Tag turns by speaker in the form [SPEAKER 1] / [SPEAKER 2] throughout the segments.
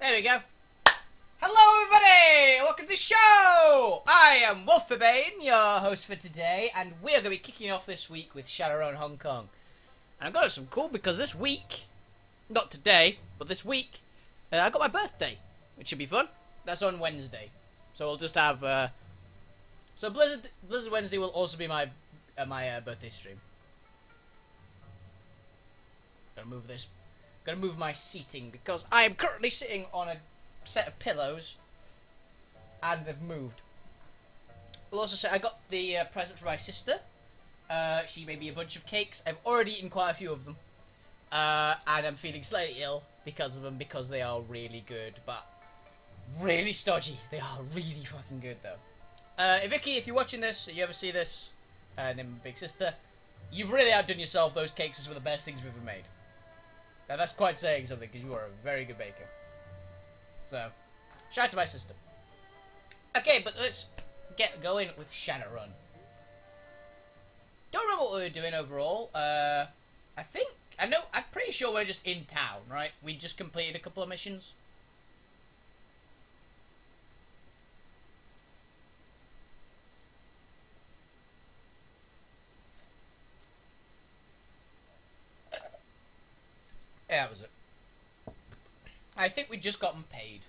[SPEAKER 1] There we go. Hello everybody! Welcome to the show! I am Wolfie, your host for today, and we are going to be kicking off this week with Shadowrun Hong Kong. And I've got some cool because this week, not today, but this week, I got my birthday, which should be fun. That's on Wednesday. So we'll just have, so Blizzard Wednesday will also be my birthday stream. Gotta move my seating because I am currently sitting on a set of pillows and they've moved. We'll also say I got the present for my sister. She made me a bunch of cakes. I've already eaten quite a few of them. And I'm feeling slightly ill because of them because they are really good, but really stodgy. They are really fucking good though. Vicky, if you're watching this, you ever see this, and then big sister, you've really outdone yourself. Those cakes are some of the best things we've ever made. Now that's quite saying something because you are a very good baker. So, shout out to my sister. Okay, but let's get going with Shadowrun. Don't remember what we were doing overall. I'm pretty sure we're just in town, right? We just completed a couple of missions. Yeah, that was it. I think we just gotten paid.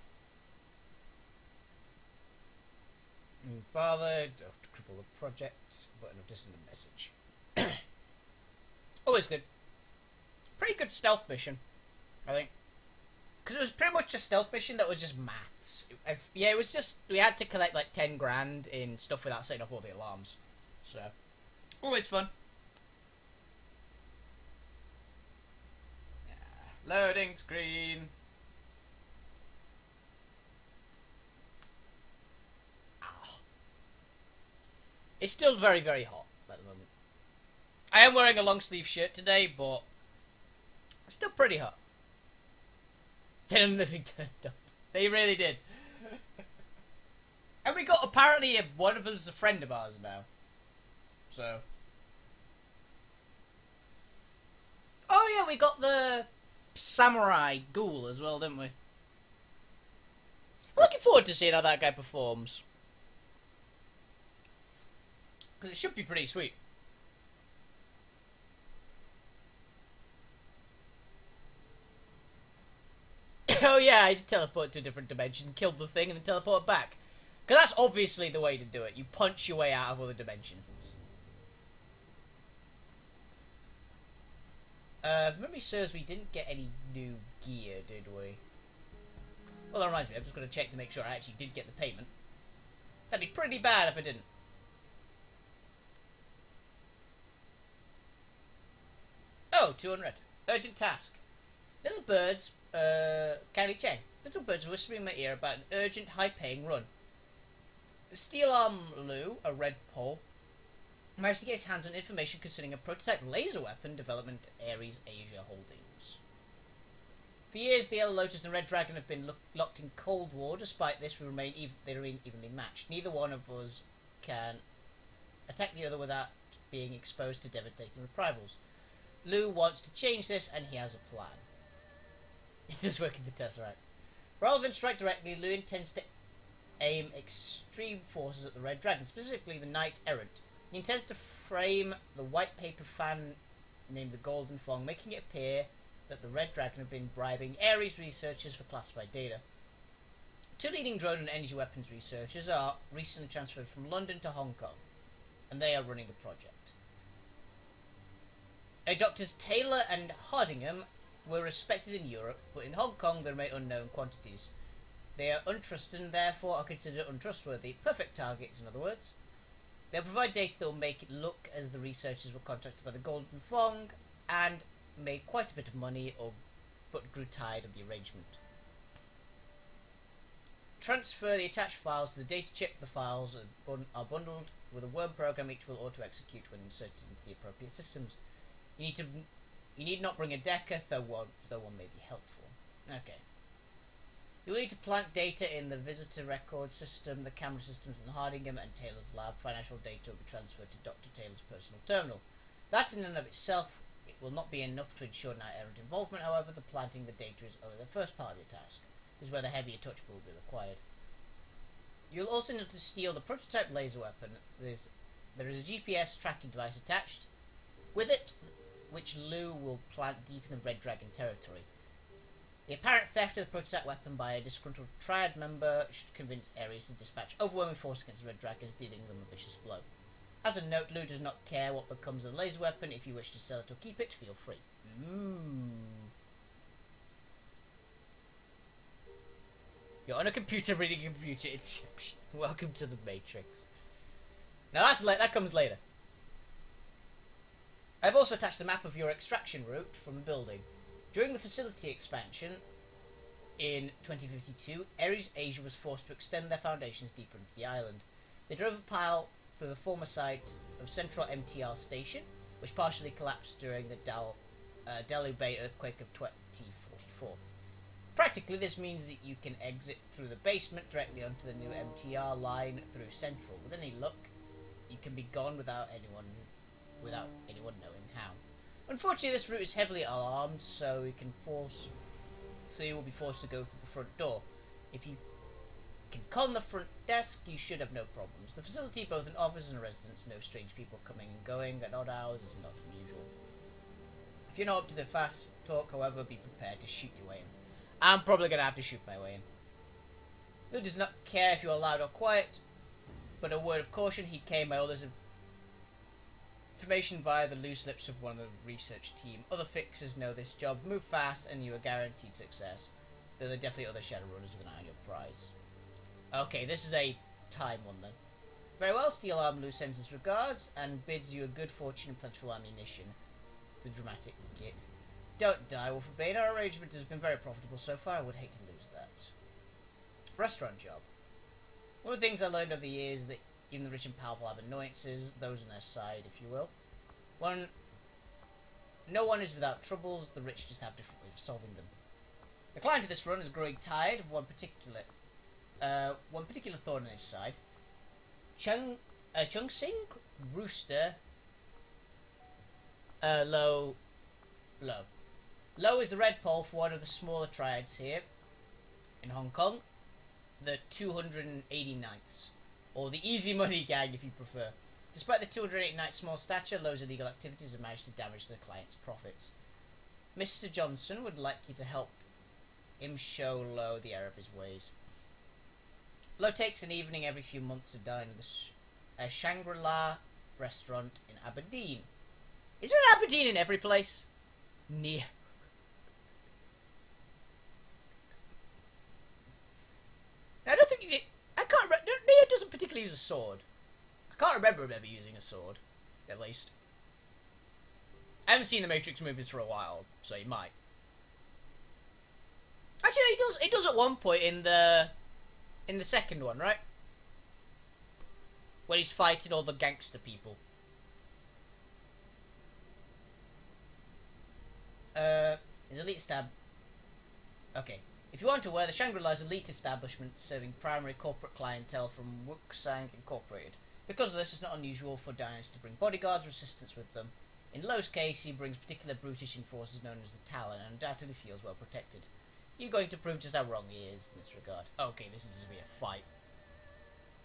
[SPEAKER 1] Father, to cripple the project, button of distant message. Always good. Pretty good stealth mission, I think. Because it was pretty much a stealth mission that was just maths. Yeah, it was just, we had to collect like 10 grand in stuff without setting off all the alarms. So, always fun. Loading screen. It's still very, very hot at the moment. I am wearing a long sleeve shirt today, but it's still pretty hot. Then living turned up. They really did. And we got apparently one of them is a friend of ours now. So. Oh yeah, we got the samurai ghoul as well, didn't we? I'm looking forward to seeing how that guy performs. Because it should be pretty sweet. Oh yeah, I teleport to a different dimension, killed the thing, and then teleport back. Because that's obviously the way to do it. You punch your way out of other dimensions. If memory serves, we didn't get any new gear, did we? Well, that reminds me, I'm just going to check to make sure I actually did get the payment. That'd be pretty bad if I didn't. Oh, 200. Urgent task. Little birds, Kylie Cheng. Little birds whispering in my ear about an urgent, high-paying run. Steel Arm Lou, a red pole, managed to get his hands on information concerning a prototype laser weapon development at Ares Asia Holdings. For years, the Yellow Lotus and Red Dragon have been locked in Cold War. Despite this, they remain evenly matched. Neither one of us can attack the other without being exposed to devastating reprisals. Lou wants to change this, and he has a plan. It does work in the Tesseract. Rather than strike directly, Lou intends to aim extreme forces at the Red Dragon, specifically the Knight Errant. He intends to frame the white paper fan named the Golden Fong, making it appear that the Red Dragon have been bribing Ares researchers for classified data. Two leading drone and energy weapons researchers are recently transferred from London to Hong Kong, and they are running the project. Doctors Taylor and Hardingham were respected in Europe, but in Hong Kong they remain unknown quantities. They are untrusted and therefore are considered untrustworthy. Perfect targets, in other words. They'll provide data that will make it look as the researchers were contacted by the Golden Fong and made quite a bit of money, but grew tired of the arrangement. Transfer the attached files to the data chip. The files are bundled with a worm program which will auto-execute when inserted into the appropriate systems. You need not bring a decker, though one may be helpful. Okay. You'll need to plant data in the visitor record system, the camera systems in Hardingham and Taylor's lab. Financial data will be transferred to Dr. Taylor's personal terminal. That in and of itself, it will not be enough to ensure Knight Errant involvement. However, the planting the data is only the first part of your task. is where the heavier touch will be required. You'll also need to steal the prototype laser weapon. There is a GPS tracking device attached with it, which Lou will plant deep in the Red Dragon territory. The apparent theft of the prototype weapon by a disgruntled Triad member should convince Ares to dispatch overwhelming force against the Red Dragons, dealing them a vicious blow. As a note, Lou does not care what becomes of the laser weapon. If you wish to sell it or keep it, feel free. Ooh. You're on a computer reading a computer. It's welcome to the Matrix. Now that comes later. I've also attached a map of your extraction route from the building. During the facility expansion in 2052, Ares Asia was forced to extend their foundations deeper into the island. They drove a pile through the former site of Central MTR Station, which partially collapsed during the Dalu Bay earthquake of 2044. Practically, this means that you can exit through the basement directly onto the new MTR line through Central. With any luck, you can be gone without anyone knowing how. Unfortunately, this route is heavily alarmed, so you will be forced to go through the front door. If you can con the front desk, you should have no problems. The facility, both an office and a residence, no strange people coming and going at odd hours is not unusual. If you're not up to the fast talk, however, be prepared to shoot your way in. I'm probably going to have to shoot my way in. Lou does not care if you are loud or quiet, but a word of caution, he came by others information via the loose lips of one of the research team. Other fixers know this job. Move fast and you are guaranteed success. There are definitely other Shadowrunners with an eye on your prize. Okay, this is a time one then. Very well, Steel Arm Lou sends his regards and bids you a good fortune and plentiful ammunition. The dramatic kit. Don't die, Wolfie. Our arrangement has been very profitable so far. I would hate to lose that. Restaurant job. One of the things I learned over the years is that even the rich and powerful have annoyances, those on their side, if you will. No one is without troubles, the rich just have different ways of solving them. The client of this run is growing tired of one particular thorn in his side. Chung Sing Rooster Low. Low is the red pole for one of the smaller triads here in Hong Kong, the 289ths, or the Easy Money Gang if you prefer. Despite the 289th small stature, Low's illegal activities have managed to damage the client's profits. Mr. Johnson would like you to help him show Low the error of his ways. Low takes an evening every few months to dine at a Shangri-La restaurant in Aberdeen. Is there an Aberdeen in every place? Near. I don't think I can't remember. Neo doesn't particularly use a sword. I can't remember him ever using a sword, at least. I haven't seen the Matrix movies for a while, so he might. Actually, he does. He does at one point in the second one, right? When he's fighting all the gangster people. His elite stab. Okay. If you want to wear the Shangri-La's elite establishment serving primary corporate clientele from Wuxang Incorporated. Because of this, it's not unusual for diners to bring bodyguards or assistants with them. In Lowe's case, he brings particular brutish enforcers known as the Talon and undoubtedly feels well protected. You're going to prove just how wrong he is in this regard. Okay, this is going to be a fight.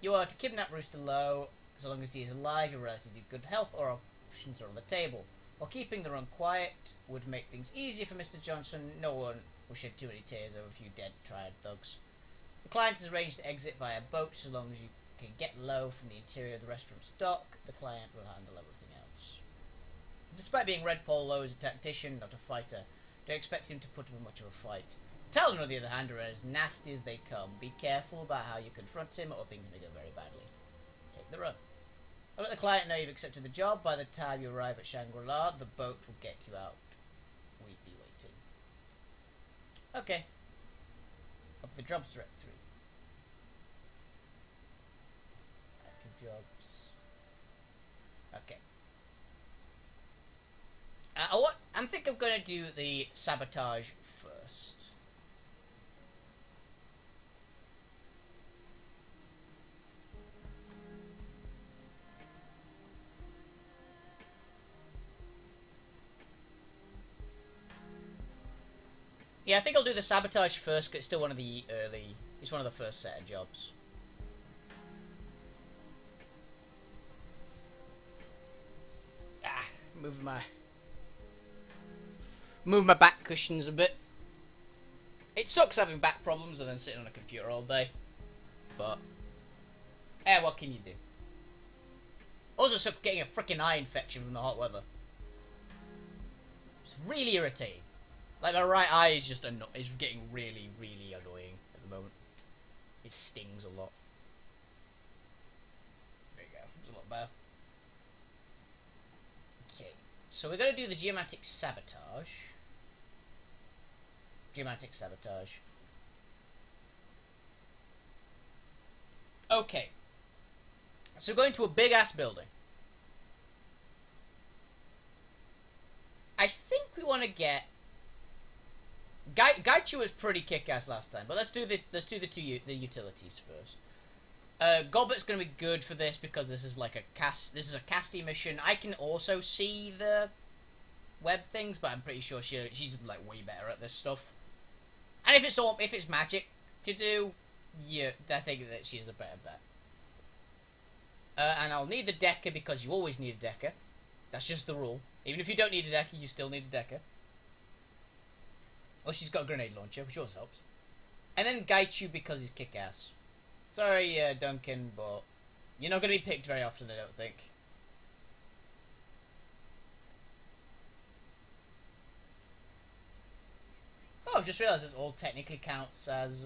[SPEAKER 1] You are to kidnap Rooster Lowe. So long as he is alive, your relatively good health or options are on the table. While keeping the run quiet would make things easier for Mr. Johnson, no one will shed too many tears over a few dead triad thugs. The client has arranged to exit via boat so long as you can get Low from the interior of the restaurant's dock. The client will handle everything else. Despite being Red Pole, Low is a tactician, not a fighter. Don't expect him to put up much of a fight. Talon, on the other hand, are as nasty as they come. Be careful about how you confront him or things may go very badly. Take the run. I'll let the client know you've accepted the job. By the time you arrive at Shangri-La, the boat will get you out. We'd be waiting. Okay. Up the jobs directory. Active jobs. Okay. I think I'm going to do the sabotage first. Yeah, I think I'll do the sabotage first, 'cause it's still one of the early... It's one of the first set of jobs. Ah, move my back cushions a bit. It sucks having back problems and then sitting on a computer all day. But, what can you do? Also sucks getting a freaking eye infection from the hot weather. It's really irritating. Like, my right eye is just is getting really, really annoying at the moment. It stings a lot. There you go. It's a lot better. Okay. So we're going to do the geomantic sabotage. Geomantic sabotage. Okay. So we're going to a big-ass building. I think we want to get... Gaichu was pretty kick-ass last time, but let's do the utilities first. Goblet's going to be good for this because this is like this is a casty mission. I can also see the web things, but I'm pretty sure she's like way better at this stuff. And if it's magic to do, yeah, I think that she's a better bet. And I'll need the Decker because you always need a Decker. That's just the rule. Even if you don't need a Decker, you still need a Decker. Oh, she's got a grenade launcher, which always helps. And then Gaichu because he's kick-ass. Sorry, Duncan, but you're not going to be picked very often, I don't think. Oh, I've just realised this all technically counts as...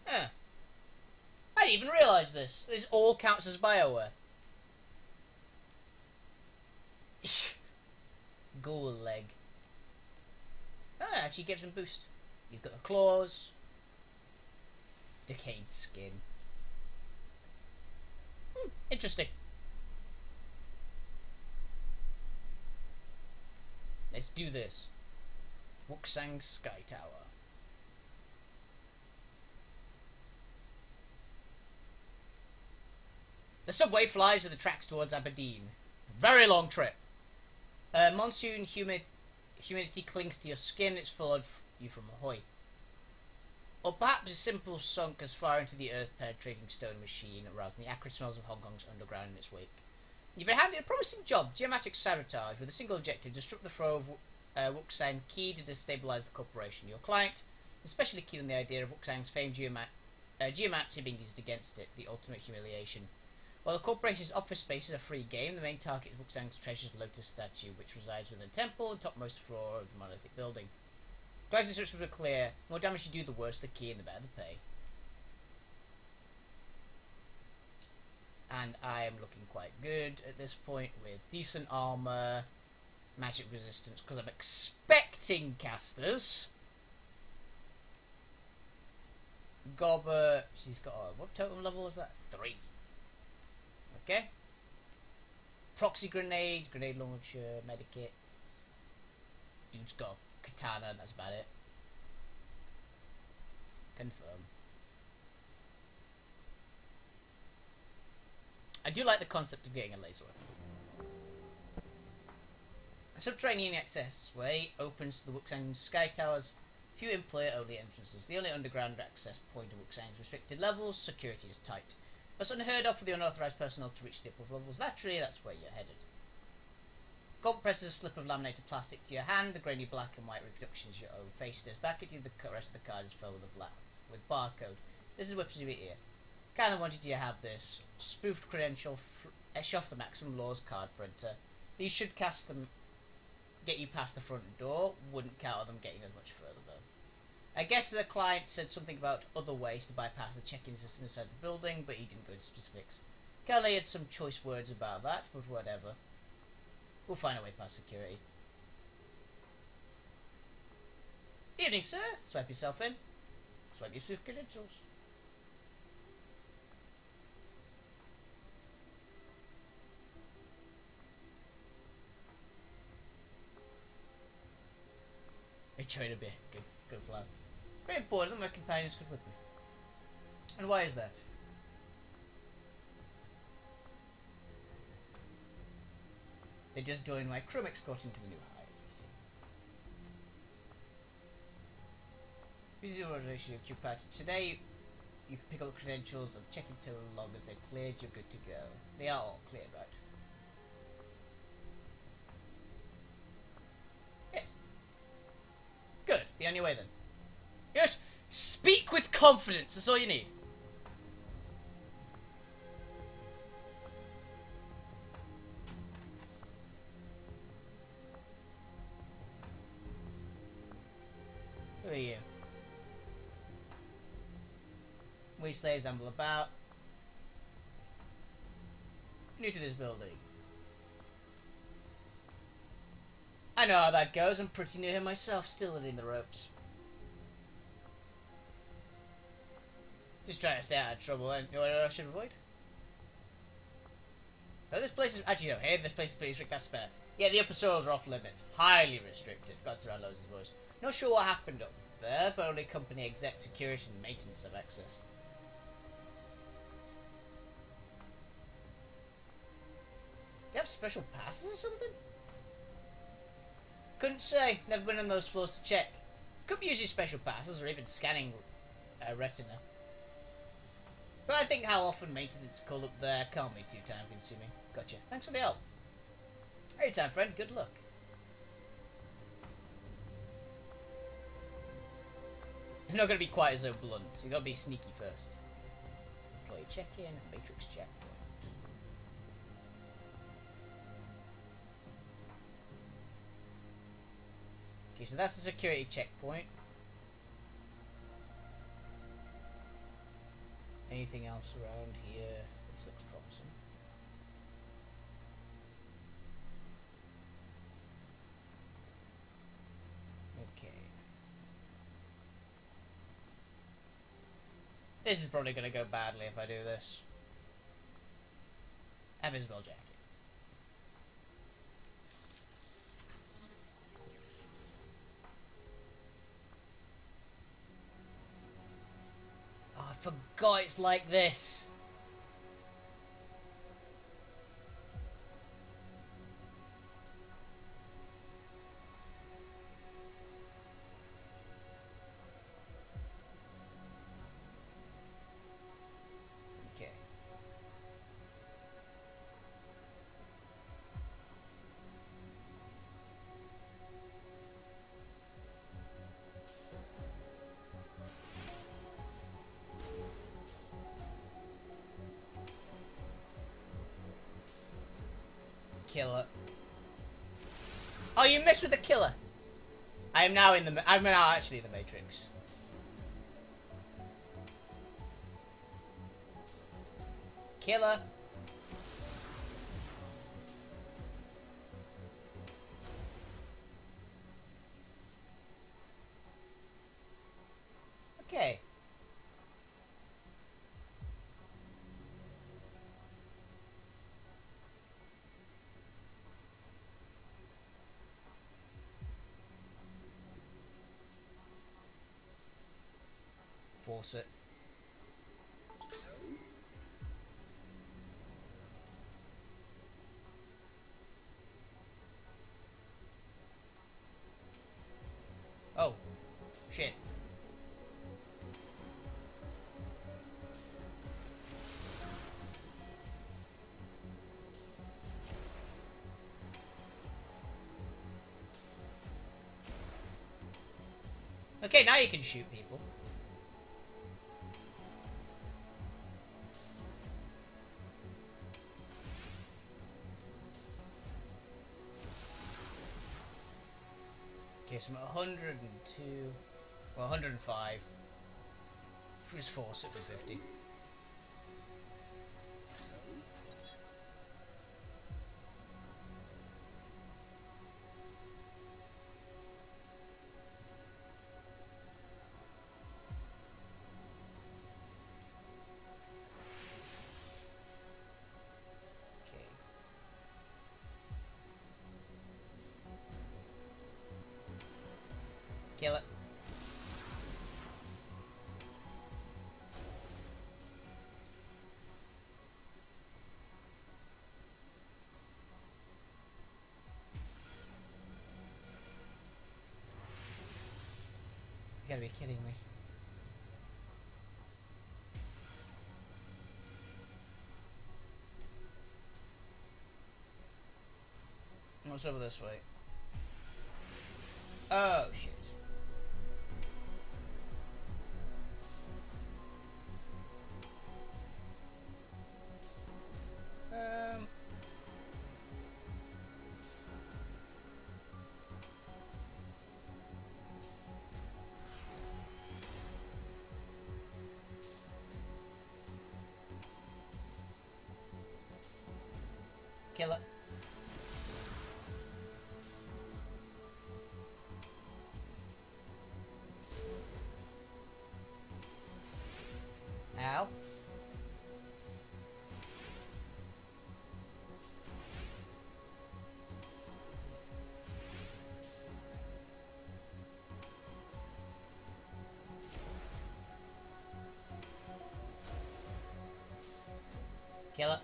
[SPEAKER 1] Huh. I didn't even realise this. This all counts as BioWare. Ghoul leg. Ah, actually gives him boost. He's got the claws. Decayed skin. Interesting. Let's do this. Wuxang Sky Tower. The subway flies to the tracks towards Aberdeen. Very long trip. Monsoon humidity clings to your skin. It's followed you from Ahoy. Or perhaps a simple sunk as far into the earth-penetrating stone machine rather than the acrid smells of Hong Kong's underground in its wake. You've been handed a promising job, geomatic sabotage, with a single objective: disrupt the flow of Wuxang, key to destabilize the corporation. Your client, especially keen on the idea of Wuxang's famed geomancy being used against it, the ultimate humiliation. While the corporation's office space is a free game, the main target is Wuxang's treasure's lotus statue, which resides within the temple and topmost floor of the monolithic building. Guys' instructions were clear: the more damage you do, the worse the key and the better the pay. And I am looking quite good at this point with decent armor, magic resistance, because I'm expecting casters. Gobber, she's got what totem level is that? 3. Okay. Proxy grenade, grenade launcher, medikits. Dude's got a katana, and that's about it. Confirm. I do like the concept of getting a laser weapon. A subterranean access way opens to the Wuxang Sky Tower's few in-player only entrances. The only underground access point to Wuxang's restricted levels. Security is tight. That's unheard of for the unauthorized personnel to reach the upper levels. Naturally, that's where you're headed. Gold presses a slip of laminated plastic to your hand. The grainy black and white reproduction is your own face. Stares back at you. The rest of the card is filled with barcode. This is whips you ear. Kinda wanted you to have this. Spoofed credential, esh off the maximum laws card printer. These should cast them, get you past the front door. Wouldn't count on them getting as much further though. I guess the client said something about other ways to bypass the check-in system inside the building, but he didn't go into specifics. Kelly had some choice words about that, but whatever. We'll find a way past security. Evening, sir. Swipe yourself in. Swipe your credentials. I try to be good lad. Very important that my companions come with me. And why is that? They just joined my crew escorting to the new hires. Visual organization of Q party. Today you can pick up the credentials and check into the log as they cleared. You're good to go. They are all cleared, right? Yes. Good. Be on your way then. Yes. Speak with confidence. That's all you need. Who are you? We slaves amble about. New to this building. I know how that goes. I'm pretty new here myself, still learning the ropes. Just trying to stay out of trouble. And you know what I should avoid? Oh, this place is actually no. Hey, this place is pretty strict. That's fair. Yeah, the upper soils are off limits. Highly restricted. Got to Lowe's voice. Not sure what happened up there, but only company exec, security, and maintenance have access. Do you have special passes or something? Couldn't say. Never been on those floors to check. Could be using special passes or even scanning retina. But I think how often maintenance call up there can't be too time consuming. Gotcha. Thanks for the help. Anytime, friend. Good luck. You're not going to be quite so blunt. You've got to be sneaky first. Employee check-in, matrix checkpoint. Okay, so that's the security checkpoint. Anything else around here? This looks promising. Okay. This is probably going to go badly if I do this. Invisible jacket. Oh, I forgot it's like this. Okay. Killer. Oh, you messed with the killer. I'm now actually in the Matrix. Killer. Okay. Force it. Oh. Shit. Okay, now you can shoot people. Okay, so I'm at 102, well 105. Just force it for 50. Kill it. gotta be kidding me. What's over this way? Oh, shit. Kill it. Ow. Kill it.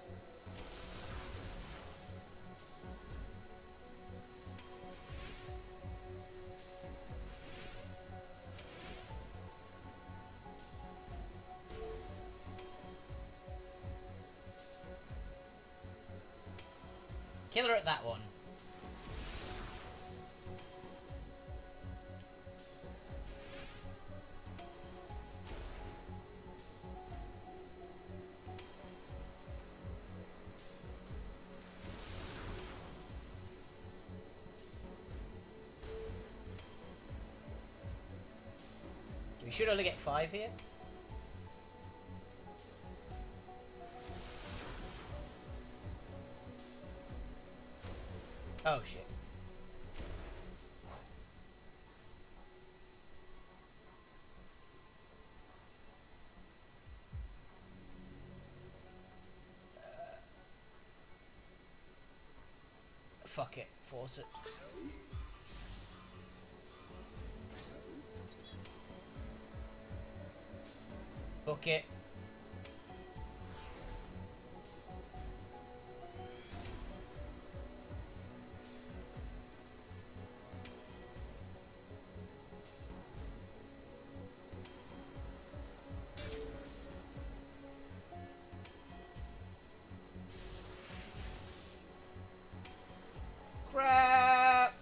[SPEAKER 1] Kill her at that one. We should only get 5 here. Oh shit. Fuck it. Force it. Book it. Crap!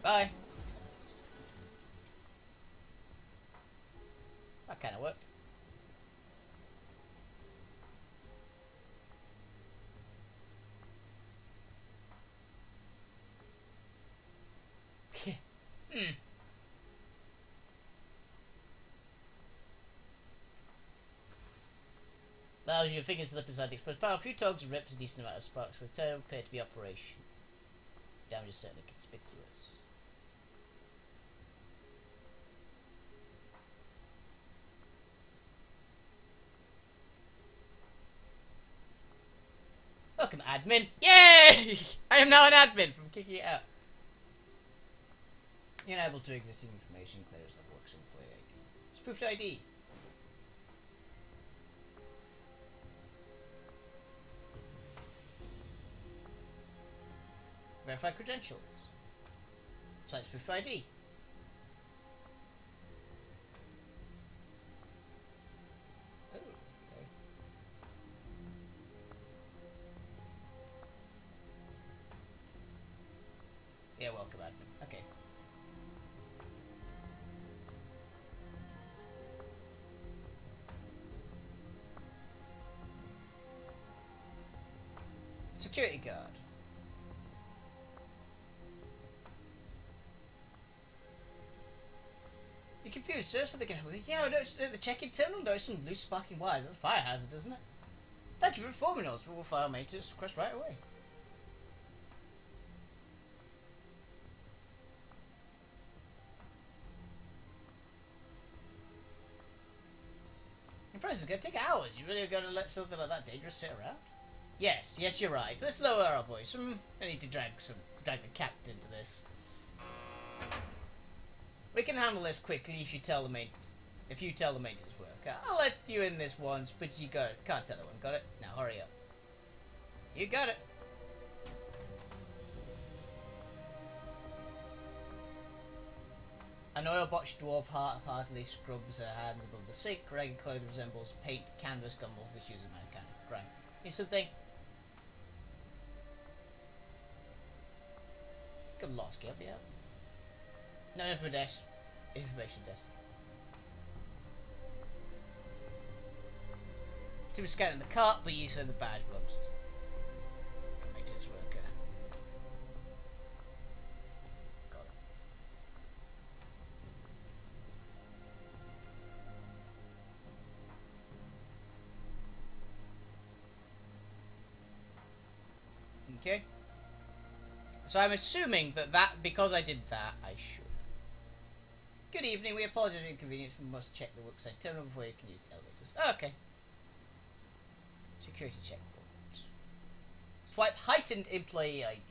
[SPEAKER 1] Bye. That kind of worked. Allows your fingers to slip inside the exposed panel. A few tugs and rips a decent amount of sparks with tail appear to be operation. Damage is certainly conspicuous. Welcome, admin! Yay! I am now an admin from kicking it out. Unable to existing information clears the works employee ID. Spoofed ID. Verify credentials. Site spoofed ID. Oh, okay. Yeah, welcome, admin. Okay. Security guard. You're confused, sir? Something can happen. Yeah, I noticed at the check-in terminal, noticed some loose sparking wires. That's a fire hazard, isn't it? Thank you for informing us. We'll file maintenance request right away. Christ, it's gonna take hours. You really gonna let something like that dangerous sit around? Yes, you're right. Let's lower our voice. I need to drag the captain into this. We can handle this quickly if you tell the maintenance worker. I'll let you in this once, but you can't tell anyone. Got it? Now hurry up. You got it. An oil-botched dwarf heartily scrubs her hands above the sink. Ragged clothing resembles paint canvas gumball, which uses mechanical grime. Need something? Good lost skill, yeah. No information desk. To be scanned in the cart, but use for the badge blocks. Maintenance worker. Got it. Okay. So I'm assuming that because I did that, I should. Good evening. We apologize for inconvenience. We must check the worksite terminal before you can use the elevators. Oh, okay. Security checkpoint. Swipe heightened employee ID.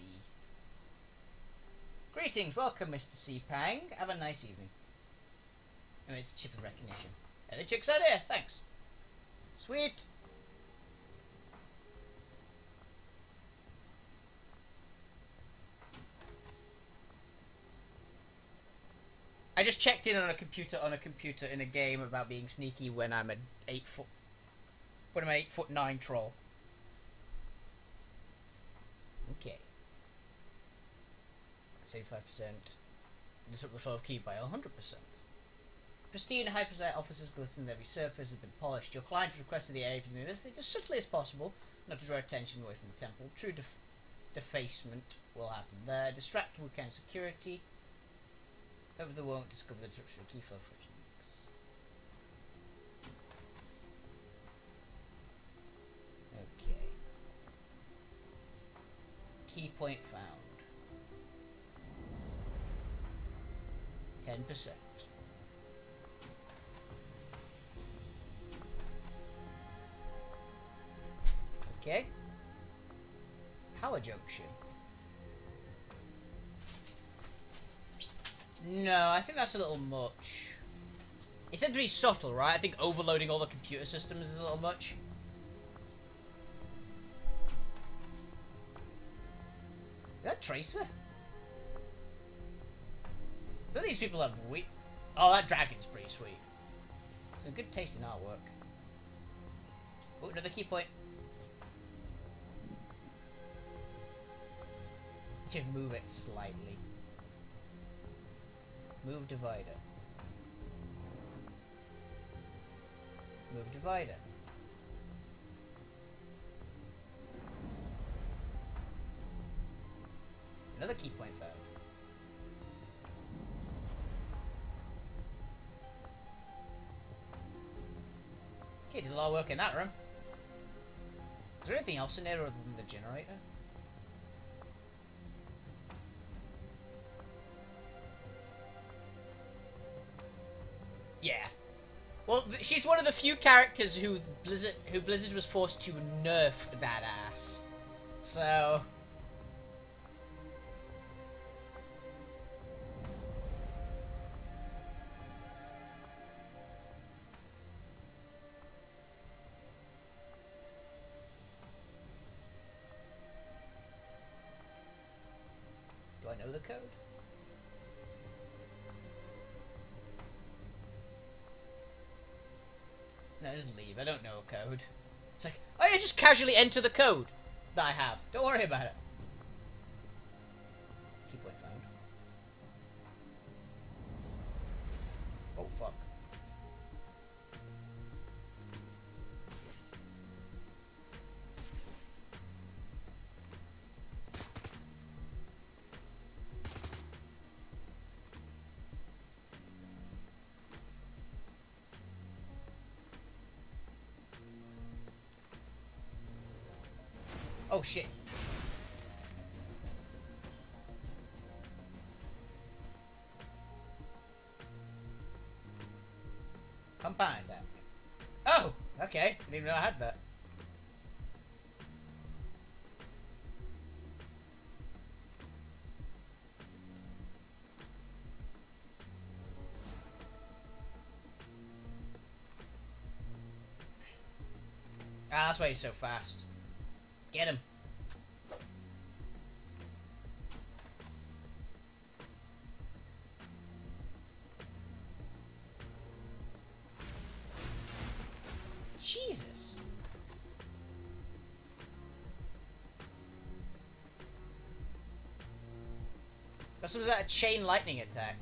[SPEAKER 1] Greetings, welcome, Mr. Sepang. Have a nice evening. Oh, it's chip and recognition. And the chick's out here. Thanks. Sweet. I just checked in on a computer in a game about being sneaky when I'm an 8'9" troll. Okay. 75%. This up the flow of key by 100%. Pristine hypersite offices glisten, every surface has been polished. Your client requested the area to move anything as subtly as possible, not to draw attention away from the temple. True defacement will happen there. Distract weekend security. However, they won't discover the disruption of key flow frictions. Okay. Key point found. 10%. Okay. Power junction. No, I think that's a little much. It said to be subtle, right? I think overloading all the computer systems is a little much. Is that Tracer? So these people have oh, that dragon's pretty sweet. Some good taste in artwork. Oh, another key point. Just move it slightly. Move divider. Move divider. Another key point found. Okay, did a lot of work in that room. Is there anything else in there other than the generator? Yeah. Well, she's one of the few characters who Blizzard was forced to nerf that ass. So. Do I know the code? No, just leave. I don't know a code. It's like, oh yeah, just casually enter the code that I have. Don't worry about it. Key point found. Oh, fuck. Oh shit. Compounds happening. Oh! Okay, didn't even know I had that. Ah, that's why he's so fast. Get him. Jesus. Was that a chain lightning attack?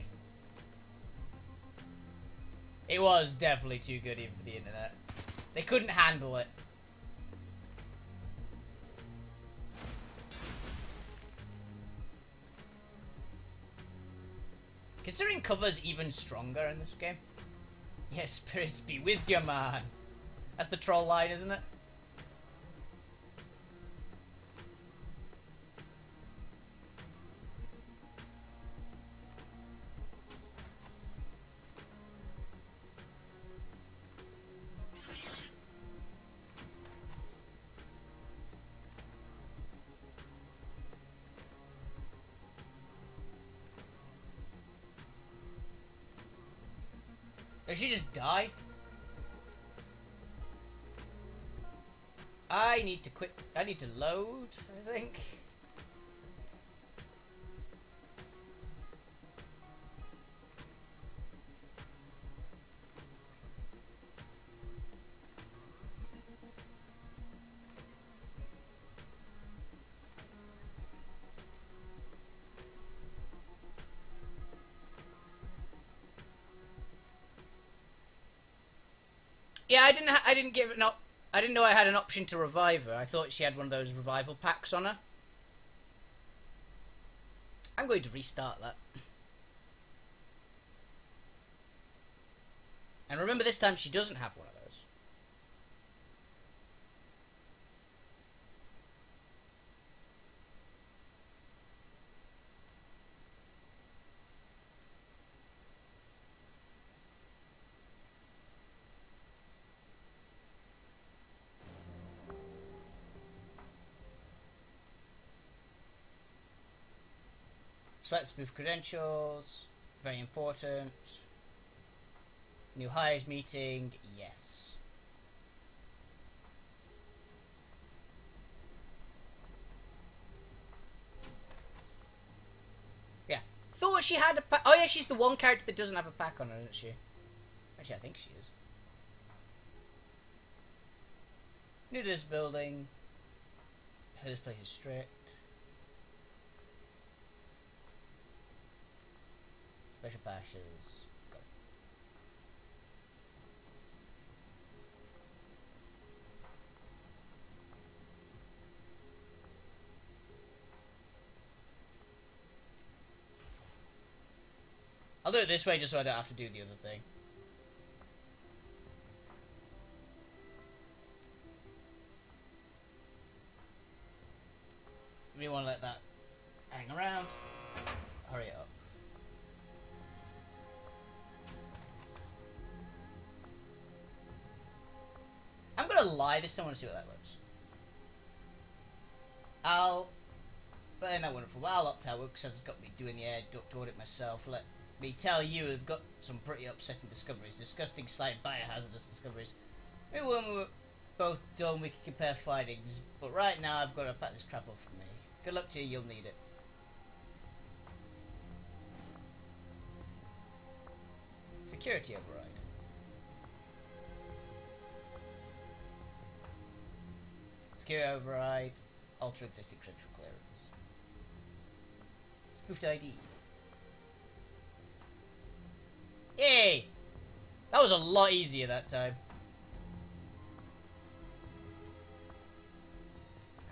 [SPEAKER 1] It was definitely too good even for the internet. They couldn't handle it. Considering cover's even stronger in this game. Yes, spirits be with you, man. That's the troll line, isn't it? Did she just die? I need to quit. I need to load, I think. Yeah, I didn't give it. I didn't know I had an option to revive her. I thought she had one of those revival packs on her. I'm going to restart that. And remember, this time she doesn't have one of those. Select smooth credentials. Very important. New hires meeting. Yes. Yeah. Thought she had a pack. Oh yeah, she's the one character that doesn't have a pack on her, isn't she? Actually, I think she is. New to this building. This place is strict. Special passes. Go. I'll do it this way just so I don't have to do the other thing. We want to let that hang around. Hurry it up. I'm gonna lie this time. I want to see what that looks. But ain't that wonderful? Well, I'll opt out because it's got me doing the air duct audit myself. Let me tell you, I've got some pretty upsetting discoveries. Disgusting sight, biohazardous discoveries. Maybe when we're both done, we can compare findings. But right now, I've got to pack this crap up for me. Good luck to you. You'll need it. Security override. Security override. Alter existing credential clearance. Spoofed ID. Yay! That was a lot easier that time.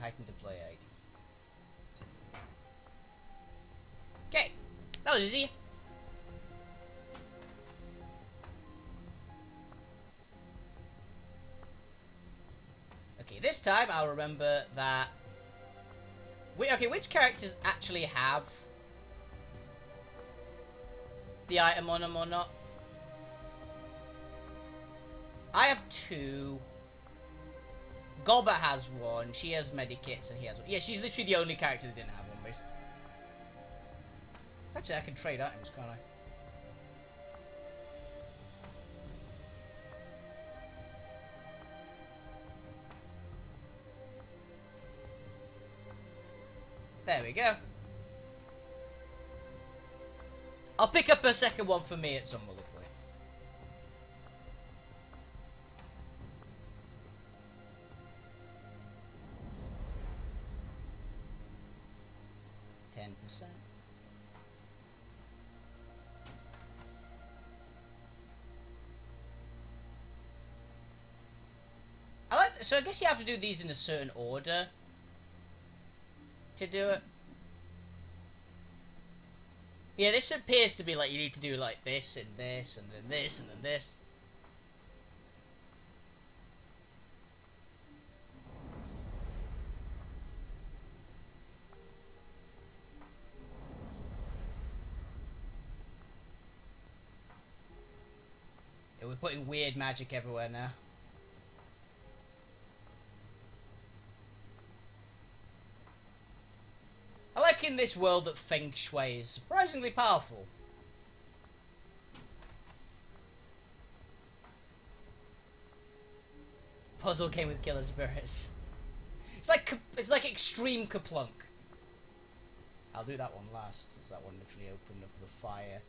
[SPEAKER 1] Heightened deploy ID. Okay, that was easy. Okay, this time I'll remember that. Okay, which characters actually have the item on them or not? I have 2. Gobber has one. She has medikits, and he has one. Yeah, she's literally the only character that didn't have one, basically. Actually, I can trade items, can't I? There we go. I'll pick up a second one for me at some other point. So I guess you have to do these in a certain order to do it. Yeah, this appears to be like you need to do like this and this and then this and then this. Yeah, we're putting weird magic everywhere now. I like in this world that Feng Shui is surprisingly powerful. Puzzle game with killer spirits. It's like extreme Kaplunk. I'll do that one last, since that one literally opened up the fire.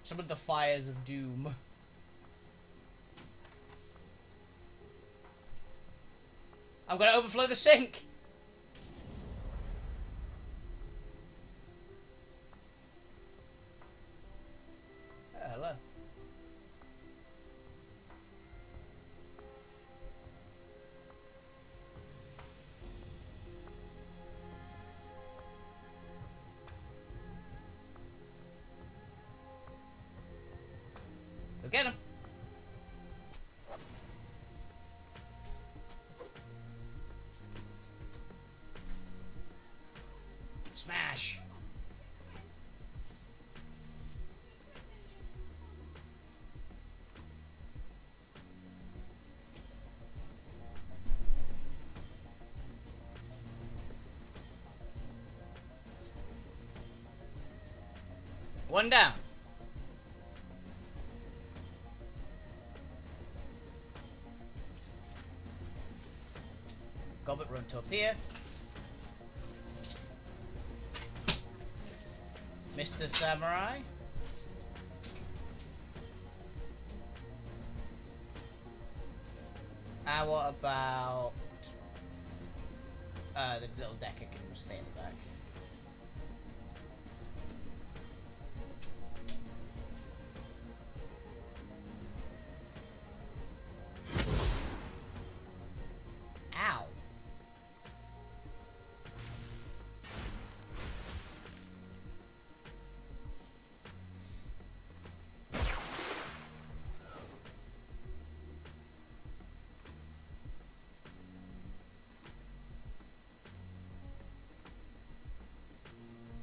[SPEAKER 1] Some of the fires of doom. I'm gonna overflow the sink! Oh, hello. Go get him! Smash! One down. Goblet run to up here. Mr. Samurai. And what about the little decker can stay in the back. Ow.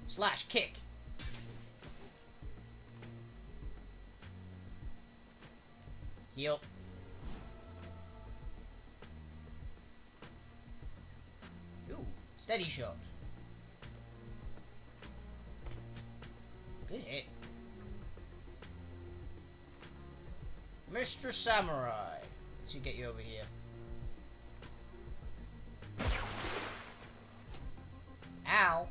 [SPEAKER 1] Slash kick. Heal. Ooh, steady shot. Good hit. Mr. Samurai. Let's get you over here. Ow.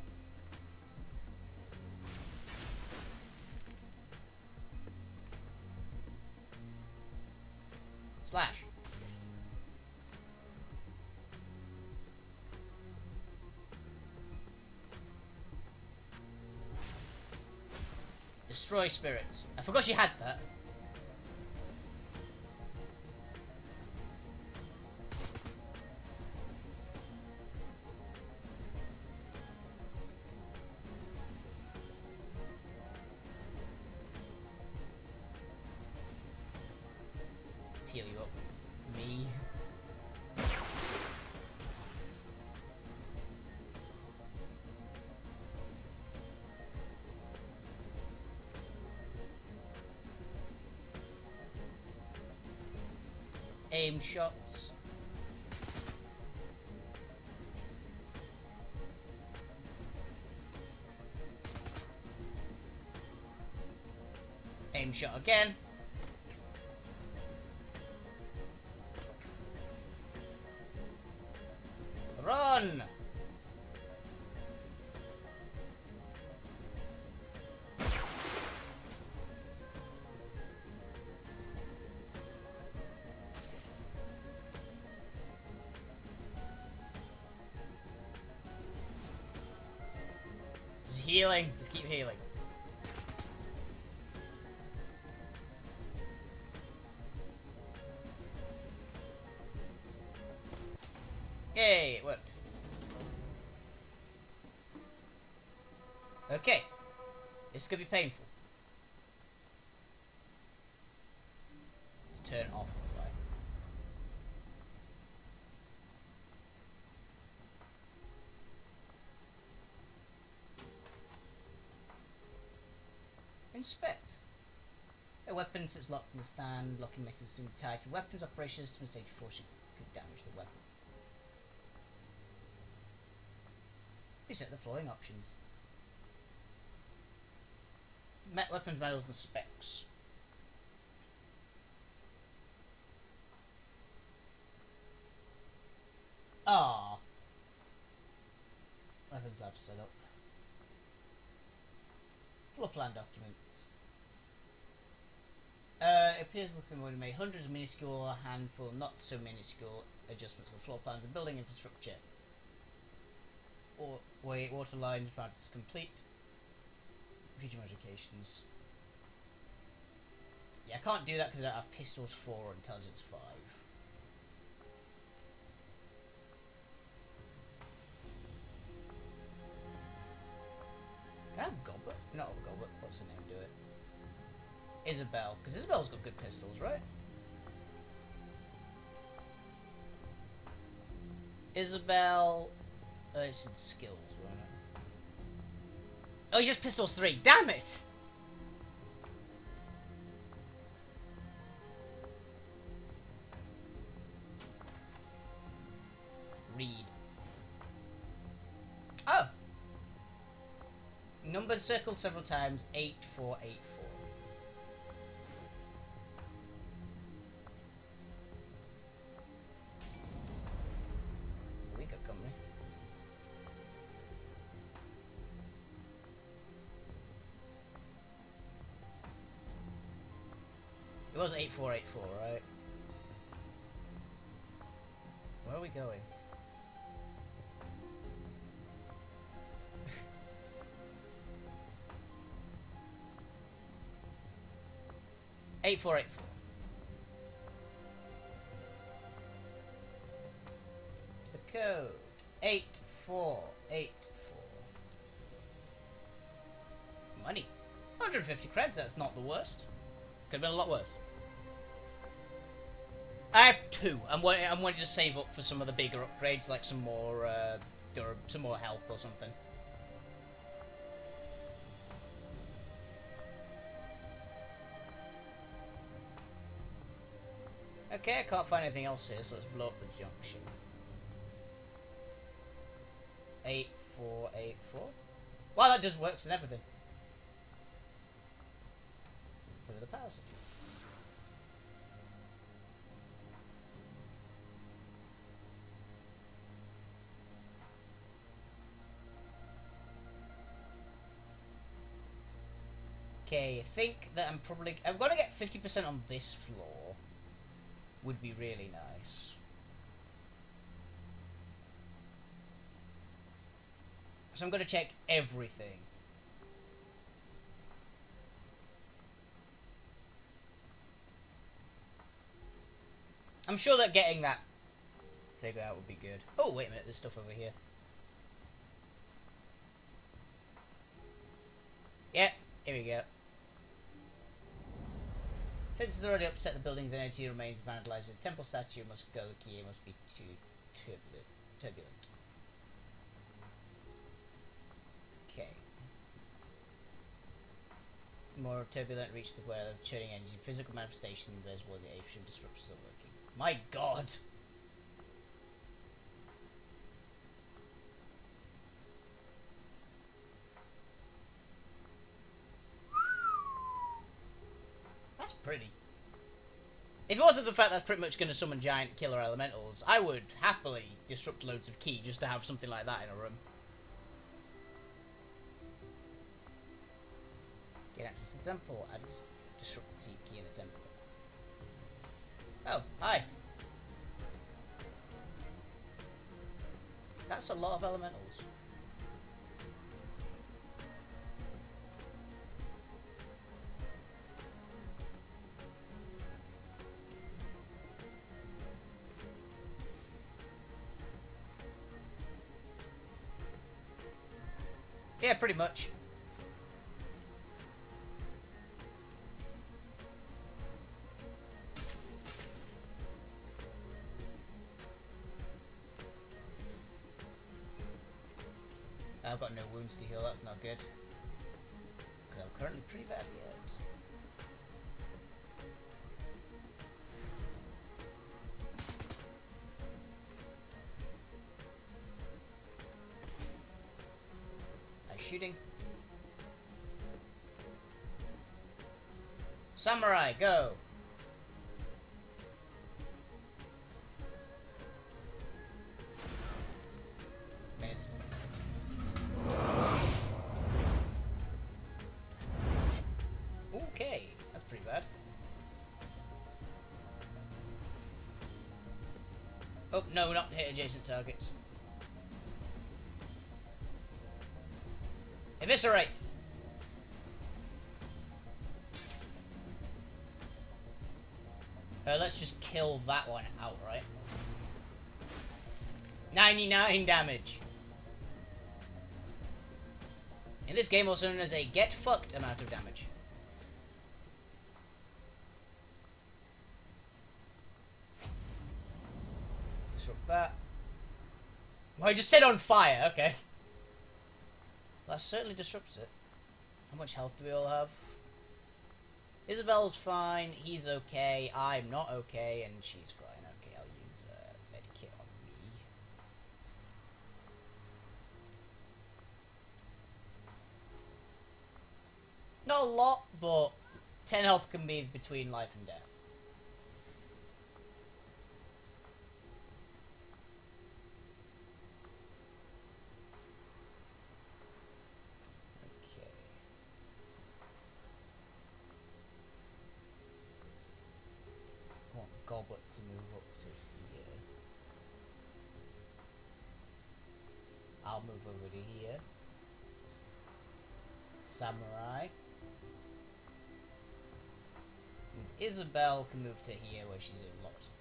[SPEAKER 1] Slash. Destroy spirits. I forgot you had that. Let's heal you up. Me. Aim shots. Aim shot again. Run! Just healing. Just keep healing. Yay, it worked. Okay. This could be painful. Let's turn off the light. Inspect. A weapon sits locked in the stand, locking mechanism tied to weapons operations to stage force could damage the weapon. Reset the following options. Weapons, medals, and specs. Ah. Weapons lab set up. Floor plan documents. It appears we can already made hundreds of minuscule, a handful not so minuscule adjustments to the floor plans and building infrastructure. Water lines found is complete. Future modifications. Yeah, I can't do that because I have pistols 4 or intelligence 5. Can I have Goblet? Not Goblet, what's the name do it? Isabel, because Isabel's got good pistols, right? Isabel... it's in skills, right? Oh, he just pistols 3. Damn it! Read. Oh! Number circled several times. 8484. We got company. It was 8484, right? Where are we going? Eight four. The code 8484. Money. 150 creds. That's not the worst. Could have been a lot worse. I have 2. I'm wanting to save up for some of the bigger upgrades, like some more health or something. Okay, I can't find anything else here, so let's blow up the junction. 8484. Wow, that just works and everything. Over the power system. Okay, I think that I'm gonna get 50% on this floor. Would be really nice. So I'm gonna check everything. I'm sure that getting that figure out would be good. Oh, wait a minute, there's stuff over here. Yeah, here we go. Since it's already upset the building's energy remains vandalized, the temple statue must go, the key must be too turbulent. Okay. More turbulent reach the where the churning energy, physical manifestation, there's where the ancient disruptors are working. My god! pretty. If it wasn't the fact that's pretty much going to summon giant killer elementals, I would happily disrupt loads of ki just to have something like that in a room. Get access to the temple. I disrupt the ki in the temple. Oh, hi. That's a lot of elementals. Yeah, pretty much. I've got no wounds to heal, that's not good. Because I'm currently pretty bad yet. I'm shooting. Samurai, go! Miss. Okay, that's pretty bad. Oh, no, not hit adjacent targets. Eviscerate! Let's just kill that one outright. 99 damage. In this game, also known as a get fucked amount of damage. Disrupt that. Well, I just set on fire, okay. That certainly disrupts it. How much health do we all have? Isabel's fine, he's okay, I'm not okay, and she's fine. Okay, I'll use medikit on me. Not a lot, but 10 health can be between life and death. Goblet to move up to here. I'll move over to here. Samurai. And Isabel can move to here where she's in lots of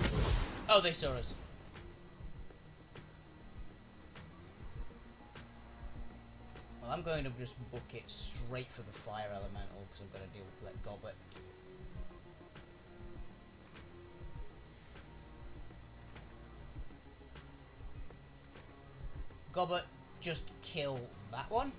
[SPEAKER 1] cover. Oh, they saw us. Well, I'm going to just book it straight for the fire elemental because I've got to deal with that goblet. Goblet, just kill that one.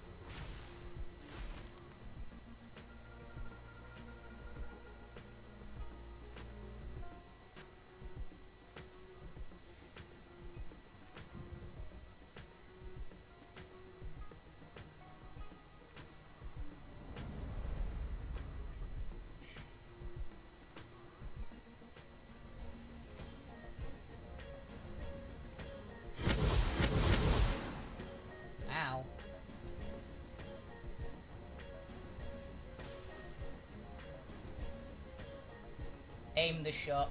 [SPEAKER 1] Aim the shot.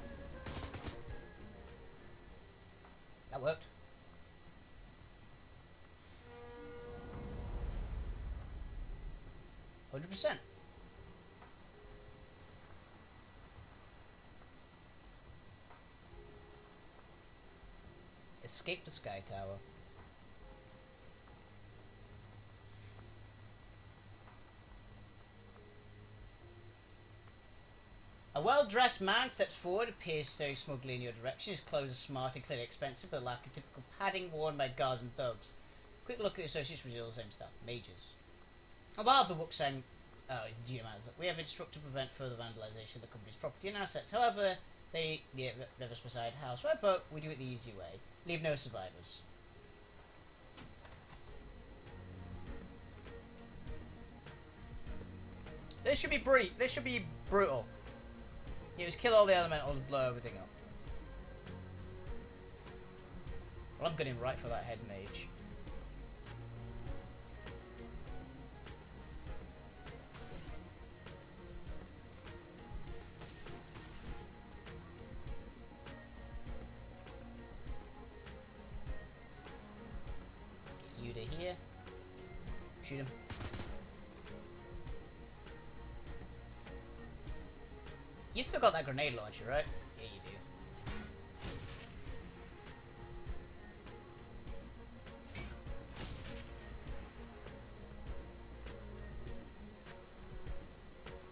[SPEAKER 1] That worked. %. Escape the Sky Tower. A well-dressed man steps forward, appears staring smugly in your direction. His clothes are smart and clearly expensive, but lack a typical padding worn by guards and thugs. Quick look at the associates reveal the same stuff. Mages. On behalf of the book saying, oh, it's the GM answer. We have instructed to prevent further vandalisation of the company's property and assets. However, they leave us beside house. Right, but we do it the easy way. Leave no survivors. This should be brief. This should be brutal. You just kill all the elementals and blow everything up. Well, I'm getting right for that head mage. Get you to here. Shoot him. You still got that grenade launcher, right? Yeah, you do.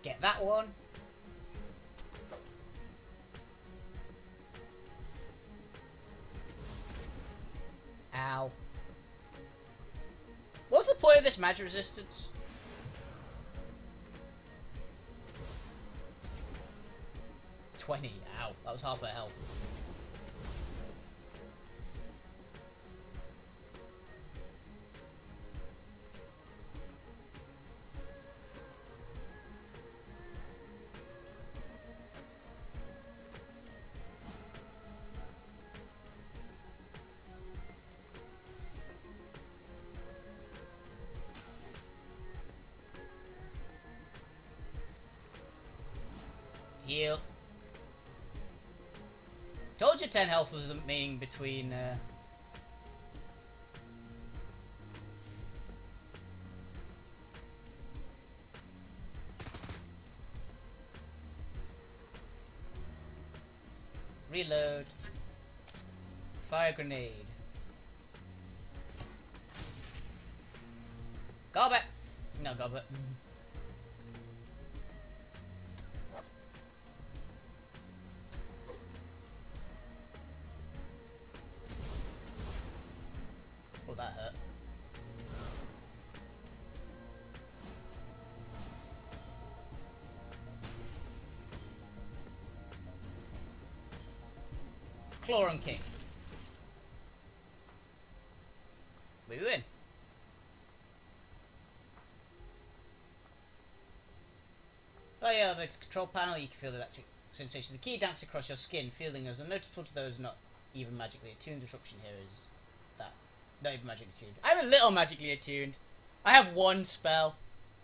[SPEAKER 1] Get that one. Ow. What's the point of this magic resistance? Ow, that was half a health. Heal. Told you 10 health was the meaning between, Reload. Fire grenade. Gobbet! No, gobbet. Oh, that hurt. Chlorine King. We win. Oh yeah, the control panel, you can feel the electric sensation. The key dances across your skin, feeling as unnoticeable to those not even magically attuned. Disruption here is that. Not even magically attuned. I'm a little magically attuned. I have one spell.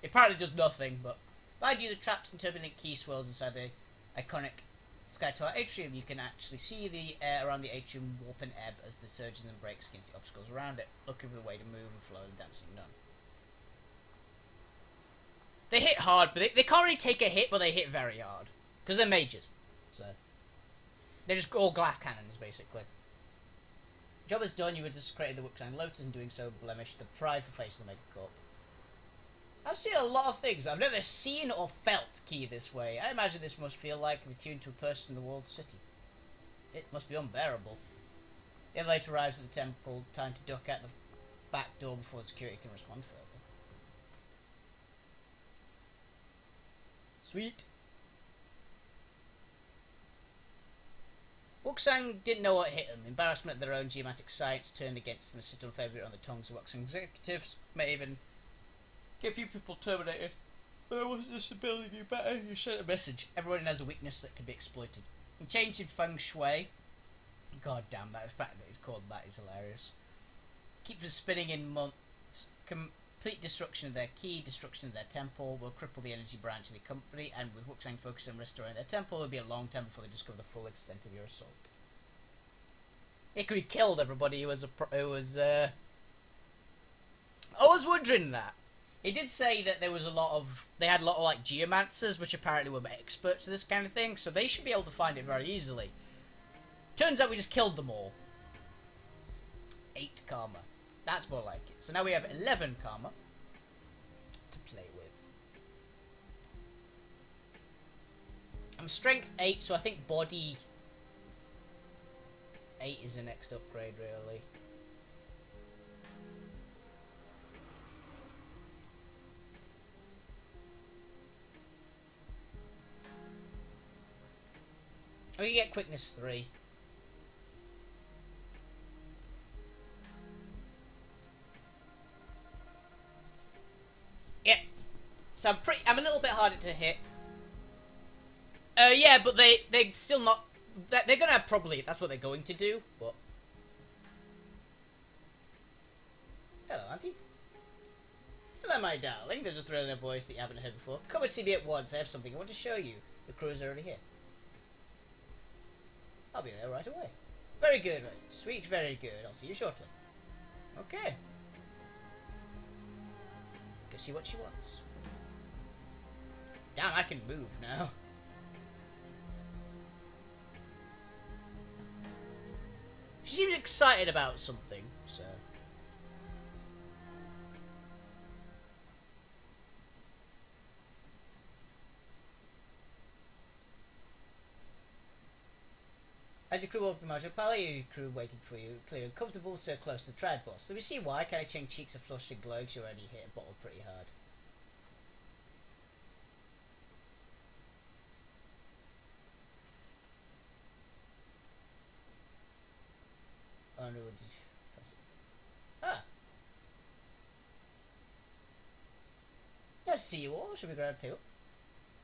[SPEAKER 1] It apparently does nothing, but if I do the trapped and turbulent key swirls inside the iconic Sky Tower atrium, you can actually see the air around the atrium warp and ebb as the surges and breaks against the obstacles around it, looking for the way to move and flow and dancing none. They hit hard, but they can't really take a hit, but they hit very hard. Because they're mages. So they're just all glass cannons, basically. Job is done, you have desecrated the Wuxang Lotus, and doing so blemished the pride for facing the Mega Corp. I've seen a lot of things, but I've never seen or felt Key this way. I imagine this must feel like attuned to a person in the walled city. It must be unbearable. The elevator arrives at the temple, time to duck out the back door before the security can respond further. Sweet. Wuxang didn't know what hit them. Embarrassment at their own geomantic science turned against them and sit unfavourite on the tongues of Wuxang executives. May even get a few people terminated. But I wasn't just ability to do better. You sent a message. Everyone has a weakness that can be exploited. And changed in feng shui. God damn, that fact that it's called that is hilarious. Keep them spinning in months. Complete destruction of their key, destruction of their temple will cripple the energy branch of the company, and with Wuxang focused on restoring their temple, it will be a long time before they discover the full extent of your assault. It could have killed everybody who was I was wondering that. He did say that they had a lot of like geomancers, which apparently were experts at this kind of thing, so they should be able to find it very easily. Turns out we just killed them all. 8 karma. That's more like it. So now we have 11 karma to play with. I'm strength 8, so I think body 8 is the next upgrade, really. We can get quickness 3. Yeah. So I'm a little bit harder to hit. Yeah, but they're still not. They're gonna probably. That's what they're going to do. But hello, Auntie. Hello, my darling. There's a thrill in her voice that you haven't heard before. Come and see me at once. I have something I want to show you. The crew is already here. I'll be there right away. Very good, right. Sweet, very good. I'll see you shortly. Okay. Go see what she wants. Damn, I can move now. She seems excited about something, so... As your crew walked the Marshal Pally, your crew waited for you, clear and comfortable, so close to the trad boss. So we see why. Kind of Cheng cheeks are flushed and glowing, she already hit a bottle pretty hard. Oh no, did you press it? Ah! Nice to see you all. Should we grab two?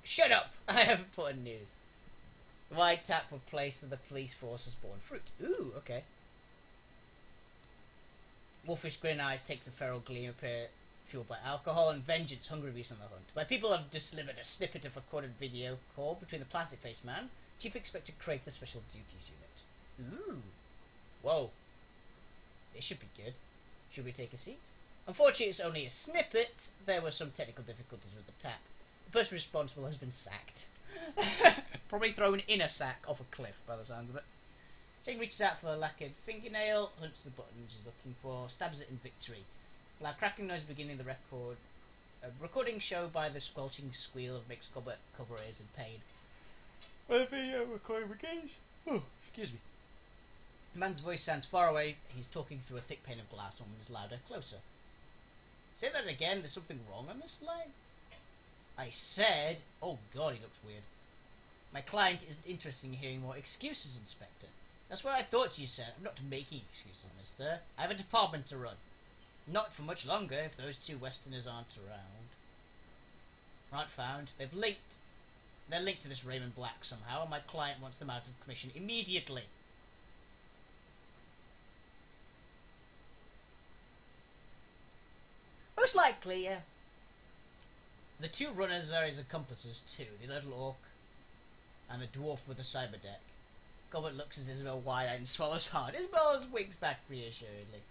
[SPEAKER 1] Shut up! I have important news. The wide tap for place of the police force has borne fruit. Ooh, okay. Wolfie's grin eyes takes a feral gleam, appear fueled by alcohol and vengeance, hungry beast on the hunt. My people have just delivered a snippet of recorded video call between the plastic-faced man, Chief Inspector Craig, the Special Duties Unit. Ooh. Whoa. This should be good. Should we take a seat? Unfortunately, it's only a snippet. There were some technical difficulties with the tap. The person responsible has been sacked. Probably thrown in a sack off a cliff, by the sound of it. Jane reaches out for a lacquered fingernail, hunts the button she's looking for, stabs it in victory. Loud cracking noise beginning the record. A recording show by the squelching squeal of mixed cover ears in pain. When the video recording begins. Oh, excuse me. The man's voice sounds far away. He's talking through a thick pane of glass. One is louder, closer. Say that again. There's something wrong on this line. I said... Oh god, he looks weird. My client isn't interested in hearing more excuses, Inspector. That's what I thought you said. I'm not making excuses, mister. I have a department to run. Not for much longer if those two Westerners aren't around. Aren't found. They're linked to this Raymond Black somehow, and my client wants them out of commission immediately. Most likely, yeah. The two runners are his accomplices too, the little orc and the dwarf with the cyber deck. Goblet looks at Isabel wide-eyed and swallows hard. Isabel winks back reassuringly.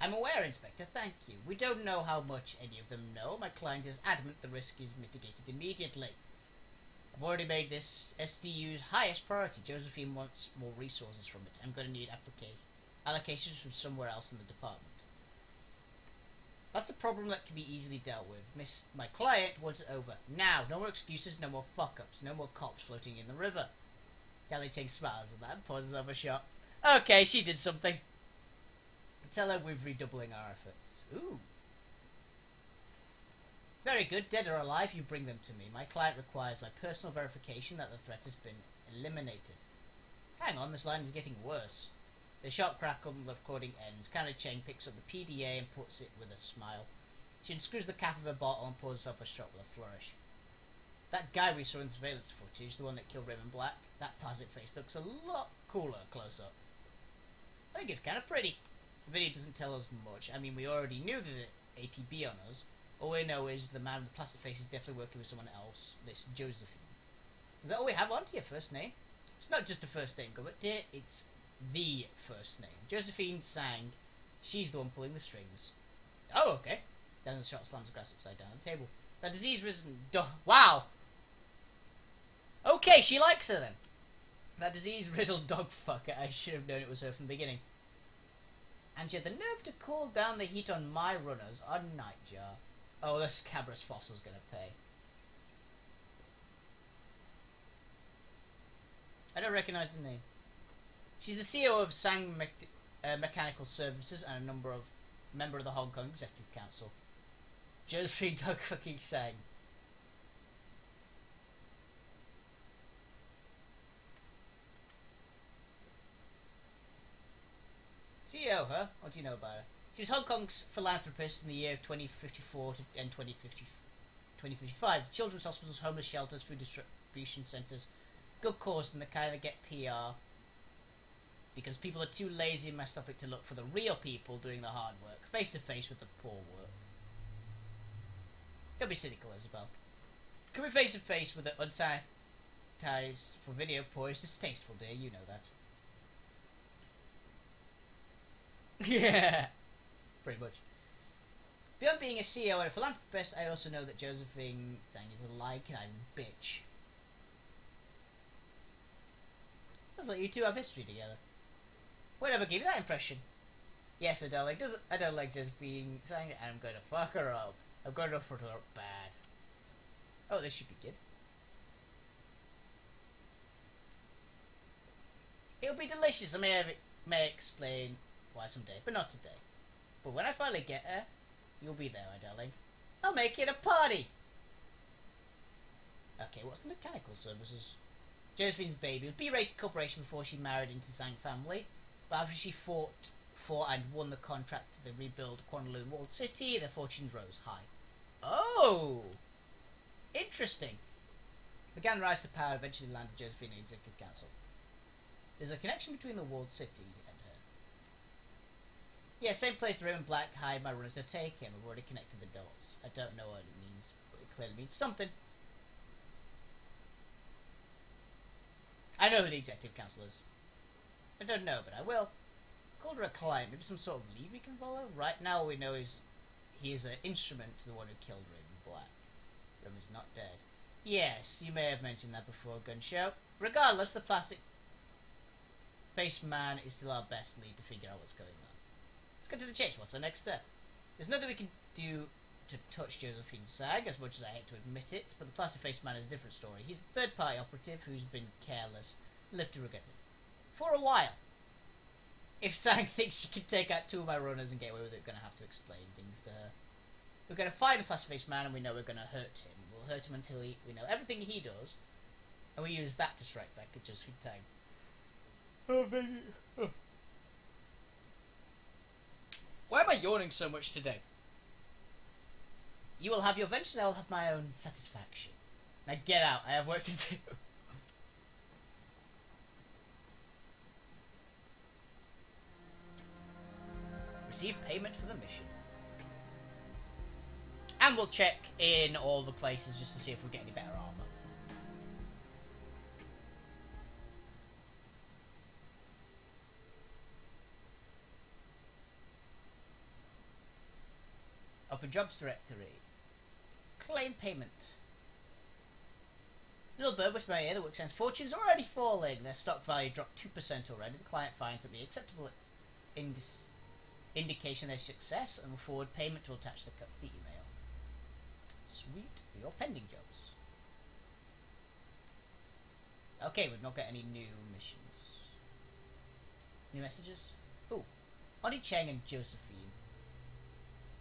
[SPEAKER 1] I'm aware, Inspector, thank you. We don't know how much any of them know. My client is adamant the risk is mitigated immediately. I've already made this SDU's highest priority. Josephine wants more resources from it. I'm going to need allocations from somewhere else in the department. That's a problem that can be easily dealt with. My client wants it over. Now, no more excuses, no more fuck-ups, no more cops floating in the river. Kelly Cheng smiles at that and pauses over a shot. Okay, she did something. Tell her we're redoubling our efforts. Ooh. Very good. Dead or alive, you bring them to me. My client requires my personal verification that the threat has been eliminated. Hang on, this line is getting worse. The sharp crackle and the recording ends. Canna Cheng picks up the PDA and puts it with a smile. She unscrews the cap of her bottle and pours herself a shot with a flourish. That guy we saw in the surveillance footage, the one that killed Raymond Black, that parasite face looks a lot cooler close up. I think it's kind of pretty. The video doesn't tell us much. I mean, we already knew the APB on us. All we know is the man with the plastic face is definitely working with someone else. This Josephine. Is that all we have on to your first name? It's not just a first name, Gubbert, dear. It's the first name. Josephine Sang. She's the one pulling the strings. Oh, okay. Then the shot slams the grass upside down on the table. That disease-ridden wow! Okay, she likes her then. That disease-riddled dog fucker. I should have known it was her from the beginning. And you had the nerve to call down the heat on my runners on Nightjar. Oh, this Cabras Fossil's gonna pay. I don't recognise the name. She's the CEO of Sang Mechanical Services and member of the Hong Kong Executive Council. Josephine Dog fucking Sang. CEO, huh? What do you know about her? She was Hong Kong's philanthropist in the year of 2054 to 2050. 2055. Children's hospitals, homeless shelters, food distribution centres. Good cause, and they kind of get PR. Because people are too lazy and myopic to look for the real people doing the hard work, face to face with the poor work. Don't be cynical, Isabel. Coming face to face with the unsanitized for video porn is distasteful, dear. You know that. Yeah, pretty much. Beyond being a CEO and a philanthropist, I also know that Josephine Zhang is a like-and bitch. Sounds like you two have history together. Whatever gave you that impression? Yes, I don't like Josephine Zhang, and I'm going to fuck her up. I'm going to fuck her up bad. Oh, this should be good. It'll be delicious. I may explain why someday, but not today. But when I finally get her, you'll be there, my darling. I'll make it a party. Okay, what's the mechanical services? Josephine's baby was B-rated corporation before she married into Zhang family, but after she fought for and won the contract to rebuild Kuala Walled City, their fortunes rose high. Oh, interesting. Began rise to power, eventually landed Josephine in the executive council. There's a connection between the walled city and her. Yeah, same place the Raymond Black hired my runners to take him. I've already connected the dots. I don't know what it means, but it clearly means something. I know who the executive council is. I don't know, but I will. Called her a client, maybe some sort of lead we can follow? Right now all we know is he is an instrument to the one who killed Raymond Black. Raymond's not dead. Yes, you may have mentioned that before, Gunshow. Regardless, the plastic-faced man is still our best lead to figure out what's going on. Let's go to the chase. What's our next step? There's nothing we can do to touch Josephine Zhang, as much as I hate to admit it, but the plastic-faced man is a different story. He's a third-party operative who's been careless, lived to regret it. For a while. If Zhang thinks she can take out two of my runners and get away with it, we're going to have to explain things to her. We're going to find the plastic-faced man and we know we're going to hurt him. We'll hurt him until we know everything he does, and we use that to strike back at Josephine Zhang. Oh, baby. Oh. Why am I yawning so much today? You will have your ventures, I will have my own satisfaction. Now get out, I have work to do. Receive payment for the mission. And we'll check in all the places just to see if we get any better armor. Open jobs directory. Claim payment. Little bird whispered in my ear, the work sense fortune's already falling. Their stock value dropped 2% already. The client finds that the acceptable indication of their success and will forward payment to attach the email. Sweet. Your pending jobs. Okay, we've not got any new missions. New messages? Ooh. Auntie Cheng and Josephine.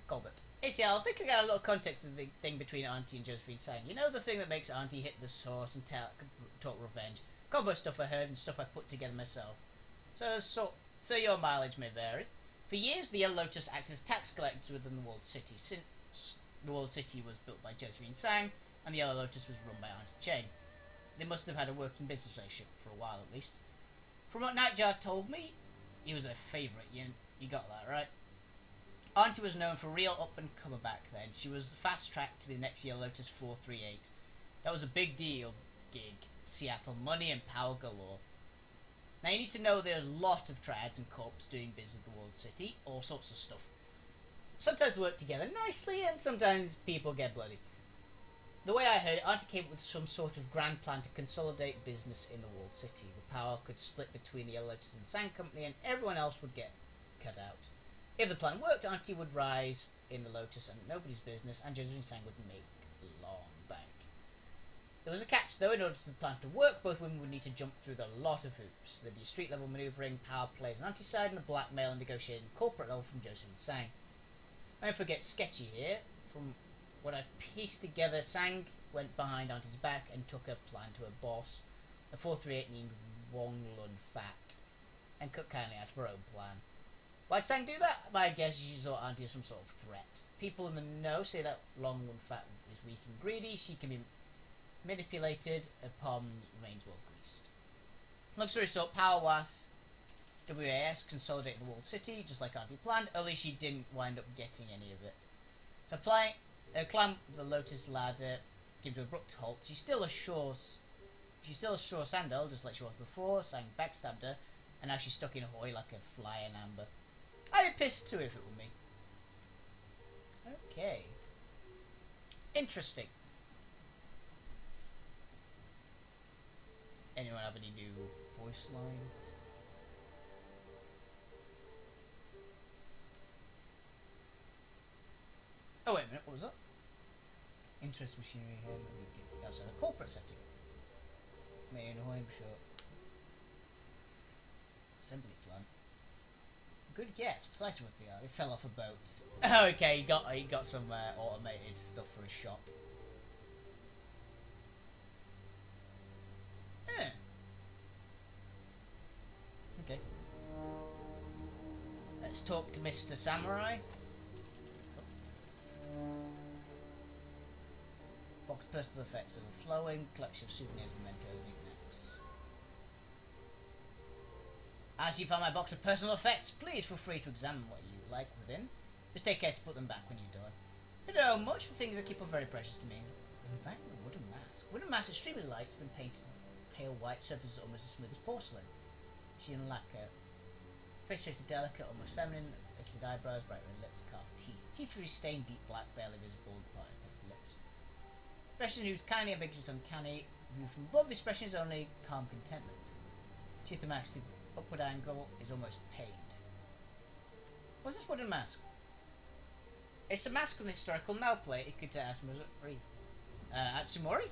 [SPEAKER 1] Colbert. Hey, see, I think I got a little context of the thing between Auntie and Josephine saying, you know the thing that makes Auntie hit the source and talk revenge? Combo stuff I heard and stuff I put together myself. So your mileage may vary. For years, the Yellow Lotus acted as tax collectors within the walled city, since the walled city was built by Josephine Zhang, and the Yellow Lotus was run by Auntie Cheng. They must have had a working business relationship for a while at least. From what Nightjar told me, he was a favourite. You got that, right? Auntie was known for real up-and-comer back then. She was fast-tracked to the next Yellow Lotus 438. That was a big deal gig. Seattle money and power galore. Now you need to know there's a lot of triads and corps doing business with the walled city. All sorts of stuff. Sometimes they work together nicely and sometimes people get bloody. The way I heard it, Auntie came up with some sort of grand plan to consolidate business in the walled city. The power could split between the Yellow Lotus and Sand Company and everyone else would get cut out. If the plan worked, Auntie would rise in the Lotus and nobody's business, and Josephine Zhang would make long bank. There was a catch, though. In order for the plan to work, both women would need to jump through a lot of hoops. There'd be street-level manoeuvring, power plays on Auntie's side, and a blackmail and negotiating corporate level from Josephine Zhang. Don't forget sketchy here. From what I pieced together, Zhang went behind Auntie's back and took her plan to her boss, the 438 named Wong Lun Fat, and cut kindly out of her own plan. Why'd Sang do that? My guess is she saw Auntie as some sort of threat. People in the know say that Long One Fat is weak and greedy. She can be manipulated. Her palm remains well greased. Long story short, Power WAS consolidated the walled city, just like Auntie planned, only she didn't wind up getting any of it. Her climb the Lotus ladder came to an abrupt halt. She's still a sure Sandal, just like she was before. Sang backstabbed her, and now she's stuck in Hoy like a fly in amber. I'd be pissed too if it were me. Okay. Interesting. Anyone have any new voice lines? Oh wait a minute, what was that? Interest machinery here, that's a corporate setting. Main home shop. Assembly plant. Good guess, precisely what they are. They fell off a boat. Okay, he got some automated stuff for his shop. Okay. Let's talk to Mr. Samurai. Box personal effects overflowing, collection of souvenirs, mementos, knickknacks. As you found my box of personal effects, please feel free to examine what you like within. Just take care to put them back when you're done. I don't know much, but things that keep are very precious to me. In fact, the wooden mask. Wooden mask is extremely light, it's been painted pale white, surface almost as smooth as porcelain. She in lacquer. Face traits are delicate, almost feminine, lifted eyebrows, bright red lips, carved teeth. Teeth are stained deep black, barely visible, part of the lips. Expression whose kindly ambiguous uncanny. View from above, the expression is only calm contentment. Teeth the mask, the upward angle is almost pained. What's this wooden mask? It's a mask from the historical nail-plate Ikuta Atsumori.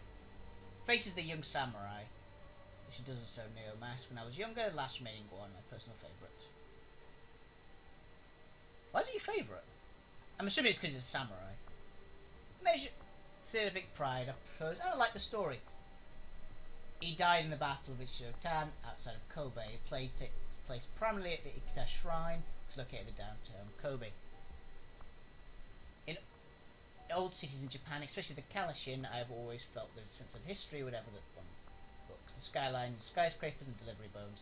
[SPEAKER 1] Faces the young samurai. She does a so neo mask. When I was younger, last remaining one, my personal favourite. Why is it your favourite? I'm assuming it's because it's a samurai. Measure civic pride, I suppose. I don't like the story. He died in the Battle of Ichirotan outside of Kobe. It takes place primarily at the Ikuta Shrine, which is located in downtown Kobe. In old cities in Japan, especially the Kalishin, I have always felt there's a sense of history, whatever that one looks. The skyline, skyscrapers and delivery bones.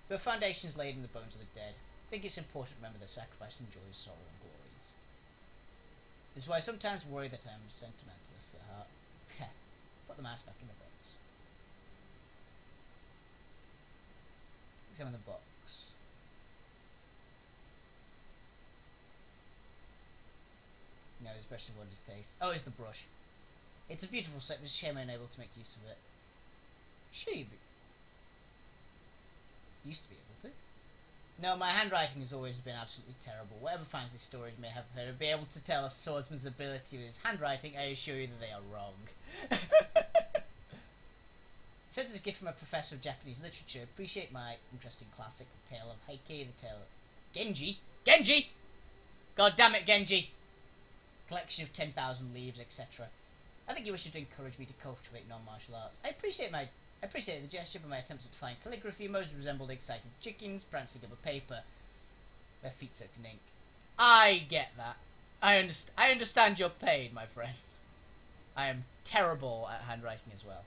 [SPEAKER 1] There are foundations laid in the bones of the dead. I think it's important to remember their sacrifice and joys, sorrow and glories. This is why I sometimes worry that I'm sentimentalist at heart. Put the mask back in the box. Examine the box. No, especially what it says. Oh, it's the brush. It's a beautiful set, but it's a shame I'm unable to make use of it. She used to be able to. No, my handwriting has always been absolutely terrible. Whatever fancy stories may have her be able to tell a swordsman's ability with his handwriting, I assure you that they are wrong. Sent as a gift from a professor of Japanese literature. Appreciate my interesting classic, The Tale of Heike, The Tale of Genji. Genji! God damn it, Genji! Collection of 10,000 leaves, etc. I think you wish to encourage me to cultivate non-martial arts. I appreciate the gesture, but my attempts at fine calligraphy most resembled excited chickens prancing over paper, their feet soaked in ink. I get that. I understand your pain, my friend. I am terrible at handwriting as well.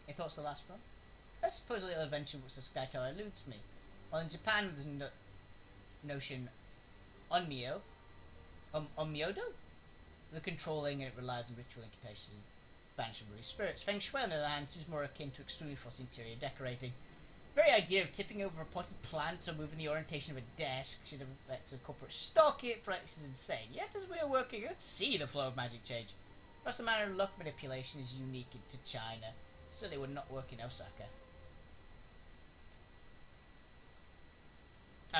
[SPEAKER 1] Any thoughts on the last one? I suppose a little adventure which the Sky Tower eludes me. While in Japan there's notion onmyo, onmyodo, the controlling, and it relies on ritual incantations and banish unruly spirits. Feng Shui, on the other hand, seems more akin to extremely fussy interior decorating. The very idea of tipping over a potted plant or moving the orientation of a desk should affect the corporate stock it flex is insane. Yet as we are working, you don't see the flow of magic change. Plus the manner of luck manipulation is unique to China. Certainly would not work in Osaka.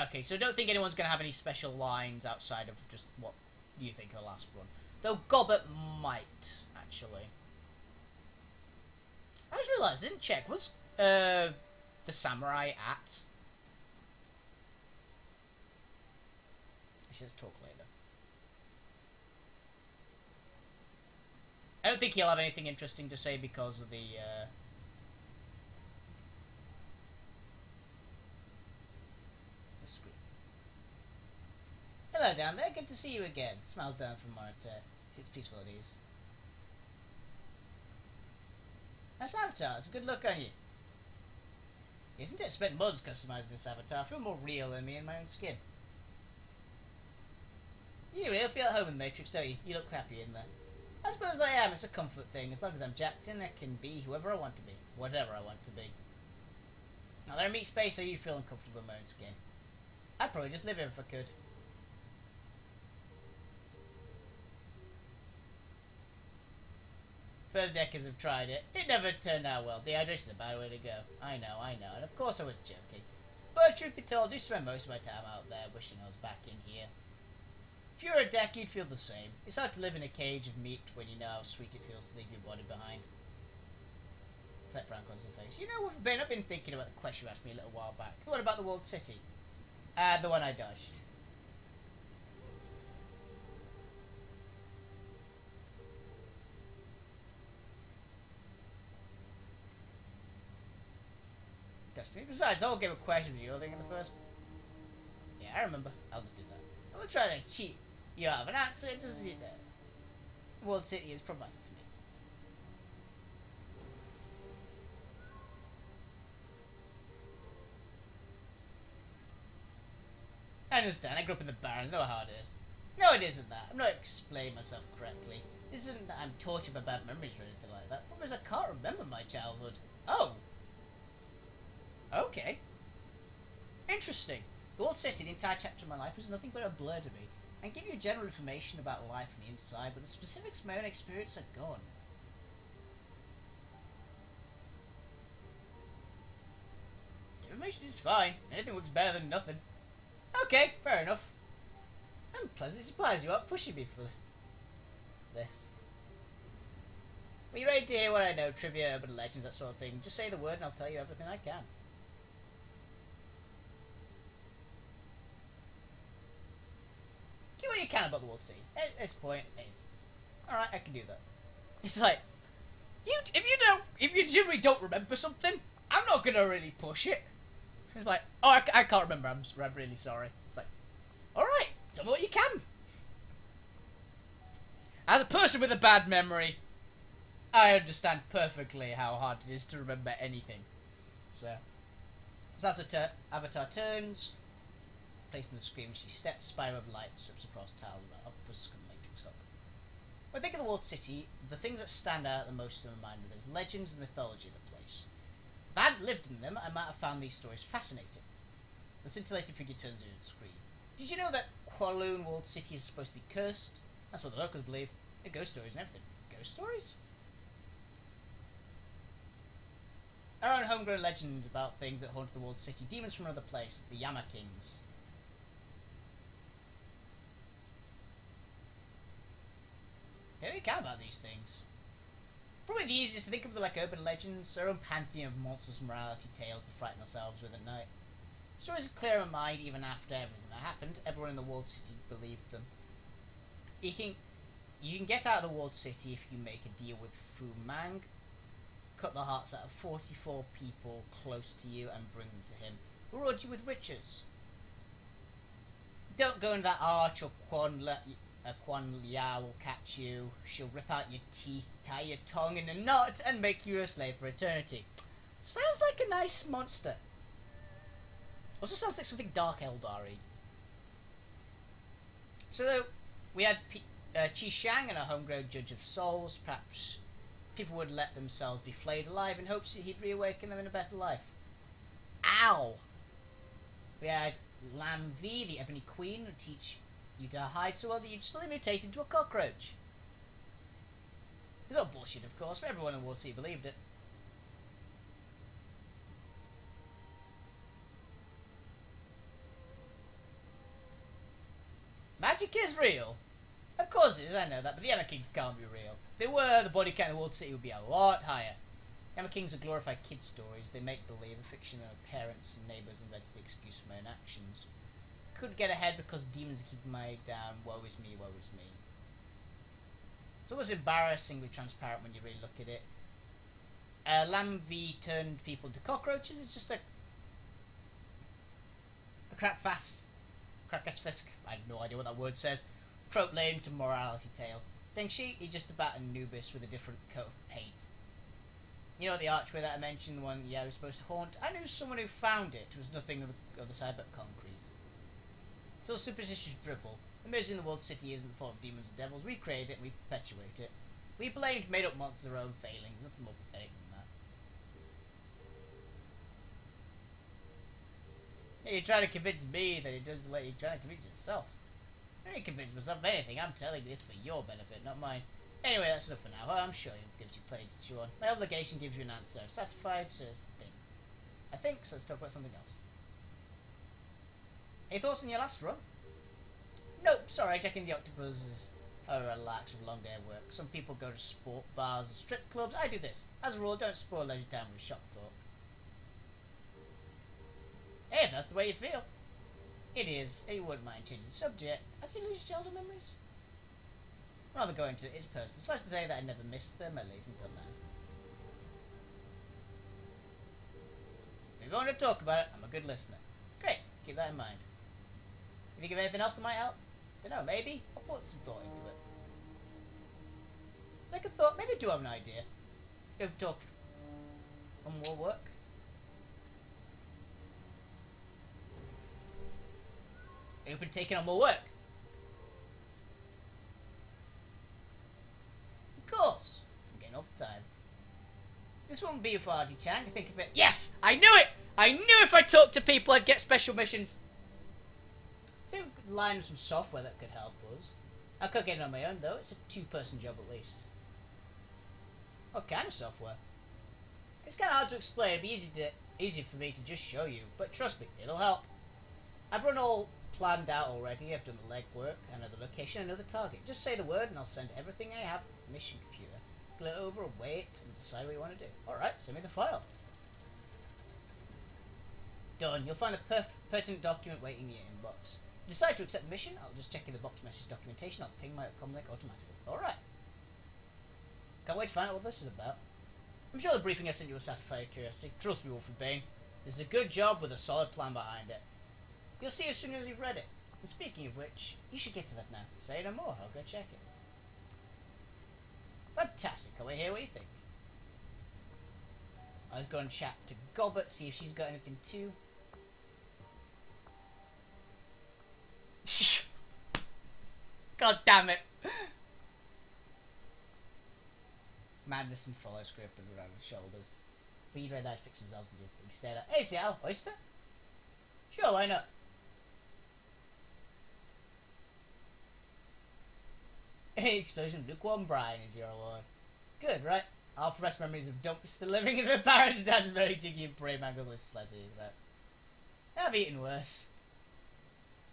[SPEAKER 1] Okay, so I don't think anyone's going to have any special lines outside of just what you think of the last one. Though Gobbet might, actually. I just realised, I didn't check, was the samurai at? Let's talk later. I don't think he'll have anything interesting to say because of the Hello down there, good to see you again. Smiles down from monitor. It's peaceful at ease. Nice avatar, it's a good look on you. Isn't it? I spent months customizing this avatar. I feel more real than me in my own skin. You really feel at home in the Matrix, don't you? You look happy in there. I suppose I am. It's a comfort thing. As long as I'm jacked in, I can be whoever I want to be. Whatever I want to be. Now, let me meet space so you feel uncomfortable in my own skin. I'd probably just live here if I could. Further deckers have tried it. It never turned out well. Dehydration is a bad way to go. I know. And of course I was joking. But truth be told, I do spend most of my time out there wishing I was back in here. If you were a deck, you'd feel the same. It's hard to live in a cage of meat when you know how sweet it feels to leave your body behind. It's like Frank on his face. You know, I've been thinking about the question you asked me a little while back. What about the walled city? The one I dodged. Besides, the whole game of questions you, I think, in the first. Yeah, I remember. I'll just do that. I'm not trying to cheat you out of an answer, just you know. Walled city is problematic for me. I understand. I grew up in the Barrens. I know how hard it is. No, it isn't that. I'm not explaining myself correctly. This isn't that I'm tortured by bad memories or anything like that. Because I can't remember my childhood. Oh. Okay. Interesting. The whole city, the entire chapter of my life, was nothing but a blur to me. I can give you general information about life on the inside, but the specifics of my own experience are gone. Information is fine. Anything looks better than nothing. Okay, fair enough. I'm pleasantly surprised you aren't pushing me for this. Are you ready to hear what I know? Trivia, urban legends, that sort of thing. Just say the word and I'll tell you everything I can. Do what you can about the World Sea. At this point, alright, I can do that. It's like, if you generally don't remember something, I'm not gonna really push it. It's like, oh, I can't remember, I'm really sorry. It's like, alright, tell me what you can. As a person with a bad memory, I understand perfectly how hard it is to remember anything. So as the avatar turns, placing the screen, she steps, spiral of light strips across tile upwards matrix up. When I think of the walled city, the things that stand out the most in my mind are the legends and mythology of the place. If I hadn't lived in them, I might have found these stories fascinating. The scintillating figure turns into the screen. Did you know that Kowloon walled city is supposed to be cursed? That's what the locals believe. They're ghost stories and everything. Ghost stories? Our own homegrown legends about things that haunt the walled city. Demons from another place, the Yama Kings. Here we can about these things. Probably the easiest to think of like urban legends, our own pantheon of monsters, morality tales to frighten ourselves with at night. Stories are clear in mind even after everything that happened. Everyone in the walled city believed them. You can get out of the walled city if you make a deal with Fu Mang, cut the hearts out of 44 people close to you and bring them to him, who reward you with riches. Don't go in that arch or Quan Lia will catch you. She'll rip out your teeth, tie your tongue in a knot, and make you a slave for eternity. Sounds like a nice monster. Also sounds like something Dark Eldar-y. So we had Qi Shang and a homegrown judge of souls. Perhaps people would let themselves be flayed alive in hopes that he'd reawaken them in a better life. Ow! We had Lam V, the Ebony Queen, would teach you to hide so well that you'd slowly mutate into a cockroach. It's all bullshit, of course, but everyone in World Sea believed it. Magic is real. Of course it is, I know that, but the Yama Kings can't be real. If they were, the body count in the World City would be a lot higher. Yama Kings are glorified kid stories. They make believe, a fiction of parents and neighbours invented the excuse for my own actions. Could get ahead because demons are keeping my head down. Woe is me, woe is me. It's almost embarrassingly transparent when you really look at it. Lam V turned people into cockroaches. It's just a crap fast Krakasfisk, I have no idea what that word says, trope lame to morality tale. Zhengxi is just about Anubis with a different coat of paint. You know the archway that I mentioned, the one was supposed to haunt? I knew someone who found it. It was nothing on the other side but concrete. So superstitious dribble. The misery in the world city isn't full of demons and devils. We create it and we perpetuate it. We blamed made up monsters of our own failings. Nothing more pathetic than that. Yeah, you're trying to convince me that it does let you try to convince yourself. I don't convince myself of anything. I'm telling this for your benefit, not mine. Anyway, that's enough for now. I'm sure it gives you plenty to chew on. My obligation gives you an answer. Satisfied, so it's the thing. I think, so let's talk about something else. Any thoughts on your last run? Nope, sorry, checking the octopuses are relaxed with a long day of work. Some people go to sport bars and strip clubs. I do this. As a rule, don't spoil leisure time with shop talk. Hey, if that's the way you feel. It is. You wouldn't mind changing the subject. Have you lose your childhood memories? Rather go into it, it's personal. Suffice to say that I never missed them, at least until now. If you're going to talk about it, I'm a good listener. Great, keep that in mind. If you think of anything else that might help, don't know, maybe I'll put some thought into it. Second thought, maybe I do have an idea. Go talk on more work. You've been taking on more work. Of course. I'm getting off the time. This won't be a VOD, Chang. I think of it. Yes! I knew it! I knew if I talked to people I'd get special missions. I think we could line some software that could help us. I could get it on my own though. It's a two-person job at least. What kind of software? It's kind of hard to explain. It'd be easy for me to just show you. But trust me, it'll help. I've run all planned out already. I've done the legwork. I know the location, I know the target. Just say the word and I'll send everything I have to the mission computer. Pull it over, wait, and decide what you want to do. Alright, send me the file. Done. You'll find a pertinent document waiting in your inbox. If you decide to accept the mission, I'll just check in the box message documentation. I'll ping my com link automatically. Alright. Can't wait to find out what this is about. I'm sure the briefing I sent you will satisfy your curiosity. Trust me, Wolfie Bane. This is a good job with a solid plan behind it. You'll see as soon as you've read it. And speaking of which, you should get to that now. Say no more, I'll go check it. Fantastic, can we hear what you think? I was going to chat to Gobbert, see if she's got anything too. God damn it! Madness and follow script around the shoulders. Read red eyes fix themselves to do things. Stare at. Hey Seattle, oyster? Sure, why not? Explosion of lukewarm brine is your award. Good, right? Our fresh memories of Dumpster living in the parents' dad's very jiggy and prey mangled with sledges. I've eaten worse.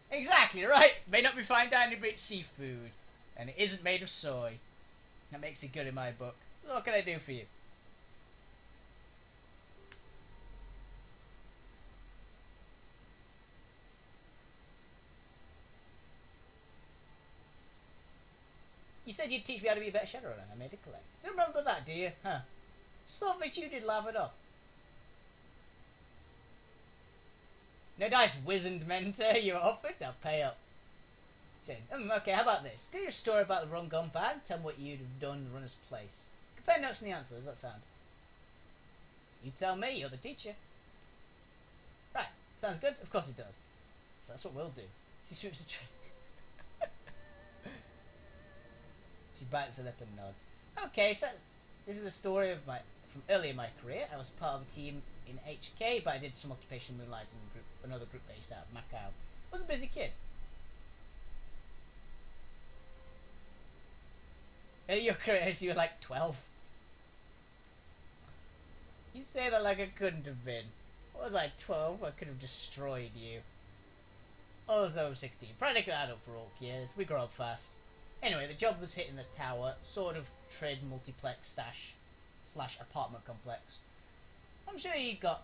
[SPEAKER 1] Exactly, right? May not be fine dining, but it's seafood. And it isn't made of soy. That makes it good in my book. So what can I do for you? You said you'd teach me how to be a better Shadowrunner. I made a collect. Still remember that, do you? Huh? Just thought that you did laugh it off. No dice, wizened mentor. You offered? I'll pay up. Okay, how about this? Do your story about the run gone bad. Tell me what you'd have done in the runner's place. Compare notes and the answers. Does that sound? You tell me. You're the teacher. Right. Sounds good? Of course it does. So that's what we'll do. She swoops the tree. She bites her lip and nods. Okay, so this is the story of from early in my career. I was part of a team in HK, but I did some occupational moonlight in another group based out of Macau. I was a busy kid. In your career, you were like 12. You say that like I couldn't have been. What was I, 12? I could have destroyed you. I was over 16. Practically adult for all years. We grow up fast. Anyway, the job was hitting the tower, sort of trade multiplex slash apartment complex. I'm sure they got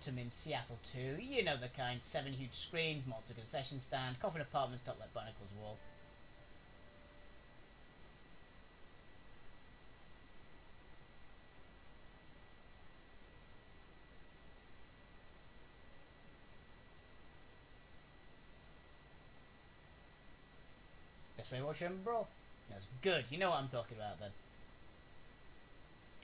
[SPEAKER 1] them in Seattle too. You know the kind. 7 huge screens, monster concession stand, coffin apartments topped like Barnacle's wall. best way, watch him, bro. That's good. You know what I'm talking about then.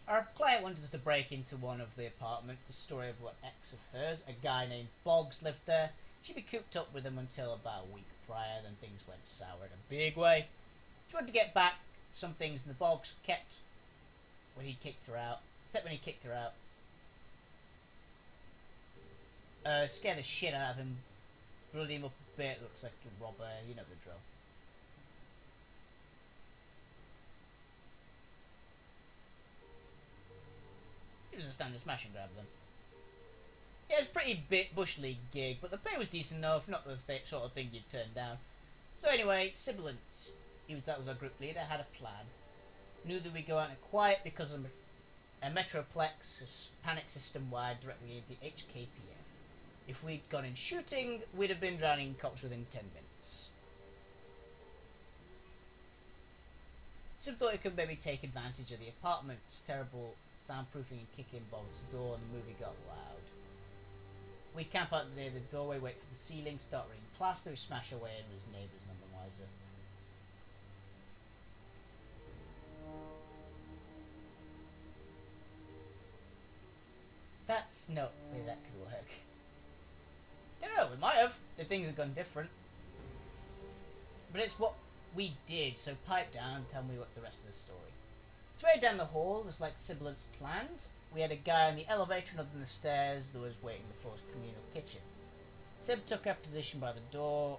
[SPEAKER 1] Our client wanted us to break into one of the apartments. The story of what ex of hers, a guy named Boggs, lived there. She'd be cooped up with him until about a week prior, then things went sour in a big way. She wanted to get back some things, and the Boggs kept when he kicked her out. Except when he kicked her out. Scare the shit out of him. Bloody him up a bit. Looks like a robber. You know the drill. It was a standard smash and grab then. Yeah, it's a pretty bit bush league gig, but the pay was decent enough, not the sort of thing you'd turn down. So anyway, Sibilance, that was our group leader, had a plan. Knew that we'd go out in quiet because of a Metroplex, a panic system wired directly into the HKPF. If we'd gone in shooting, we'd have been drowning cops within 10 minutes. Sim thought he could maybe take advantage of the apartment's terrible soundproofing and kick in Bob's door, and the movie got loud. We'd camp out near the doorway, wait for the ceiling, start raining plaster, we smash away and lose neighbours, none the wiser. That's no way that could work. Don't know, we might have, if things had gone different. But it's what we did, so pipe down and tell me what the rest of the story. It's way down the hall, just like Sibilance planned. We had a guy on the elevator and up on the stairs that was waiting the floor's communal kitchen. Sib took her position by the door.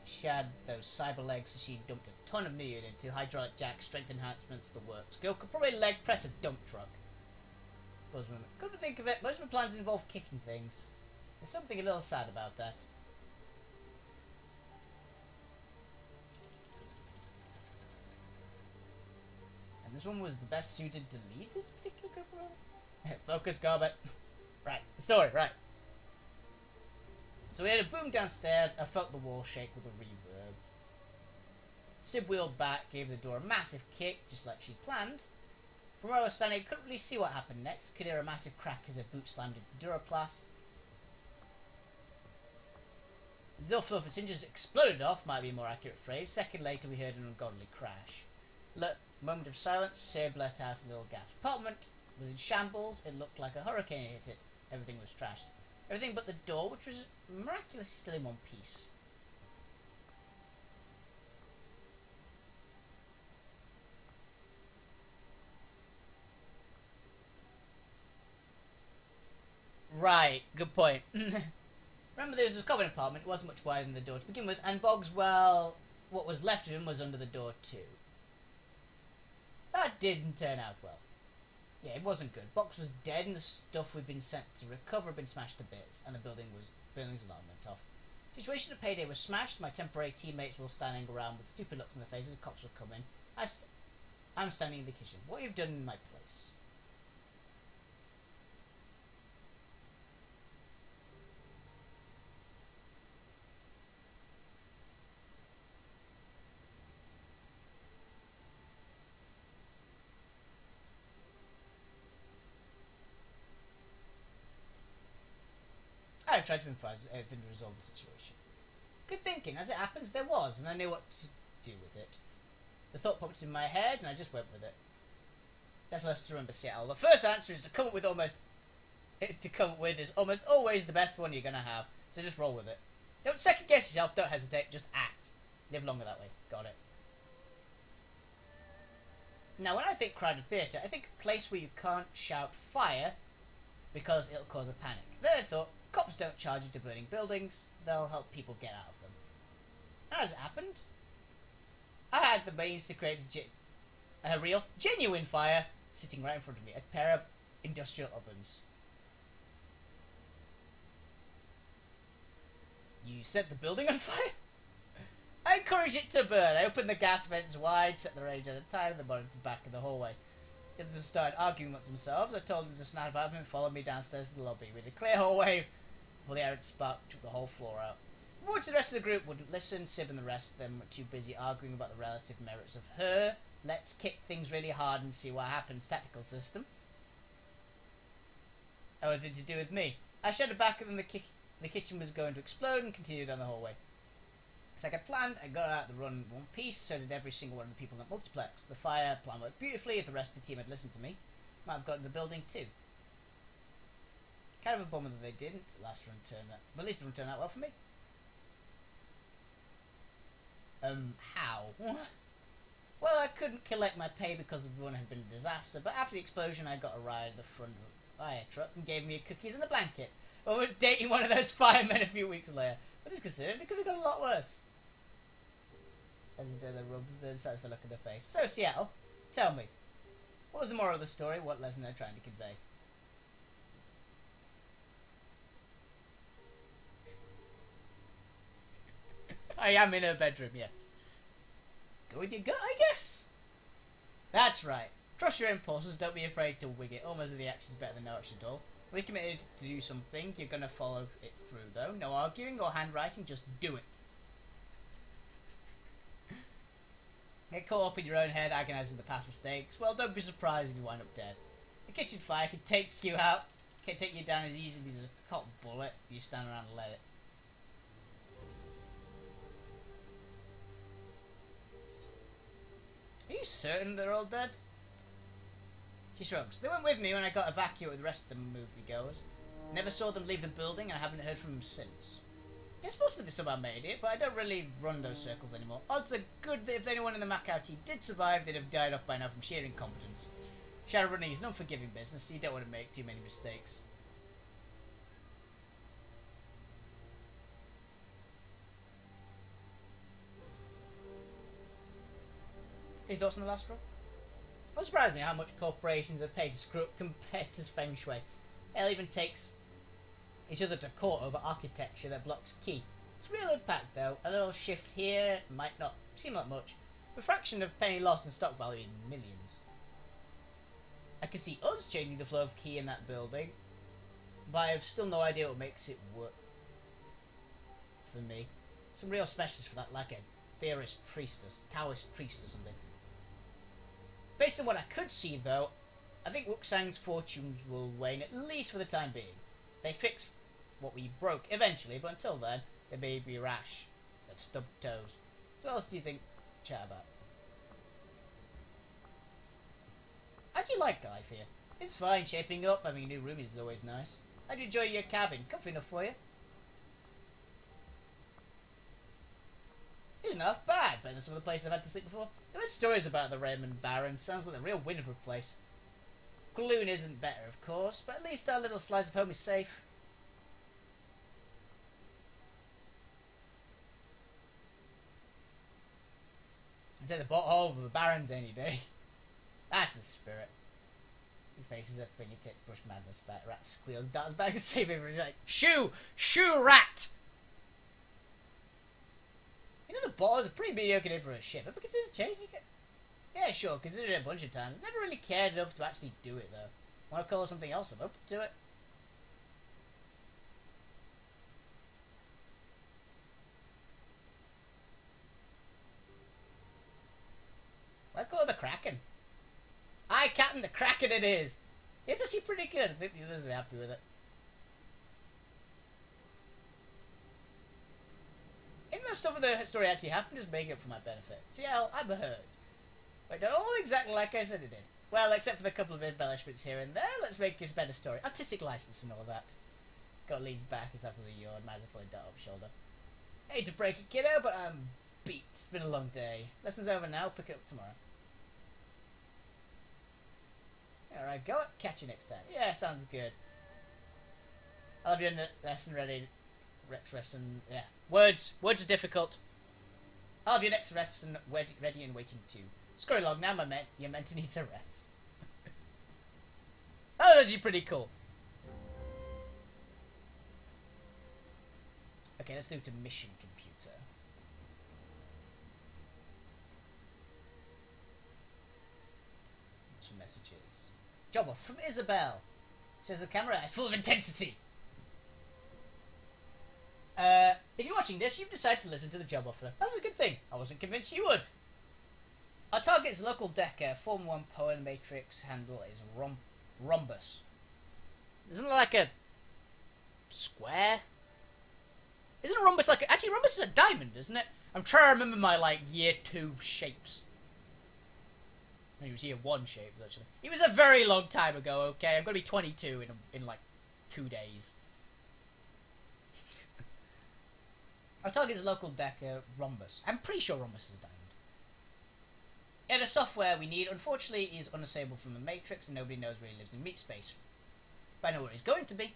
[SPEAKER 1] She had those cyber legs, so she dumped a ton of nude into hydraulic jack, strength enhancements, the works. Girl could probably leg press a dump truck. Come to think of it, most of my plans involve kicking things. There's something a little sad about that. And this one was the best suited to lead this particular group role. Focus, Garbett. Right, the story, right. So we had a boom downstairs. I felt the wall shake with a reverb. Sib wheeled back, gave the door a massive kick, just like she'd planned. From where I was standing, I couldn't really see what happened next. Could hear a massive crack as her boot slammed into Duraplast. The door fluff its hinges exploded off, might be a more accurate phrase. Second later, we heard an ungodly crash. Moment of silence, Sib let out a little gasp. Apartment was in shambles. It looked like a hurricane had hit it. Everything was trashed. Everything but the door, which was miraculously still in one piece. Right, good point. Remember, there was a common apartment. It wasn't much wider than the door to begin with, and Boggs, well, what was left of him was under the door too. That didn't turn out well. Yeah, it wasn't good. Boggs was dead, and the stuff we'd been sent to recover had been smashed to bits, and the building's alarm went off. Situation of payday was smashed. My temporary teammates were standing around with stupid looks on their faces. The cops were coming. I'm standing in the kitchen. What you've done in my place? I tried to improvise everything to resolve the situation. Good thinking. As it happens, there was, and I knew what to do with it. The thought popped in my head, and I just went with it. That's less to remember, Seattle. The first answer is to come up with is almost always the best one you're gonna have. So just roll with it. Don't second guess yourself. Don't hesitate. Just act. Live longer that way. Got it. Now, when I think crowded theatre, I think a place where you can't shout fire because it'll cause a panic. Then I thought, cops don't charge into burning buildings, they'll help people get out of them. And as it happened, I had the means to create a real, genuine fire sitting right in front of me, a pair of industrial ovens. You set the building on fire? I encourage it to burn. I opened the gas vents wide, set the range at a time, and monitored back in the hallway. The others started arguing amongst themselves. I told them to snap out of him and follow me downstairs to the lobby. We had a clear hallway before the errant spark took the whole floor out. Which the rest of the group wouldn't listen. Sib and the rest of them were too busy arguing about the relative merits of her let's kick things really hard and see what happens tactical system. That had nothing to do with me. I shouted back at them the kitchen was going to explode and continued down the hallway. It's like I planned, I got out the run in one piece, so did every single one of the people in that multiplex. The fire plan worked beautifully. If the rest of the team had listened to me, might have gotten the building too. Kind of a bummer that they didn't. Last run turned out, but at least the run turned out well for me. How? Well, I couldn't collect my pay because the run had been a disaster, but after the explosion I got a ride at the front of a fire truck and gave me cookies and a blanket. I was dating one of those firemen a few weeks later. But it's considered it could have gone a lot worse. As the rubs the satisfied look in her face. So Seattle, tell me, what was the moral of the story? What lesson they're trying to convey? I am in her bedroom, yes. Go with your gut, I guess. That's right. Trust your impulses, don't be afraid to wing it. Almost the action's better than no action at all. If you're committed to do something, you're going to follow it through though. No arguing or handwriting, just do it. Get caught up in your own head, agonising the past mistakes. Well, don't be surprised if you wind up dead. The kitchen fire can take you out, can take you down as easily as a cotton bullet if you stand around and let it. Are you certain they're all dead? She shrugs. They went with me when I got evacuated with the rest of the moviegoers. Never saw them leave the building and I haven't heard from them since. It's supposed to be somehow made it, but I don't really run those circles anymore. Odds are good that if anyone in the Macau team did survive, they'd have died off by now from sheer incompetence. Shadowrunning is an unforgiving business, so you don't want to make too many mistakes. Any thoughts on the last row? It surprised me how much corporations have paid to screw up competitors' feng shui. Hell even takes each other to court over architecture that blocks key. It's real impact though. A little shift here might not seem like much. A fraction of penny loss in stock value in millions. I can see us changing the flow of key in that building, but I have still no idea what makes it work for me. Some real specialist for that, like a theorist priestess, Taoist priest or something. Based on what I could see though, I think Wuxang's fortunes will wane at least for the time being. They fix what we broke eventually, but until then, they may be rash. They've stubbed toes. So what else do you think? Chat about. How do you like life here? It's fine, shaping up. Having a new room is always nice. How do you enjoy your cabin? Comfy enough for you? Isn't half bad, better than some of the places I've had to sleep before. I've heard stories about the Raymond Barrens. Sounds like a real win for a place. Kowloon isn't better, of course, but at least our little slice of home is safe. I'd take the butthole of the Barrens any day. That's the spirit. He faces a fingertip, brush madness back. Rat squealed, darts back and save him. He's like, shoo! Shoo, rat! You know, the bottom's a pretty mediocre name for a ship. Ever considered changing it? Yeah, sure, considered it a bunch of times. Never really cared enough to actually do it, though. Want to call it something else? I'm open to it. Why call it the Kraken? Aye, Captain, the Kraken it is. It's actually pretty good. I think the others are happy with it. Even though stuff of the story actually happened, just making it for my benefit. See how I'm hurt. But not all exactly like I said it did. Well, except for a couple of embellishments here and there, let's make this a better story. Artistic license and all that. Got leads back as after the yawn, might as well dart up shoulder. Hate to break it, kiddo, but I'm beat. It's been a long day. Lesson's over now, pick it up tomorrow. Alright, go. Catch you next time. Yeah, sounds good. I'll have your lesson ready. Rex lesson. Yeah. Words are difficult. I'll have your next lesson ready and waiting too. Screw along now, my man. You're meant to need a rest. Oh, that's pretty cool. Okay, let's do to mission computer. Some messages. Job off from Isabel. Says the camera is full of intensity. If you're watching this, you've decided to listen to the job offer. That's a good thing. I wasn't convinced you would. Our target is local decker. Form 1 Poem Matrix handle is rhombus. Isn't it like a square? Isn't a rhombus like a... Actually, rhombus is a diamond, isn't it? I'm trying to remember my, like, year 2 shapes. He was year 1 shapes, actually. It was a very long time ago, okay? I'm gonna be 22 in like, 2 days. Our target is local decker Rhombus. I'm pretty sure Rhombus is diamond. Yeah, the software we need, unfortunately, is unassailable from the Matrix, and nobody knows where he lives in meat space. But I know where he's going to be.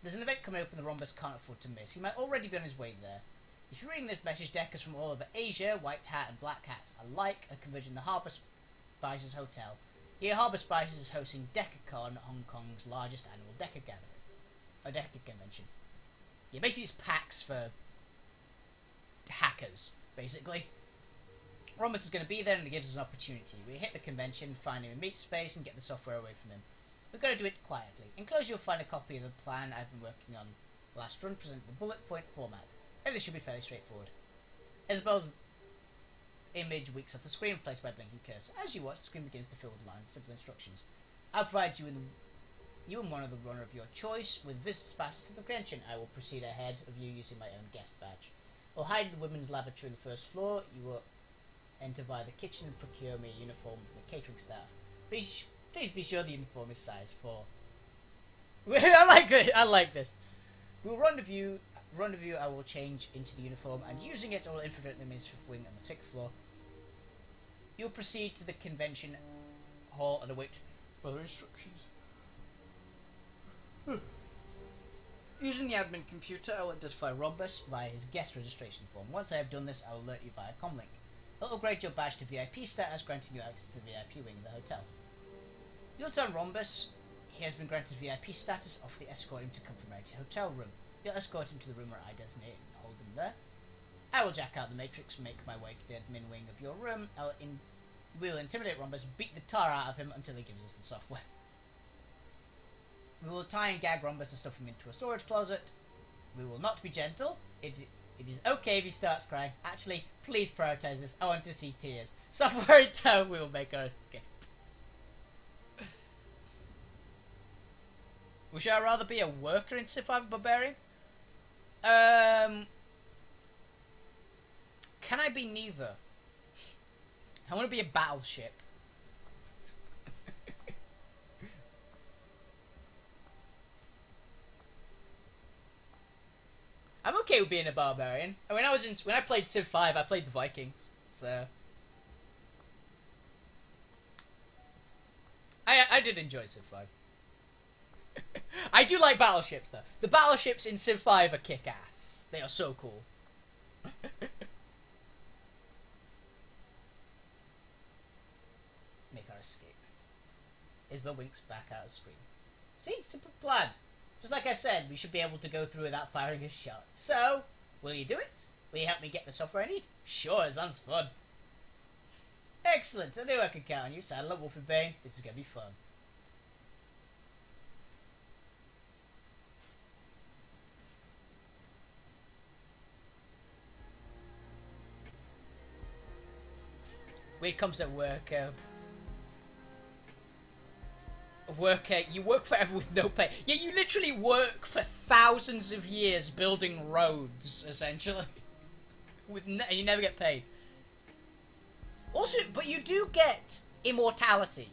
[SPEAKER 1] There's an event coming up and the Rhombus can't afford to miss. He might already be on his way there. If you're reading this message, deckers from all over Asia, white hat and black hats alike, are converging the Harbour Spices Hotel. Here, Harbour Spices is hosting DeckerCon, Hong Kong's largest annual Decker gathering. A Decker convention. Yeah, basically it's PAX for hackers, basically. Rhombus is going to be there and it gives us an opportunity. We hit the convention, find him in meat space and get the software away from him. We've got to do it quietly. Enclosed you'll find a copy of the plan I've been working on last run, present the bullet point format. Everything should be fairly straightforward. Isabel's image winks off the screen, replaced by a blinking cursor. As you watch, the screen begins to fill with lines of simple instructions. I'll provide you and one of the runner of your choice with visitors passes to the convention. I will proceed ahead of you using my own guest badge. I'll hide in the women's lavatory on the first floor. You will enter via the kitchen and procure me a uniform from the catering staff. Please be sure the uniform is size 4. I like this. We'll rendezvous. I will change into the uniform, and using it, I will infiltrate the administrative wing on the 6th floor. You'll proceed to the convention hall and await further instructions. Using the admin computer, I will identify Rhombus via his guest registration form. Once I have done this, I will alert you via comlink. I'll upgrade your badge to VIP status, granting you access to the VIP wing of the hotel. You'll turn Rhombus. He has been granted VIP status. Off the escort him to complimentary hotel room. You'll escort him to the room where I designate and hold him there. I will jack out the Matrix, make my way to the admin wing of your room. We'll intimidate Rhombus, beat the tar out of him until he gives us the software. We will tie and gag Rhombus and stuff him into a storage closet. We will not be gentle. It is okay if he starts crying. Actually, please prioritize this. I want to see tears. Software in tow, we will make our escape. Would I rather be a worker in Civ 5 Barbarian? Can I be neither? I want to be a battleship. I'm okay with being a barbarian. When I played Civ 5, I played the Vikings, so I did enjoy Civ 5. I do like battleships though. The battleships in Civ 5 are kick-ass. They are so cool. Make our escape. Isabel winks back out of the screen. See? Simple plan. Just like I said, we should be able to go through without firing a shot. So, will you do it? Will you help me get the software I need? Sure, it sounds fun. Excellent, I knew I could count on you. Saddle up, Wolfie Bane. This is going to be fun. When it comes to work, you work forever with no pay. Yeah, you literally work for thousands of years building roads, essentially, and you never get paid. Also, but you do get immortality,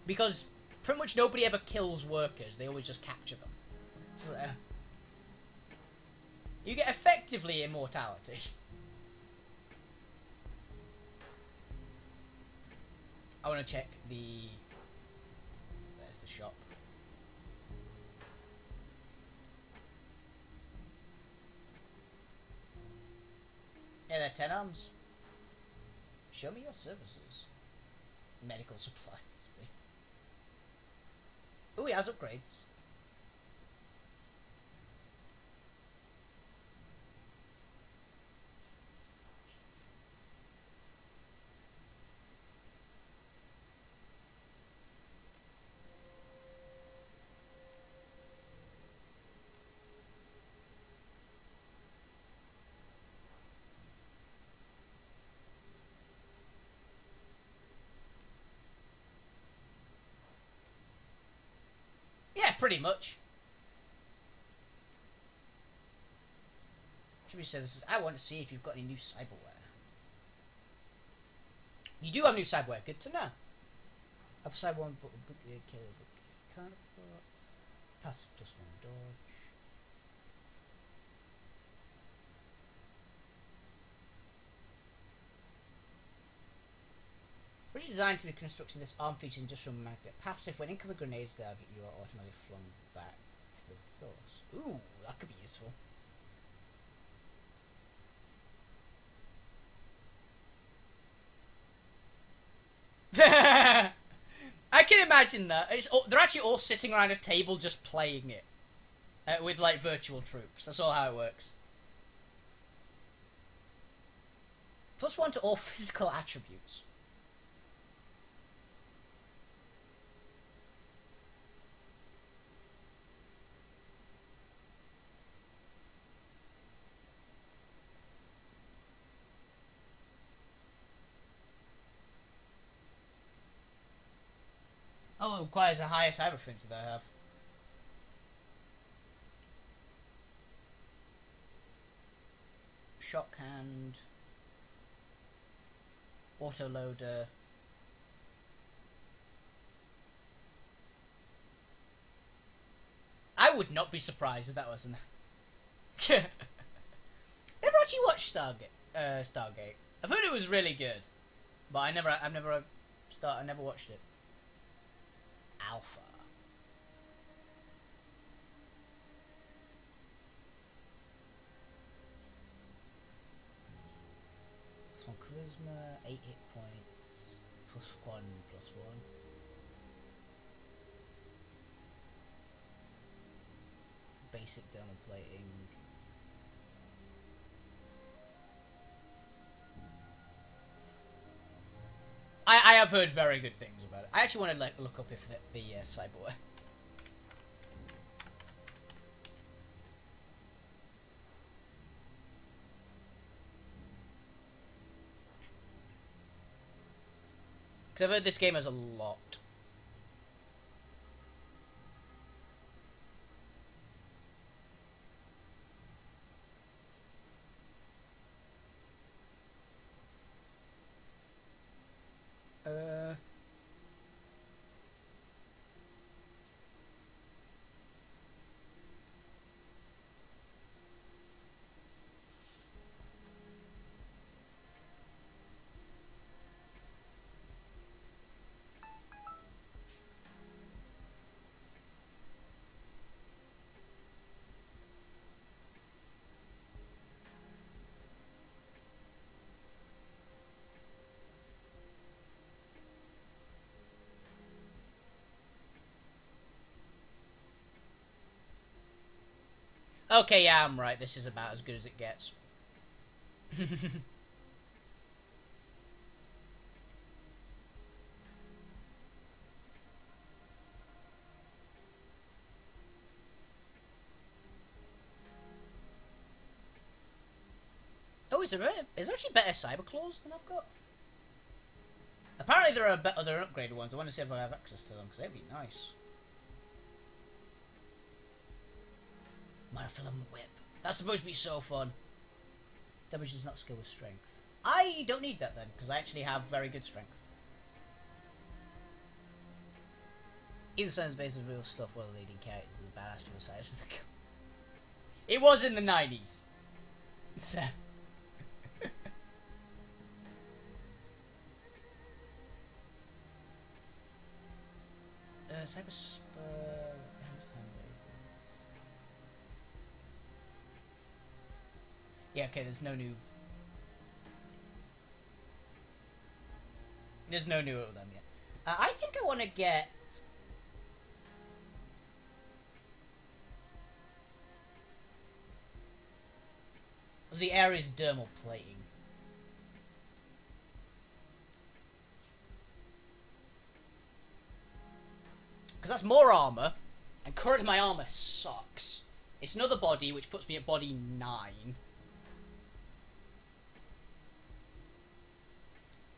[SPEAKER 1] because pretty much nobody ever kills workers. They always just capture them. So, you get effectively immortality. I want to check the... There's the shop. Yeah, they're 10 arms. Show me your services. Medical supplies. Ooh, he has upgrades. Yeah, pretty much. Activity Services. I want to see if you've got any new cyberware. You do have new cyberware. Good to know. I've cyber one, but can't afford. Passive plus one dodge. Which is designed to be constructing this arm feature industrial magnet. Passive, when incoming grenades target, you are automatically flung back to the source. Ooh, that could be useful. I can imagine that. They're actually all sitting around a table just playing it. With, like, virtual troops. That's all how it works. +1 to all physical attributes. Oh, it requires a higher cyber filter that I have. Shockhand. Autoloader. I would not be surprised if that wasn't. Never actually watched Stargate. I've heard it was really good, but I never watched it. Alpha. +1 charisma, 8 hit points, +1/+1. Basic thermal plating. I have heard very good things about it. I actually want to like look up if the cyberware. Because I've heard this game has a lot. Okay, yeah, I'm right. This is about as good as it gets. Oh, is there actually better cyber claws than I've got? Apparently there are other upgraded ones. I want to see if I have access to them, because they'd be nice. Monofilament whip. That's supposed to be so fun. Damage does not scale with strength. I don't need that then, because I actually have very good strength. Either sounds based on real stuff while the leading characters is a badass to the side of the kill. It was in the 90s. So. Cyber Spur. Yeah, okay, there's no new of them yet. I think I want to get the Ares dermal plating. Because that's more armor, and currently my armor sucks. It's another body, which puts me at body 9.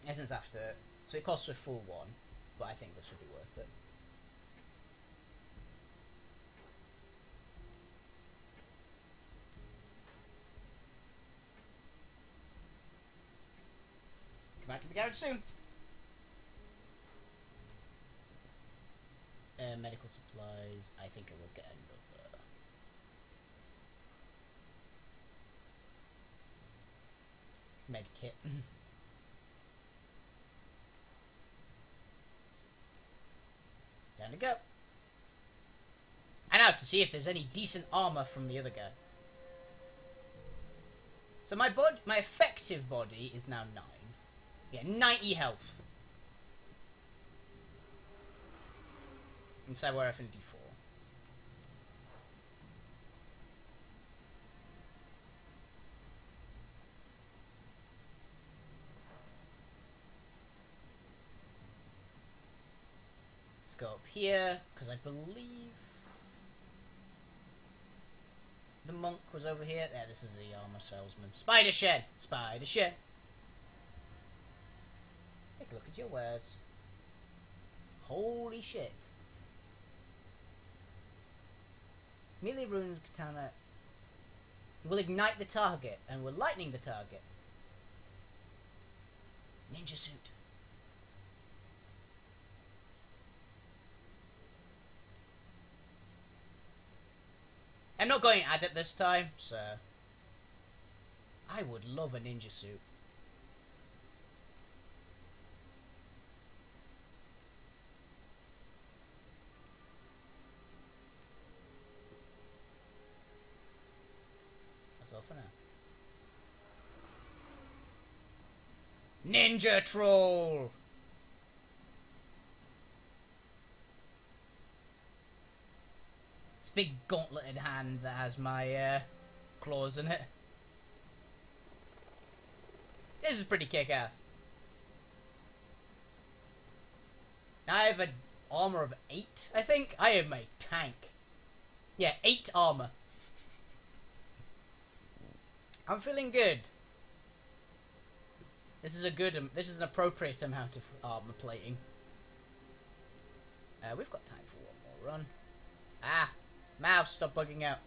[SPEAKER 1] Essence after, so it costs a full 1, but I think this would be worth it. garage soon. Medical supplies. I think I will get another. Med kit. Time to go. And out to see if there's any decent armor from the other guy. So my effective body is now 9. Yeah, 90 health. Inside where affinity 4. Let's go up here, because I believe the monk was over here. There, this is the armor salesman. Spider shed! Spider shed! Take a look at your wares. Holy shit. Melee rune katana will ignite the target and will lightning the target. Ninja suit. I'm not going at it this time, so I would love a ninja suit. That's all for now. Ninja troll! Big gauntleted hand that has my claws in it. This is pretty kick-ass. Now I have an armor of 8, I think. I am a tank. Yeah, 8 armor. I'm feeling good. This is this is an appropriate amount of armor plating. We've got time for one more run. Ah! Mouse, stop bugging out.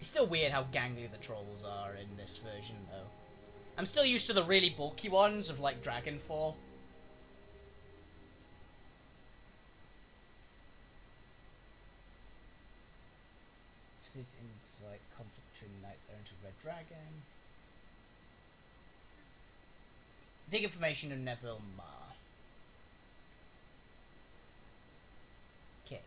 [SPEAKER 1] It's still weird how gangly the trolls are in this version, though. I'm still used to the really bulky ones of, like, Dragonfall. It's like conflict between Knights Errant and Red Dragon. Dig information of Neville Ma. Okay.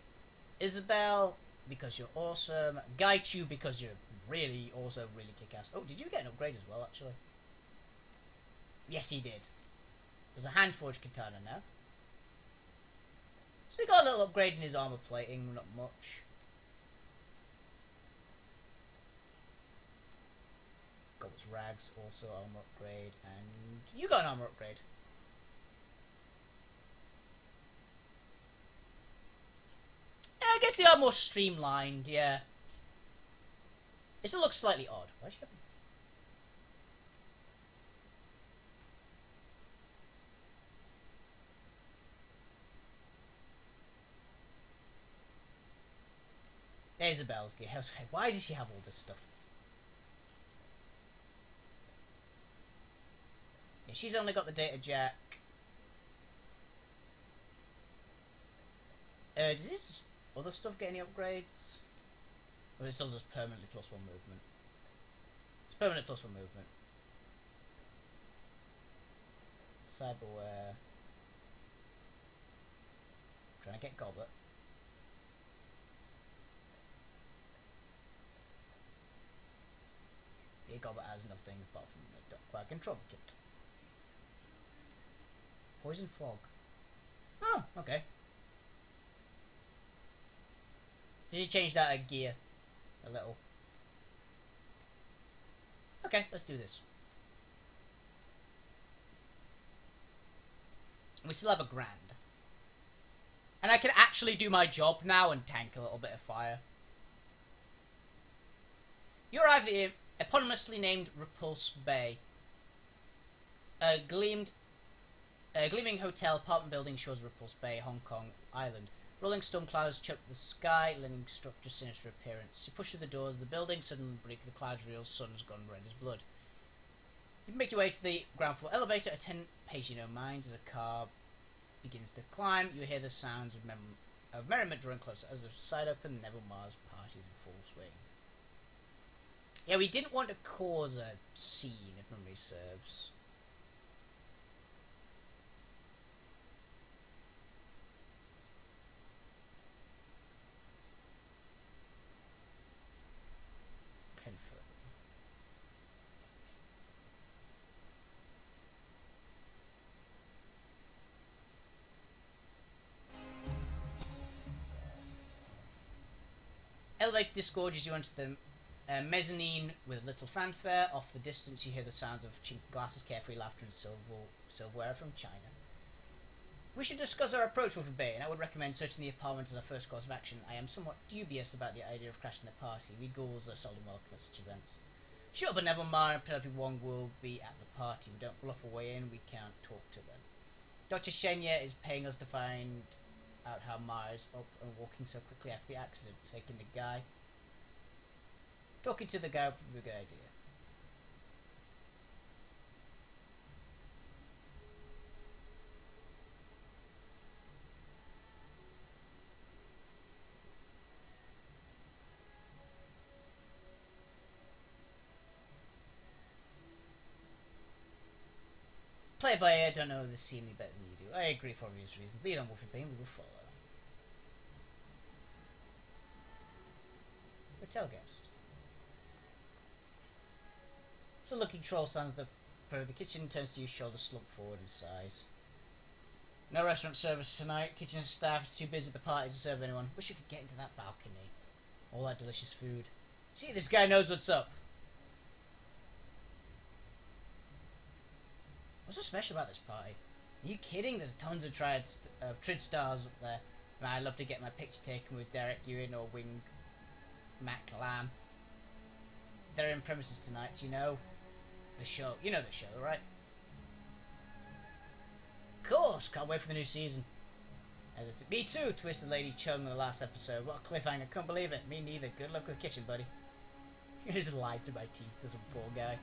[SPEAKER 1] Isabel, because you're awesome. Gaichu, because you're really, also really kick-ass. Oh, did you get an upgrade as well, actually? Yes, he did. There's a hand-forged katana now. So he got a little upgrade in his armor plating, not much. Gold's rags, also armor upgrade, and you got an armor upgrade. Yeah, I guess they are more streamlined, yeah. It still looks slightly odd. Why should I... Isabel's gear. Why does she have all this stuff? Yeah, she's only got the data jack. Does this other stuff get any upgrades? Or is it still just permanently +1 movement? It's permanent +1 movement. Cyberware. Trying to get Goblet. The Goblet has nothing apart from the Duckquack and Trouble Kit. Poison Fog. Oh, okay. Did you change that gear a little? Okay, let's do this. We still have a grand. And I can actually do my job now and tank a little bit of fire. You arrive at the eponymously named Repulse Bay. Gleaming hotel apartment building shores Repulse Bay, Hong Kong Island. Rolling storm clouds choke the sky, lending structure sinister appearance. You push through the doors of the building, suddenly break the clouds, real sun's gone red as blood. You make your way to the ground floor elevator, a 10 pace you know minds as a car begins to climb. You hear the sounds of merriment drawing closer as the side open. Neville Mars parties in full swing. Yeah, we didn't want to cause a scene, if memory serves. Elevator disgorges you onto the mezzanine with little fanfare. Off the distance you hear the sounds of chinking glasses, carefree laughter and silverware from China. We should discuss our approach with Bay, and I would recommend searching the apartment as our first course of action. I am somewhat dubious about the idea of crashing the party. We ghouls are seldom welcome at such events. Sure, but Neville Mar and Penelope Wong will be at the party. We don't bluff our way in, we can't talk to them. Dr. Shenya is paying us to find out how Mar is up and walking so quickly after the accident. Talking to the guy would be a good idea. Play by ear, don't know the scene any better than you do. I agree for obvious reasons. Lead on Wolfie Payne, we will follow. Hotel guest. So looking troll stands at the front of the kitchen, turns to you, shoulders slumped forward and sighs. No restaurant service tonight. Kitchen staff is too busy at the party to serve anyone. Wish you could get into that balcony. All that delicious food. See, this guy knows what's up. What's so special about this party? Are you kidding? There's tons of trid stars up there. Man, I'd love to get my picture taken with Derek Ewan or Wing Mac Lamb. They're in premises tonight, you know. The show. You know the show, right? Of course! Can't wait for the new season. Me too, twisted Lady Chung in the last episode. What a cliffhanger. Can't believe it. Me neither. Good luck with the kitchen, buddy. You just lied to my teeth. This poor guy.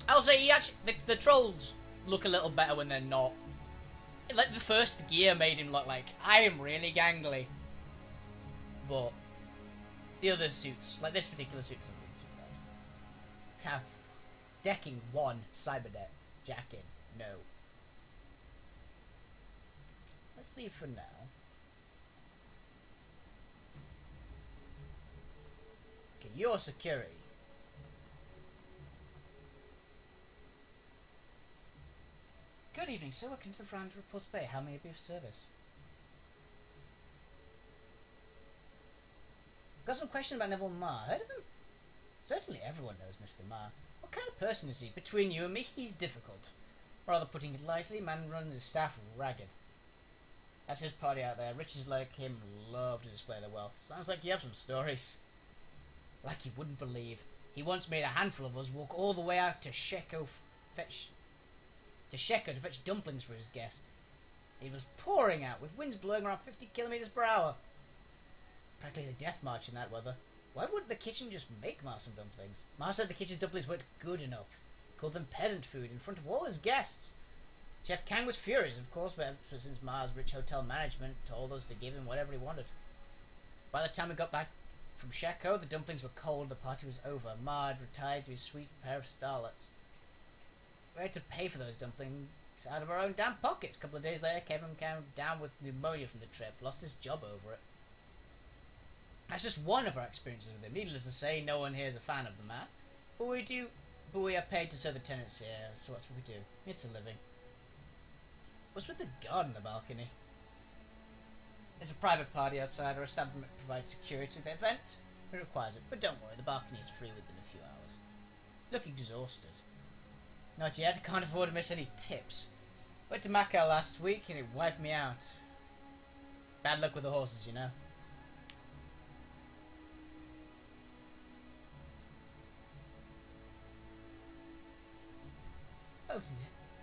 [SPEAKER 1] I'll say he actually, the trolls look a little better when they're not. Like the first gear made him look like I am really gangly, but the other suits, like this particular suit, doesn't look too bad. Have decking 1 cybernet jacket. No. Let's leave for now. Okay, your security. Good evening, sir. Welcome to the Front Repulse Bay. How may I be of service? Got some question about Neville Mar. Heard of him? Certainly everyone knows Mr. Mar. What kind of person is he? Between you and me, he's difficult. Rather putting it lightly, man runs his staff ragged. That's his party out there. Riches like him love to display their wealth. Sounds like you have some stories. Like you wouldn't believe. He once made a handful of us walk all the way out to Sheko to fetch dumplings for his guest. It was pouring out, with winds blowing around 50 kilometers per hour. Practically a death march in that weather. Why wouldn't the kitchen just make Ma some dumplings? Ma said the kitchen's dumplings weren't good enough. He called them peasant food in front of all his guests. Chef Kang was furious, of course, but ever since Ma's rich hotel management told us to give him whatever he wanted. By the time we got back from Sheko, the dumplings were cold, the party was over. Ma had retired to his sweet pair of starlets. We had to pay for those dumplings out of our own damn pockets. A couple of days later, Kevin came down with pneumonia from the trip, lost his job over it. That's just one of our experiences with him. Needless to say, no one here is a fan of the man. But we are paid to serve the tenants here, so that's what we do. It's a living. What's with the guard on the balcony? It's a private party outside. Our establishment provides security to the event. It requires it, but don't worry, the balcony is free within a few hours. Look exhausted. Not yet, I can't afford to miss any tips. Went to Macau last week and it wiped me out. Bad luck with the horses, you know. Oh,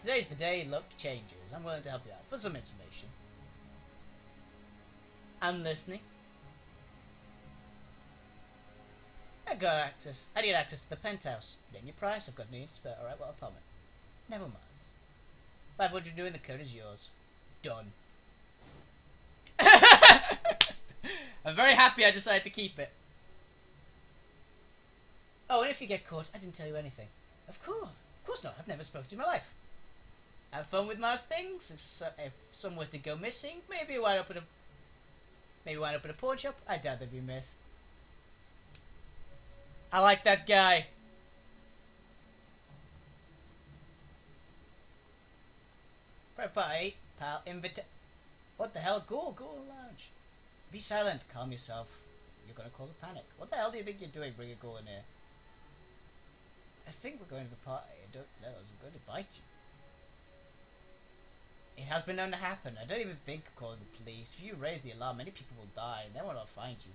[SPEAKER 1] today's the day luck changes. is. I'm willing to help you out for some information. I'm listening. I need access to the penthouse. Name your price. I've got needs. But alright, what apartment? Never mind. 500 new in the code is yours. Done. I'm very happy I decided to keep it. Oh, and if you get caught, I didn't tell you anything. Of course not. I've never spoken to you in my life. Have fun with most things. If some were to go missing, maybe wind up at a pawn shop. I doubt they'd be missed. I like that guy. Prep party, pal. What the hell? Go lounge. Be silent. Calm yourself. You're gonna cause a panic. What the hell do you think you're doing? Bring a ghoul in here. I think we're going to the party. I don't know. I'm going to bite you. It has been known to happen. I don't even think of calling the police. If you raise the alarm, many people will die, and then when I'll find you.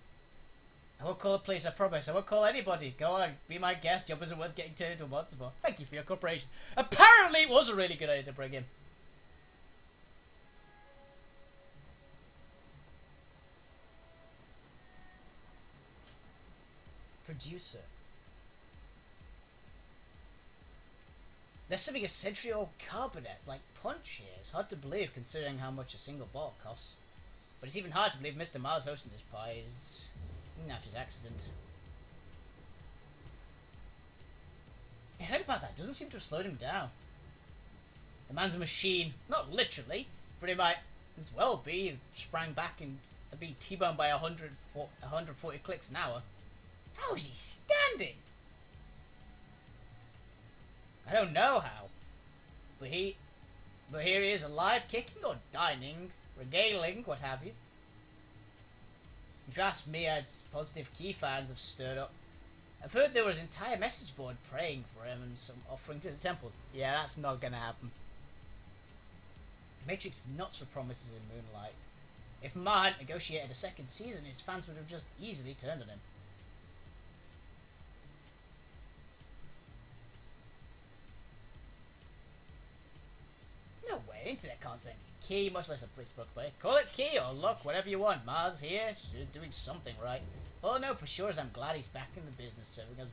[SPEAKER 1] I won't call the police, I promise. I won't call anybody. Go on, be my guest. Job isn't worth getting turned into a monster for. Thank you for your cooperation. Apparently it was a really good idea to bring him. Producer. There's something a century-old carbonet, like punch here. It's hard to believe considering how much a single bottle costs. But it's even harder to believe Mr. Mars hosting this party is not his accident. I heard about that. Doesn't seem to have slowed him down. The man's a machine. Not literally, but it might as well be. Sprang back and be T-boned by 140 clicks an hour. How is he standing? I don't know how, but here he is, alive, kicking or dining, regaling, what have you. If you ask me, positive key fans have stirred up. I've heard there was an entire message board praying for him and some offering to the temples. Yeah, that's not gonna happen. Matrix nuts for promises in Moonlight. If Ma hadn't negotiated a second season, his fans would have just easily turned on him. No way, the internet can't send you key, much less a police book play. Call it key or luck, whatever you want. Mars here, she's doing something right. All I know for sure is I'm glad he's back in the business, serving us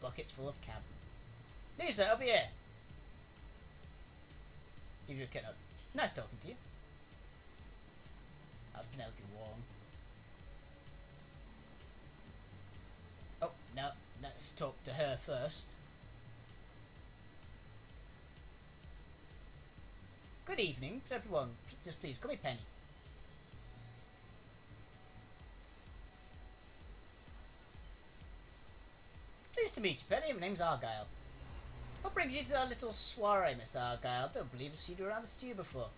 [SPEAKER 1] buckets full of cabinets. Lisa, over here. Give you a kid. Nice talking to you. How's Penelope Wong? Oh, no, let's talk to her first. Good evening, everyone. Just please, call me Penny. Pleased to meet you, Penny. My name's Argyle. What brings you to our little soiree, Miss Argyle? Don't believe I've seen you around the studio before.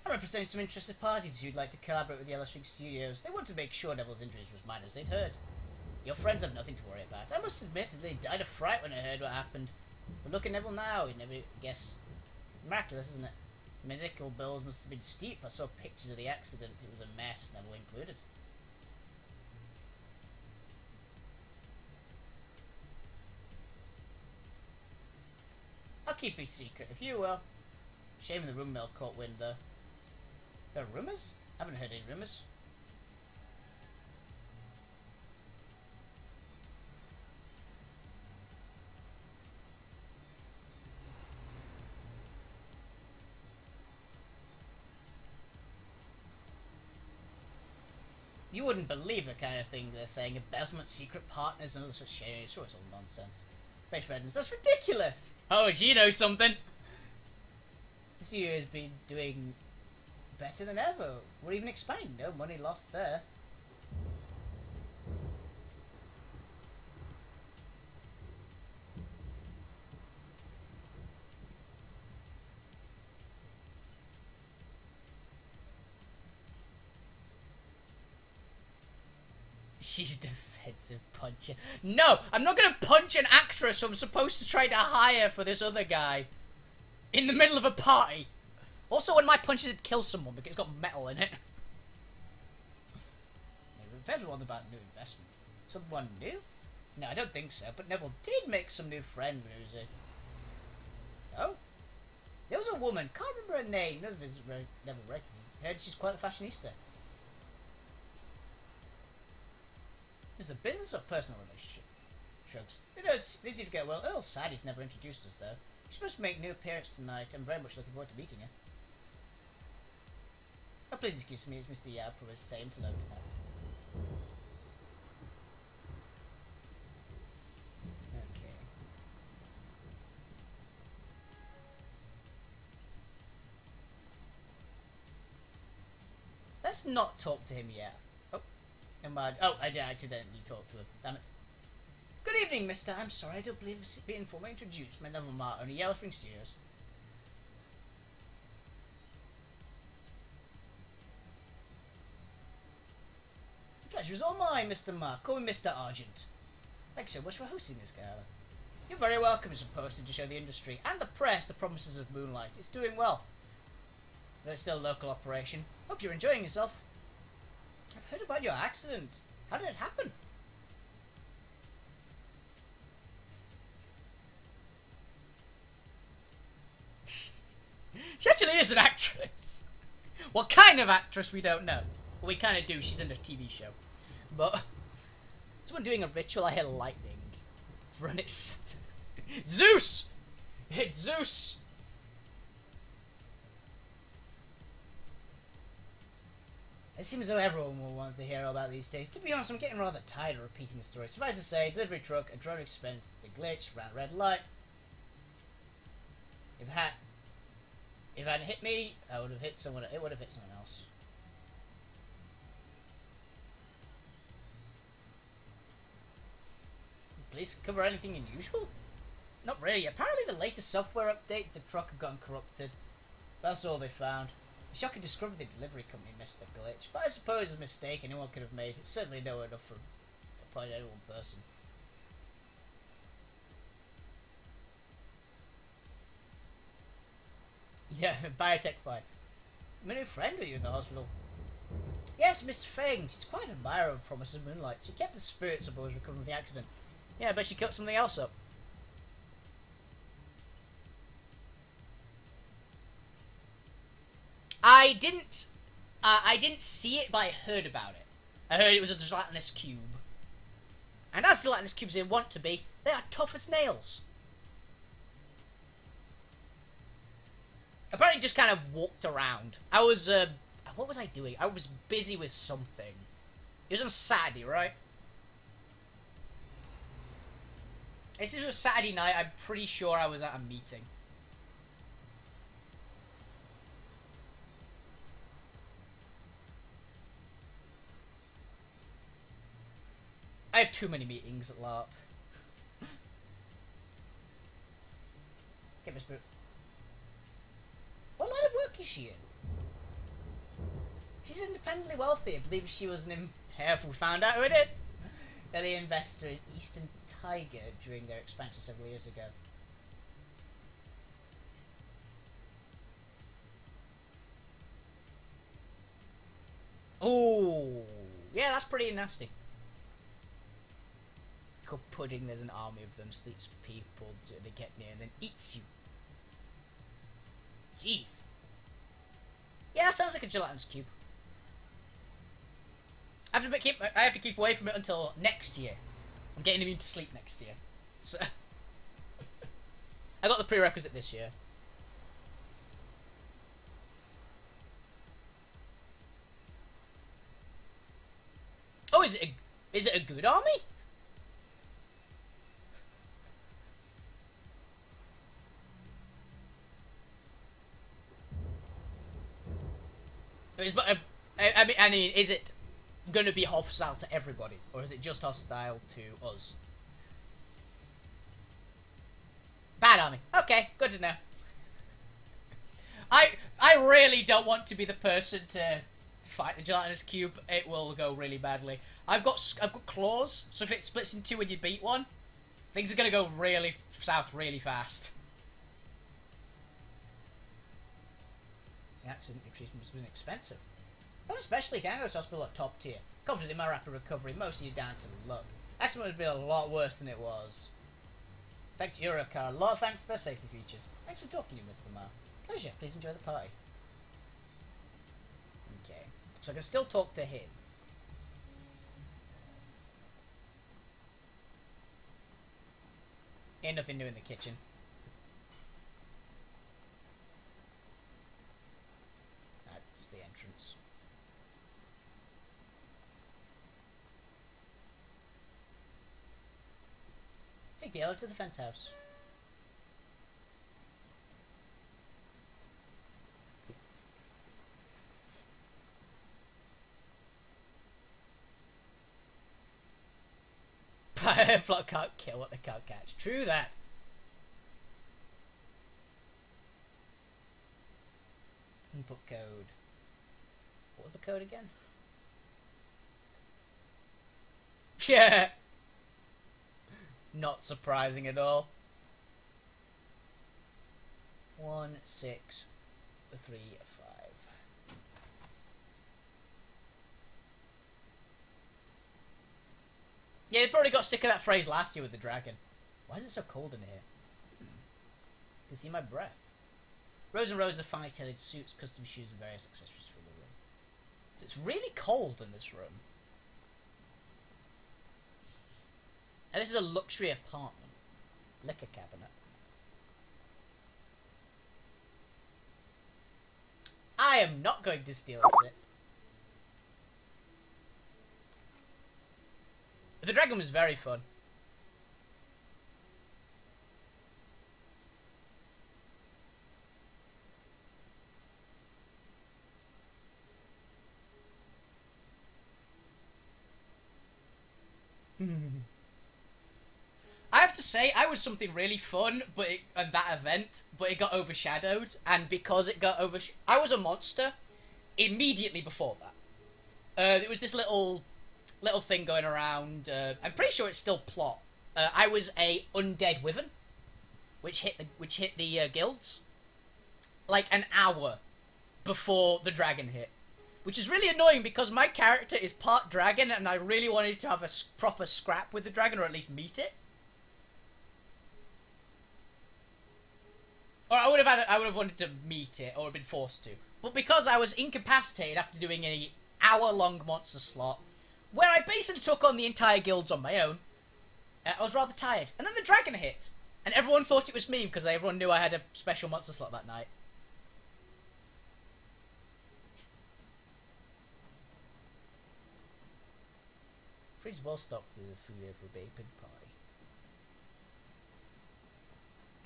[SPEAKER 1] I'm representing some interested parties who'd like to collaborate with Yellow String Studios. They want to make sure Devil's injuries was minor as they'd heard. Your friends have nothing to worry about. I must admit that they died of fright when I heard what happened. But look at Neville now, you never guess. Miraculous, isn't it? Medical bills must have been steep. I saw pictures of the accident. It was a mess, Neville included. I'll keep it secret, if you will. Shame the room mill caught wind, though. There are rumours? I haven't heard any rumours. You wouldn't believe the kind of thing they're saying. Embezzlement, secret partners, and all such shit. It's all nonsense. Face redness. That's ridiculous! Oh, do you know something? The studio has been doing better than ever. We're even expanding. No money lost there. She's defensive puncher. No! I'm not gonna punch an actress who I'm supposed to try to hire for this other guy. In the middle of a party. Also, when my punches would kill someone because it's got metal in it. Depends on about new investment. Someone new? No, I don't think so, but Neville did make some new friends when he was a... Oh? There was a woman, can't remember her name, none of us never recognized. Heard she's quite a fashionista. Is it business or personal relationship? Shrugs. They seem to get well. Earl Sadie's never introduced us though. She's supposed to make new appearance tonight. I'm very much looking forward to meeting her. Oh, please excuse me, it's Mr. Yap for his same to load tonight. Okay. Let's not talk to him yet. Oh, am I? Oh, I did accidentally talk to him. Damn it. Good evening, mister. I'm sorry, I don't believe it's being formally introduced. My name is Martin, only Yellow Spring Studios. The pleasure is all mine, Mr. Mark. Call me Mr. Argent. Thanks so much for hosting this gala. You're very welcome. It's posted to show the industry and the press the promises of Moonlight. It's doing well. Though it's still a local operation. Hope you're enjoying yourself. I've heard about your accident. How did it happen? She actually is an actress. What kind of actress, we don't know. Well, we kind of do. She's in a TV show. But someone doing a ritual, I hear lightning. Run it. Zeus! It's Zeus! It seems as though everyone wants to hear all about these days. To be honest, I'm getting rather tired of repeating the story. Suffice to say, delivery truck, a drone expense, the glitch, ran red light. If it hadn't hit me, I would have hit someone. It would have hit someone else. Police cover anything unusual? Not really. Apparently, the latest software update, the truck had gotten corrupted. That's all they found. The shocking discovery the delivery company missed the glitch, but I suppose it's a mistake anyone could have made. It's certainly no enough for applying to any one person. Yeah, Biotech 5. My new friend are you in the hospital? Yes, Miss Feng. She's quite an admirer of Promise of Moonlight. She kept the spirits of those recovering from the accident. Yeah, I bet she cooked something else up. I didn't see it, but I heard about it. I heard it was a gelatinous cube. And as gelatinous cubes they want to be, they are tough as nails. Apparently just kind of walked around. I was, what was I doing? I was busy with something. It was on Saturday, right? This was Saturday night. I'm pretty sure I was at a meeting. I have too many meetings at LARP. Get Miss Boot. What line of work is she in? She's independently wealthy. I believe she was an we found out who it is. Early investor in Eastern Tiger during their expansion several years ago. Oh, yeah, that's pretty nasty. Cook pudding, there's an army of them, sleeps people, they get near and then eats you. Jeez. Yeah, sounds like a gelatinous cube. I have to keep away from it until next year. I'm getting immune to sleep next year. So I got the prerequisite this year. Oh, is it a good army? I mean, is it going to be hostile to everybody, or is it just hostile to us? Bad army. Okay, good to know. I really don't want to be the person to fight the gelatinous cube. It will go really badly. I've got claws, so if it splits in two when you beat one, things are going to go really south really fast. The accident treatment has been expensive. Not especially, can I go to hospital at top tier? Confident in my rapid recovery, mostly down to luck. Accident would have been a lot worse than it was. Thanks to Eurocar, a lot of thanks to their safety features. Thanks for talking to you, Mr. Ma. Pleasure, please enjoy the party. Okay, so I can still talk to him. Ain't nothing new in the kitchen. That's the entrance. Take the elevator to the vent house. Plot can't kill what they can't catch. True that. Input code. What was the code again? Yeah. Not surprising at all. 1635. Yeah, they probably got sick of that phrase last year with the dragon. Why is it so cold in here? You can see my breath. Rows and rows of finely tailored suits, custom shoes, and various accessories for the room. So it's really cold in this room. And this is a luxury apartment. Liquor cabinet. I am not going to steal this. The dragon was very fun. I have to say, I was something really fun, but at that event, but it got overshadowed, and because it got I was a monster immediately before that. There was this little thing going around. I'm pretty sure it's still plot. I was a undead wyvern, which hit the guilds like an hour before the dragon hit, which is really annoying because my character is part dragon, and I really wanted to have a proper scrap with the dragon, or at least meet it. Or I would have wanted to meet it, or have been forced to. But because I was incapacitated after doing an hour-long monster slot, where I basically took on the entire guilds on my own, I was rather tired. And then the dragon hit, and everyone thought it was me because everyone knew I had a special monster slot that night. Fridge well stocked with the food over a bacon party.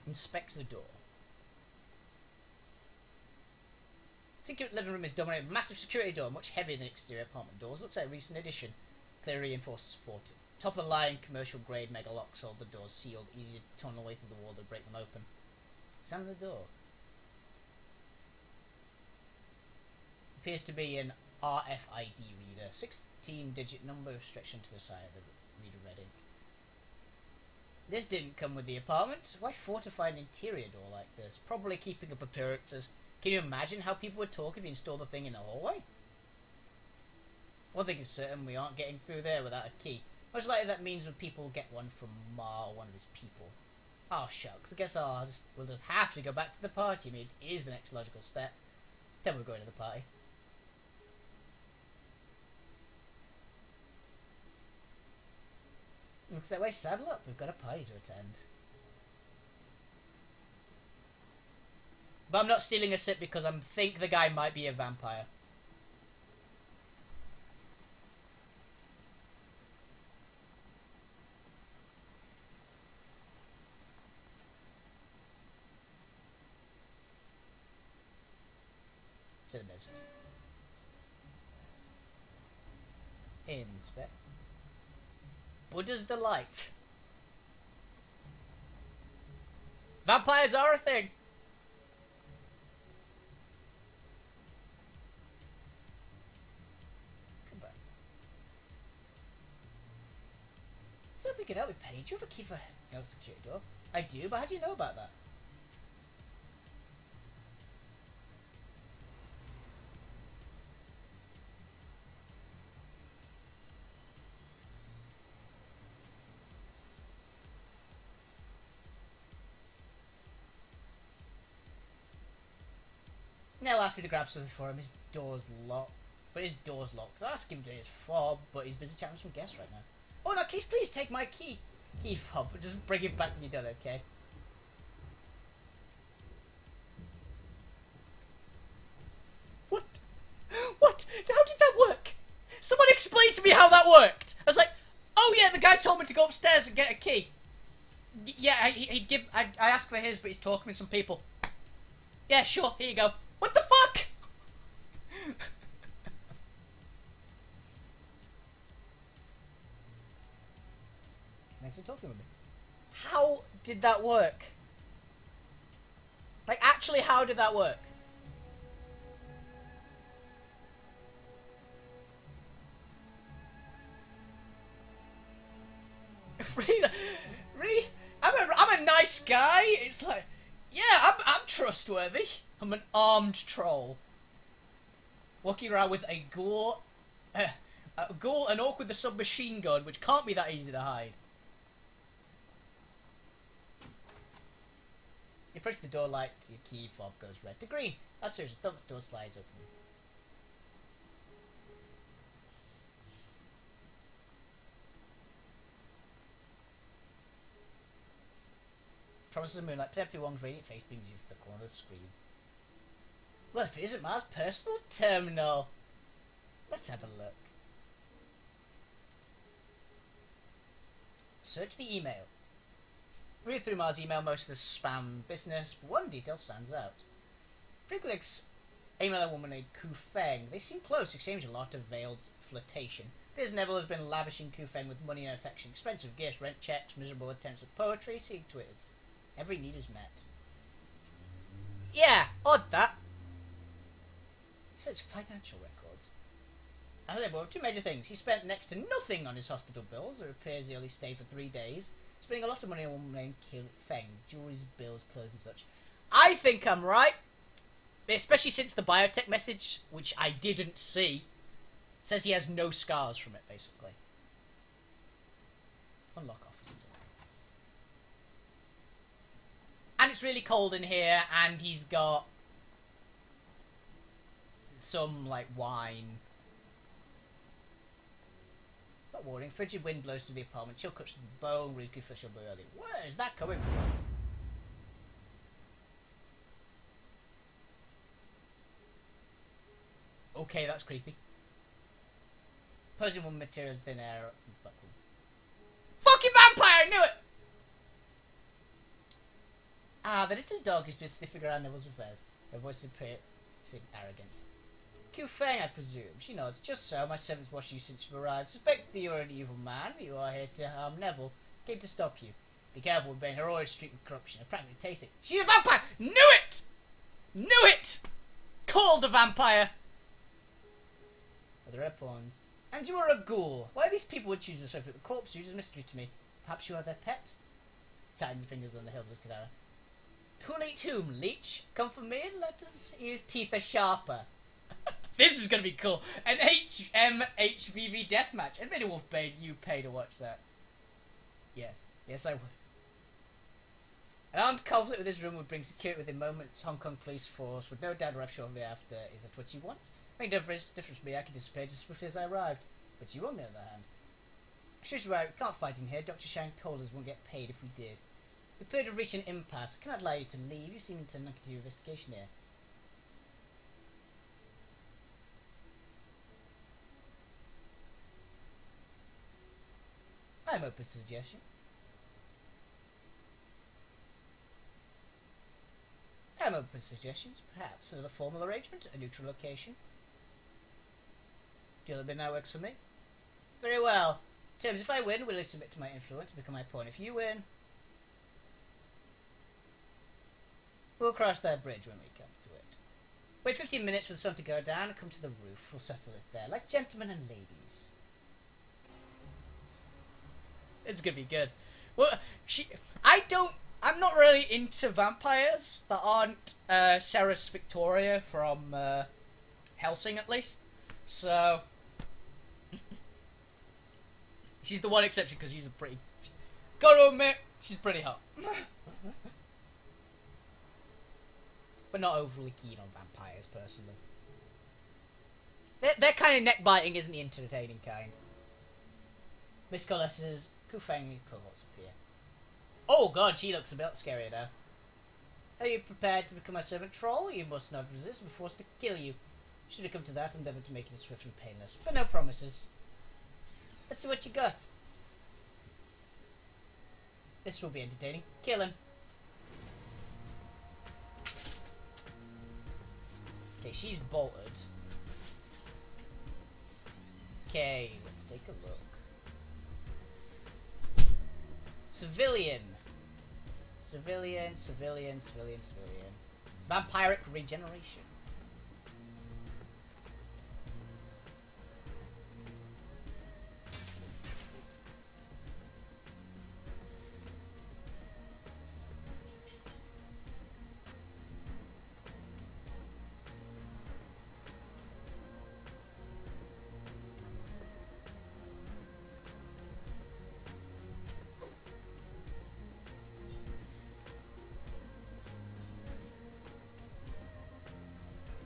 [SPEAKER 1] Inspect the door. Secret living room is dominated by a massive security door, much heavier than exterior apartment doors. Looks like a recent addition. Clearly reinforced support. Top of the line, commercial grade mega locks hold the doors sealed. Easy to tunnel away through the wall to break them open. Examine the door. Appears to be an RFID reader. 16-digit number stretched into the side of the reader red ink. This didn't come with the apartment. Why fortify an interior door like this? Probably keeping up appearances. Can you imagine how people would talk if you installed the thing in the hallway? One thing is certain, we aren't getting through there without a key. Most likely that means when people get one from Ma or one of his people. Oh shucks, I guess we'll just have to go back to the party. I mean, it is the next logical step. Then we're going to the party. Looks that way, saddle up, we've got a party to attend. But I'm not stealing a sip because I think the guy might be a vampire. To the mezzanine. Inspect. Buddha's Delight. Vampires are a thing. So we can help with Penny. Do you have a key for no security door? I do, but how do you know about that? Nell asked me to grab something for him. His door's locked. But his door's locked. So I asked him to his fob, but he's busy chatting with some guests right now. Oh, in that case, please take my key fob. Just bring it back when you're done, okay? What? What? How did that work? Someone explain to me how that worked. I was like, oh yeah, the guy told me to go upstairs and get a key. Yeah, I asked for his, but he's talking with some people. Yeah, sure, here you go. What the fuck? Thanks for talking with me. How did that work? Like, actually, how did that work? Really? I'm a nice guy. It's like, yeah, I'm trustworthy. I'm an armed troll, walking around with a ghoul, an orc with a submachine gun, which can't be that easy to hide. You press the door light, your key fob goes red to green. That's serious. The door slides open. Promises of moonlight, preemptive one's radiant face beams you from the corner of the screen. Well, if it isn't Mars' personal terminal, let's have a look. Search the email. Read through Mars' email, most of the spam business, but one detail stands out. Frequently email a woman named Ku Feng. They seem close, exchange a lot of veiled flirtation. Piers Neville has been lavishing Ku Feng with money and affection, expensive gifts, rent checks, miserable attempts at poetry, see Twitters. Every need is met. Yeah, odd that. Such financial records. As I bought two major things. He spent next to nothing on his hospital bills. It appears he only stayed for 3 days. Spending a lot of money on a woman named Ku Feng. Jewelries, bills, clothes and such. I think I'm right. Especially since the biotech message, which I didn't see, says he has no scars from it, basically. Unlock office. And it's really cold in here, and he's got some, like, wine. Not warning, frigid wind blows through the apartment, chill cuts to the bone, really good fish will be early. Where is that coming from? Okay, that's creepy. Posing one materials, thin air. Fucking vampire! I knew it! Ah, the little dog has been sniffing around Neville's affairs. Her voice seemed arrogant. Ku Feng, I presume. She nods. Just so. My servants watched you since you arrived. Suspect that you are an evil man. You are here to harm Neville. Came to stop you. Be careful with being heroic street with corruption. I practically taste it. She's a vampire! Knew it! Knew it! Called a vampire! Are the red pawns? And you are a ghoul. Why these people would choose to associate the corpse is a mystery to me. Perhaps you are their pet? Tightens fingers on the hilt of his cadaver. Who'll eat whom, leech? Come for me and let us use teeth are sharper. This is going to be cool. An HMHVV deathmatch. Admit it, Wolfie, you pay to watch that. Yes. Yes, I would. An armed conflict with this room would bring security within moments. Hong Kong police force would no doubt arrive shortly after. Is that what you want? Make no difference to me. I can disappear just as swiftly as I arrived. But you, on the other hand. She's right. We can't fight in here. Dr. Shang told us we wouldn't get paid if we did. We appear to reach an impasse. I cannot allow you to leave. You seem to look into your investigation here. I'm open to suggestion. I'm open to suggestions. Perhaps another formal arrangement, a neutral location. Deal that now works for me. Very well. Terms, if I win, will I submit to my influence and become my pawn? If you win, we'll cross that bridge when we come to it. Wait 15 minutes for the sun to go down and come to the roof. We'll settle it there, like gentlemen and ladies. It's gonna be good. Well, I'm not really into vampires that aren't Ceres Victoria from Helsing, at least. So she's the one exception because she's a pretty. Gotta admit, she's pretty hot. but not overly keen on vampires personally. Their kind of neck biting isn't the entertaining kind. Miss Colette says, Kufang cohorts appear. Oh god, she looks a bit scarier now. Are you prepared to become my servant troll? You must not resist, we're forced to kill you. Should it come to that, endeavour to make it swift and painless, but no promises. Let's see what you got. This will be entertaining. Kill him. Okay, she's bolted. Okay, let's take a look. Civilian. Civilian. Vampiric regeneration.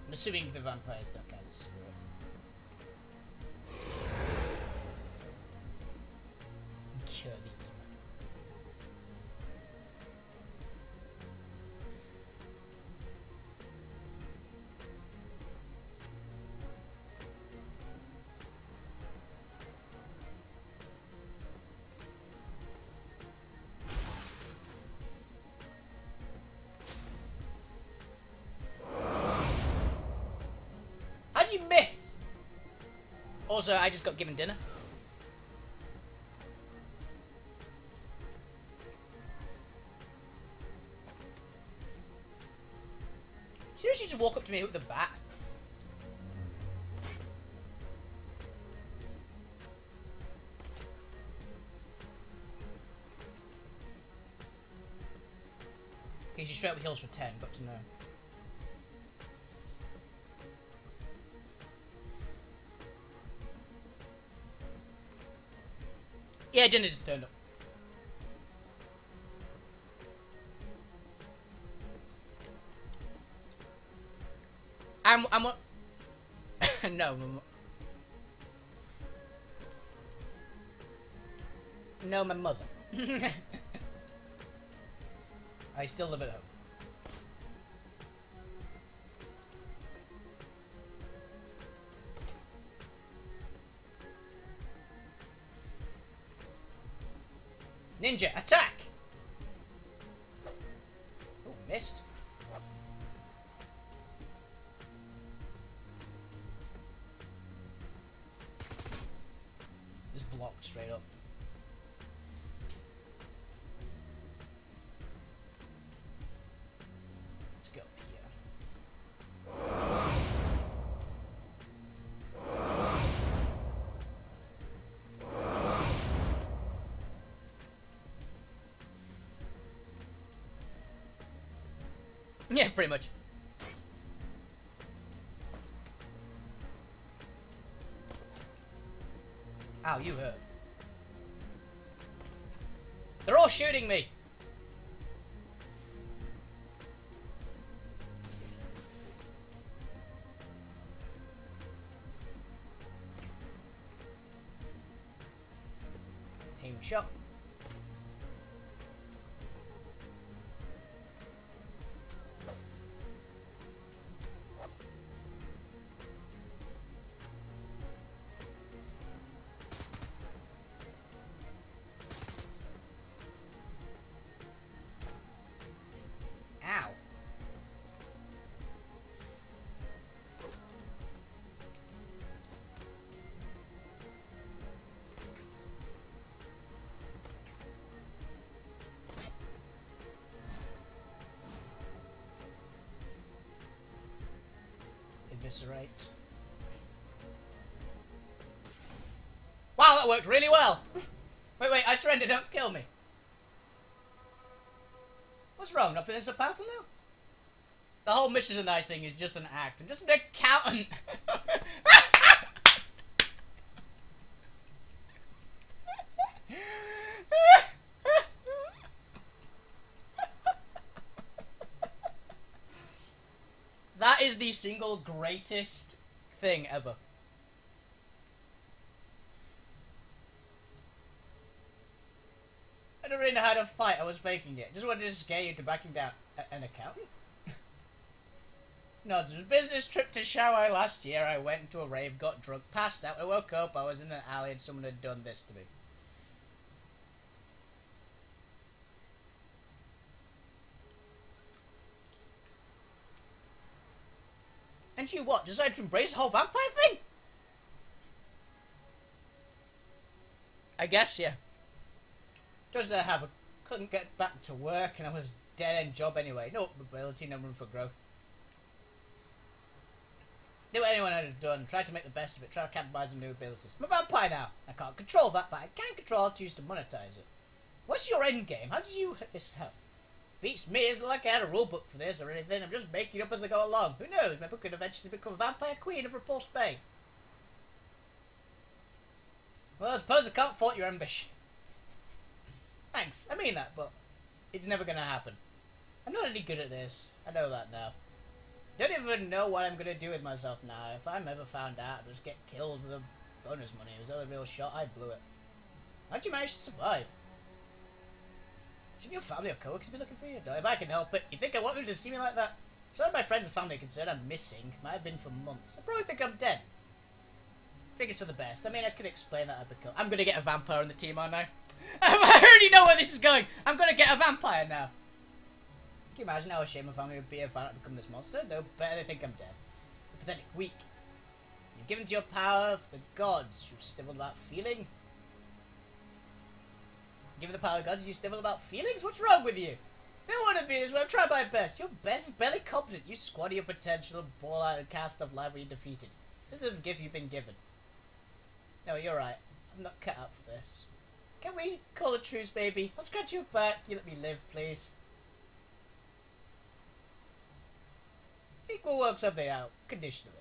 [SPEAKER 1] I'm assuming the vampires don't count as spirit. Kill him. How'd you miss? Also, I just got given dinner. Seriously, just walk up to me with a bat. Okay, she's straight up heals for 10, got to know. Yeah, dinner just turned up. I'm no. No, my mother. I still live at home. Ninja, attack! Oh, missed. Just blocked straight up. Let's go here. Yeah, pretty much. Ow, you hurt. They're all shooting me! Aim shot. Ow. Eviscerate. Wow, that worked really well! Wait, I surrendered, don't kill me. What's wrong? Not feeling so powerful now? The whole mission tonight thing is just an act. I'm just an accountant. That is the single greatest thing ever. I don't really know how to fight. I was faking it. Just wanted to scare you into backing down. An accountant? No, it was a business trip to Shanghai last year. I went to a rave, got drunk, passed out. I woke up. I was in an alley and someone had done this to me. And you what? Decided to embrace the whole vampire thing? I guess, yeah. Just couldn't get back to work and I was dead-end job anyway. No mobility, no room for growth. Did what anyone had done, tried to make the best of it, tried to capitalize on new abilities. I'm a vampire now. I can't control that, but I can control how to use to monetize it. What's your end game? How did you hit this help? Beats me, it's not like I had a rule book for this or anything. I'm just making it up as I go along. Who knows? Maybe I could eventually become a vampire queen of Repulsed Bay. Well, I suppose I can't fault your ambition. Thanks, I mean that, but it's never gonna happen. I'm not any good at this. I know that now. Don't even know what I'm gonna do with myself now. If I'm ever found out, I'll just get killed with the bonus money. It was the only real shot. I blew it. How'd you manage to survive? Should your family or coworkers be looking for you? No, if I can help it. You think I want them to see me like that? Some of my friends and family are concerned I'm missing. Might have been for months. I probably think I'm dead. I think it's for the best. I mean, I could explain that I've become. I'm gonna get a vampire on the team, aren't I? I already know where this is going. I'm gonna get a vampire now. Can you imagine how ashamed my family would be if I had become this monster? No, better they think I'm dead. You're pathetic, weak. You're given to your power for the gods. You stivel about feeling. Given the power of gods, you stivel about feelings? What's wrong with you? I don't want to be this way. I'm trying my best. Your best is barely competent. You squander your potential and ball out and cast off life when you're defeated. This is a gift you've been given. No, you're right. I'm not cut out for this. Can we call a truce, baby? I'll scratch your back. You let me live, please. I think we'll work something out, conditionally.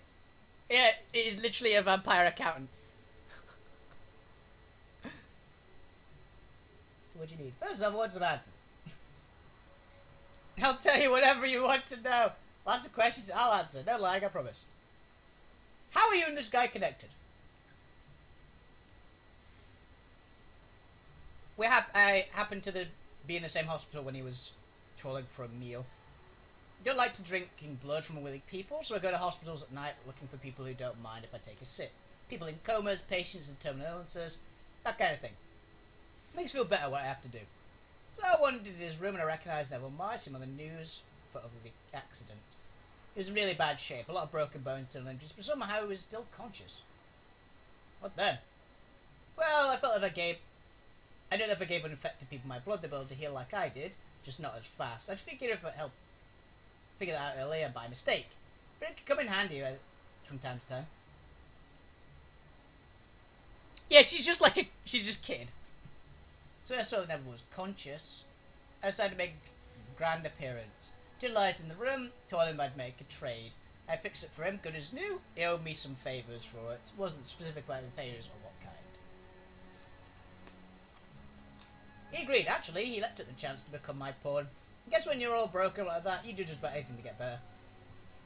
[SPEAKER 1] Yeah, it is literally a vampire accountant. So what do you need? First off, I want some answers. I'll tell you whatever you want to know. Lots of questions, I'll answer. No lying, I promise. How are you and this guy connected? I happened to be in the same hospital when he was trawling for a meal. I don't like to drinking blood from willing people, so I go to hospitals at night looking for people who don't mind if I take a sip. People in comas, patients in terminal illnesses, that kind of thing. It makes me feel better what I have to do. So I wandered into his room and I recognised Neville Mice, him on the news, photo of the accident. He was in really bad shape, a lot of broken bones and injuries, but somehow he was still conscious. What then? Well, I felt that I knew that if I gave infected people my blood, they'd be able to heal like I did, just not as fast. I was thinking if it helped figure that out earlier by mistake. But it could come in handy from time to time. Yeah, she's just kid. So I saw that Neville was conscious. I decided to make a grand appearance. Utilized in the room, told him I'd make a trade. I fixed it for him, good as new. He owed me some favours for it. It wasn't specific about the favours or what kind. He agreed, actually. He leapt at the chance to become my pawn. I guess when you're all broken like that, you do just about anything to get better.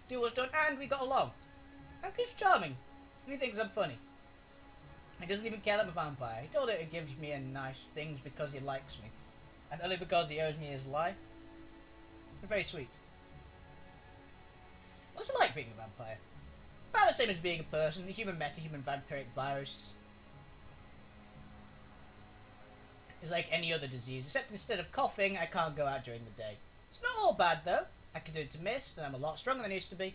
[SPEAKER 1] Deal was done, and we got along. And he's charming. He thinks I'm funny. He doesn't even care that I'm a vampire. He told her he gives me nice things because he likes me. And only because he owes me his life. They're very sweet. What's it like being a vampire? About the same as being a person, a human metahuman vampiric virus. It's like any other disease, except instead of coughing, I can't go out during the day. It's not all bad though. I can do it to mist, and I'm a lot stronger than I used to be.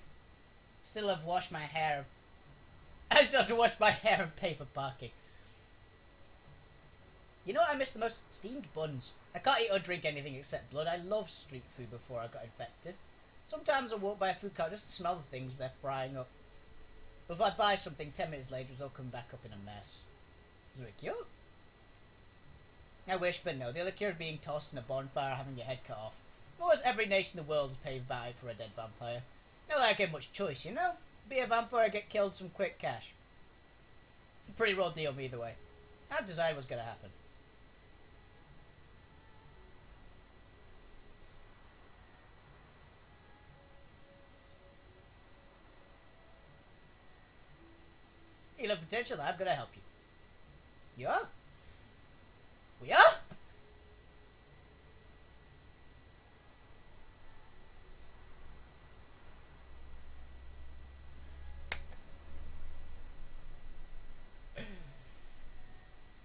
[SPEAKER 1] Still have washed my hair. I still have to wash my hair and paper parking. You know what I miss the most? Steamed buns. I can't eat or drink anything except blood. I loved street food before I got infected. Sometimes I walk by a food cart just to smell the things they're frying up. But if I buy something 10 minutes later, it's all come back up in a mess. Is it a cure? I wish, but no. The other cure of being tossed in a bonfire or having your head cut off. Almost every nation in the world has paid value for a dead vampire. Not like I get much choice, you know? Be a vampire or get killed some quick cash. It's a pretty raw deal either way. I've decided what's going to happen. you have potential, I'm gonna help you. You are? We are?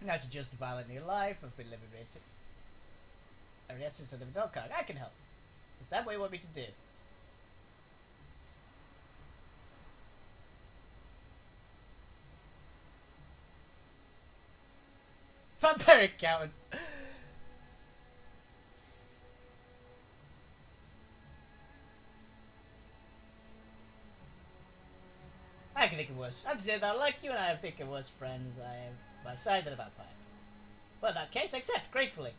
[SPEAKER 1] Now to justify a new life, I've been liberated. A the essence of the dog card. I can help. Is that what you want me to do? Vampire accountant. I can think it was. I'm saying that like you and I think it was friends. I have my side of the vampire. Well, in that case, I accept gratefully.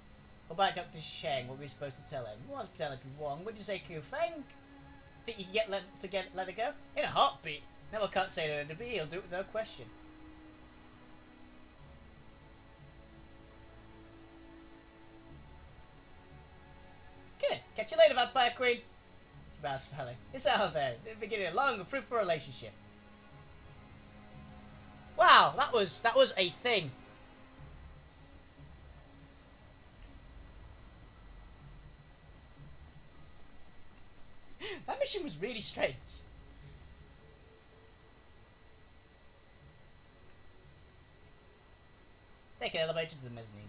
[SPEAKER 1] What about Dr. Sheng? What were we supposed to tell him? He wants to tell him wrong. What did you say, Q Feng? Think you can let it go? In a heartbeat. Neville can't say no to be. He'll do it with no question. Good. Catch you later, Vampire Queen. Mouse Valley. It's all there. The beginning of a long and fruitful relationship. Wow, that was a thing. That mission was really strange. Take an elevator to the mezzanine.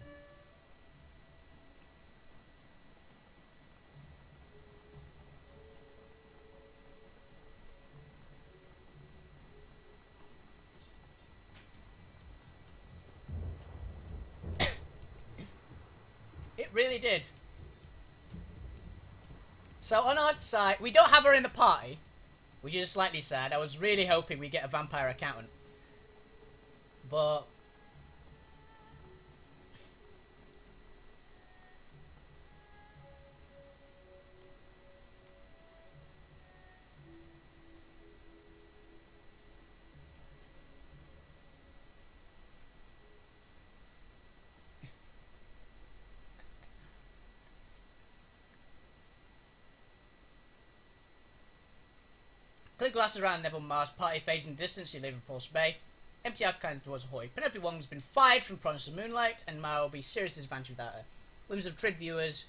[SPEAKER 1] It really did. So on our side, we don't have her in the party, which is slightly sad. I was really hoping we get a vampire accountant. But clear glasses around Neville Mars, party fades in the distance in Liverpool's Bay. Empty outcomes towards Ahoy. Penelope Wong's been fired from Promise of Moonlight, and Mara will be seriously disadvantaged without her. Whims of Trid viewers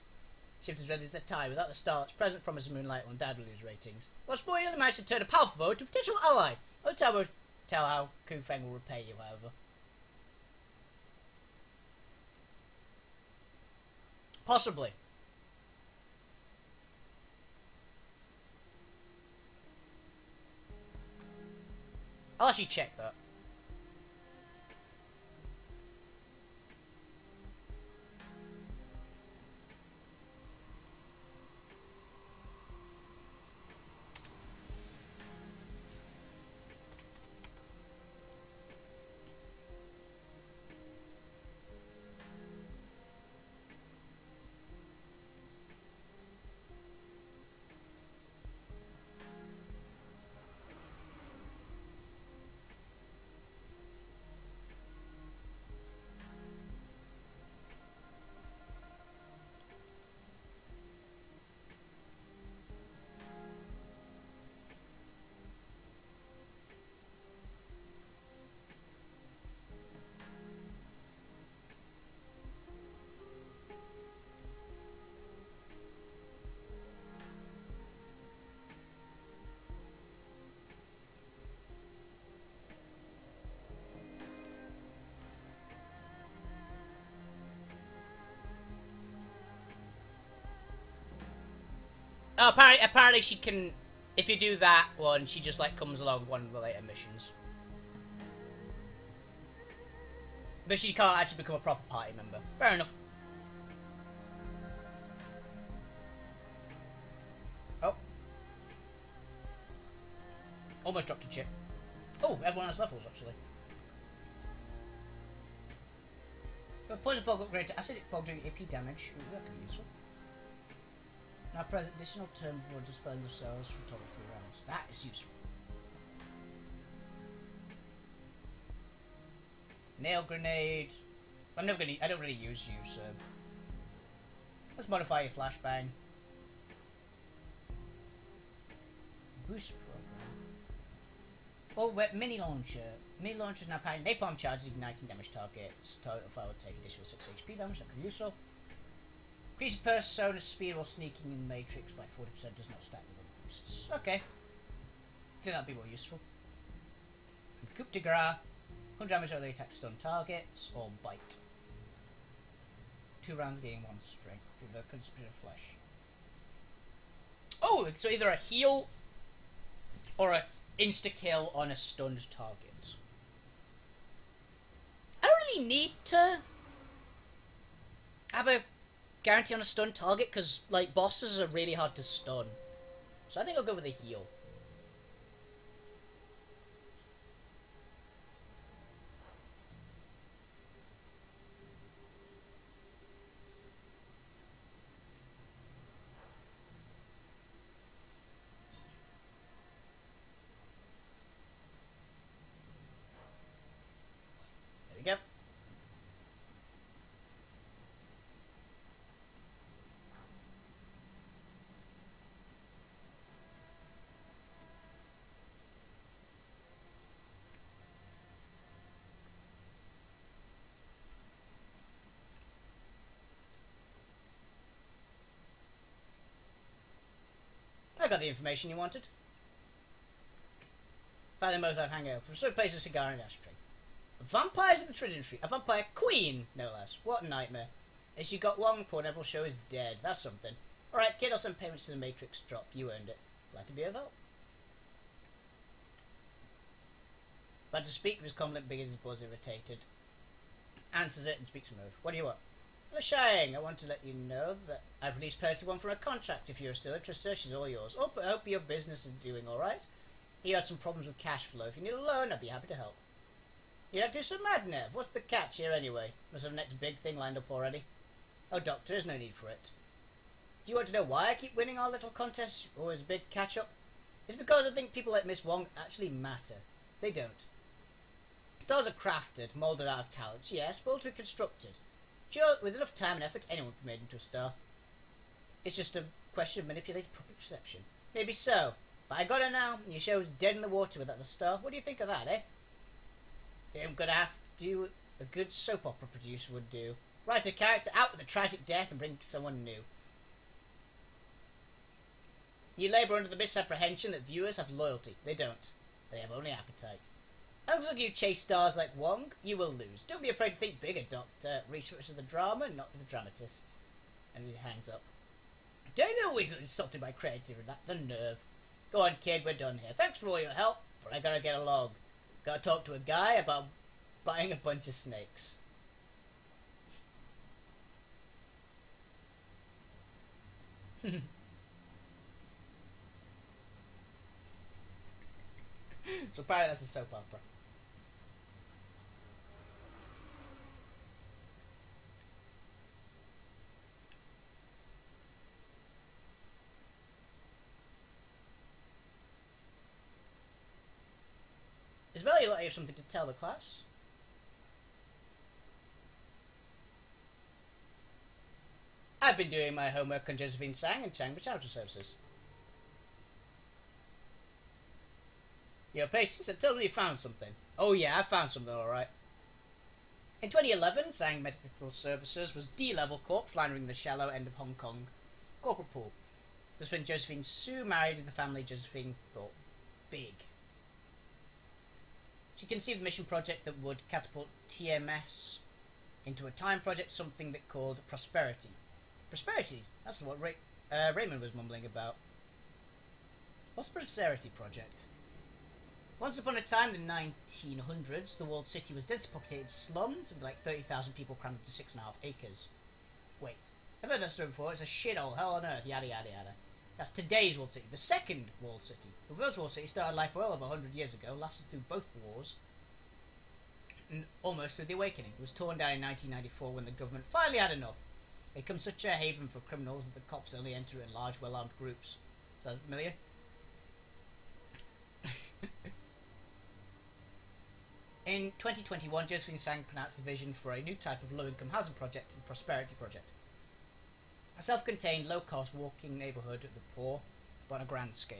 [SPEAKER 1] shift as ready as their tie. Without the starts, present Promise of Moonlight will undoubtedly lose ratings. What's more, you only managed to turn a powerful foe to a potential ally. No time will tell how Ku Feng will repay you, however. Possibly. I'll actually check that. Oh, apparently she can, if you do that one, she just like comes along with one of the later missions. But she can't actually become a proper party member. Fair enough. Oh. Almost dropped a chip. Oh, everyone has levels actually. But poison fog upgrade to acidic fog doing AP damage. Ooh, that could be useful. Now present additional term for dispelling the cells from total 3 rounds. That is useful. Nail grenade. I don't really use you, so let's modify your flashbang. Boost program. Oh, wait, mini launcher. Mini launcher is now powering napalm charges, igniting damage targets. Target fire will take additional 6 HP damage. That could be useful. Increase persona speed while sneaking in Matrix by 40% does not stack with other boosts. Okay. I think that'd be more useful. Coup de grace. 100 damage early attack stun targets, or bite. 2 rounds gaining 1 strength through the conspicuous flesh. Oh, so either a heal or a insta-kill on a stunned target. I don't really need to have a guarantee on a stunned target, because, like, bosses are really hard to stun. So I think I'll go with a heal. There we go. I got the information you wanted. Found the most I've hang out. So place a cigar in the ashtray. Vampires in the Trident Street. A vampire queen, no less. What a nightmare. And she got long, poor Neville show is dead. That's something. Alright, kid, I'll send payments to the Matrix drop. You earned it. Glad to be of help. But to speak with his comlink big as his buzz irritated. Answers it and speaks a move. What do you want? Shang, I want to let you know that I've released Predator 1 from a contract. If you're still interested, she's all yours. Oh, I hope your business is doing alright. You had some problems with cash flow. If you need a loan, I'd be happy to help. You'd have to do some mad, Nev. What's the catch here anyway? Must have the next big thing lined up already. Oh, Doctor, there's no need for it. Do you want to know why I keep winning our little contests? Always a big catch-up? It's because I think people like Miss Wong actually matter. They don't. Stars are crafted, moulded out of talents, yes, but also constructed. Sure, with enough time and effort, anyone can be made into a star. It's just a question of manipulated public perception. Maybe so, but I got her now, and your show is dead in the water without the star. What do you think of that, eh? I'm gonna have to do a good soap opera producer would do. Write a character out with a tragic death and bring someone new. You labour under the misapprehension that viewers have loyalty. They don't. They have only appetite. As long as you chase stars like Wong, you will lose. Don't be afraid to think bigger, Doctor. Research is the drama, not for the dramatists. And he hangs up. Don't always insulted by creativity. The nerve. Go on, kid, we're done here. Thanks for all your help, but I gotta get a log. Gotta talk to a guy about buying a bunch of snakes. So apparently that's a soap opera. Is Belly like you have something to tell the class? I've been doing my homework on Josephine Sang and Chang for Charity Services. Yo, Pacey, tell me you found something. Oh yeah, I found something alright. In 2011, Sang Medical Services was D-level corp flying the shallow end of Hong Kong corporate pool. Just when Josephine Sue married the family Josephine thought big. She conceived a mission project that would catapult TMS into a time project, something that called Prosperity. Prosperity? That's what Raymond was mumbling about. What's the Prosperity project? Once upon a time in the 1900s, the walled city was densely populated slums with like 30,000 people crammed into 6.5 acres. Wait, I've heard that story before. It's a shithole, hell on earth, yada yada yada. That's today's walled city, the second walled city. The first walled city started life well over 100 years ago, lasted through both wars, and almost through the Awakening. It was torn down in 1994 when the government finally had enough. It becomes such a haven for criminals that the cops only enter in large, well-armed groups. Sound familiar? In 2021, Josephine Sang pronounced the vision for a new type of low-income housing project, the Prosperity Project. A self-contained, low-cost walking neighbourhood of the poor, but on a grand scale.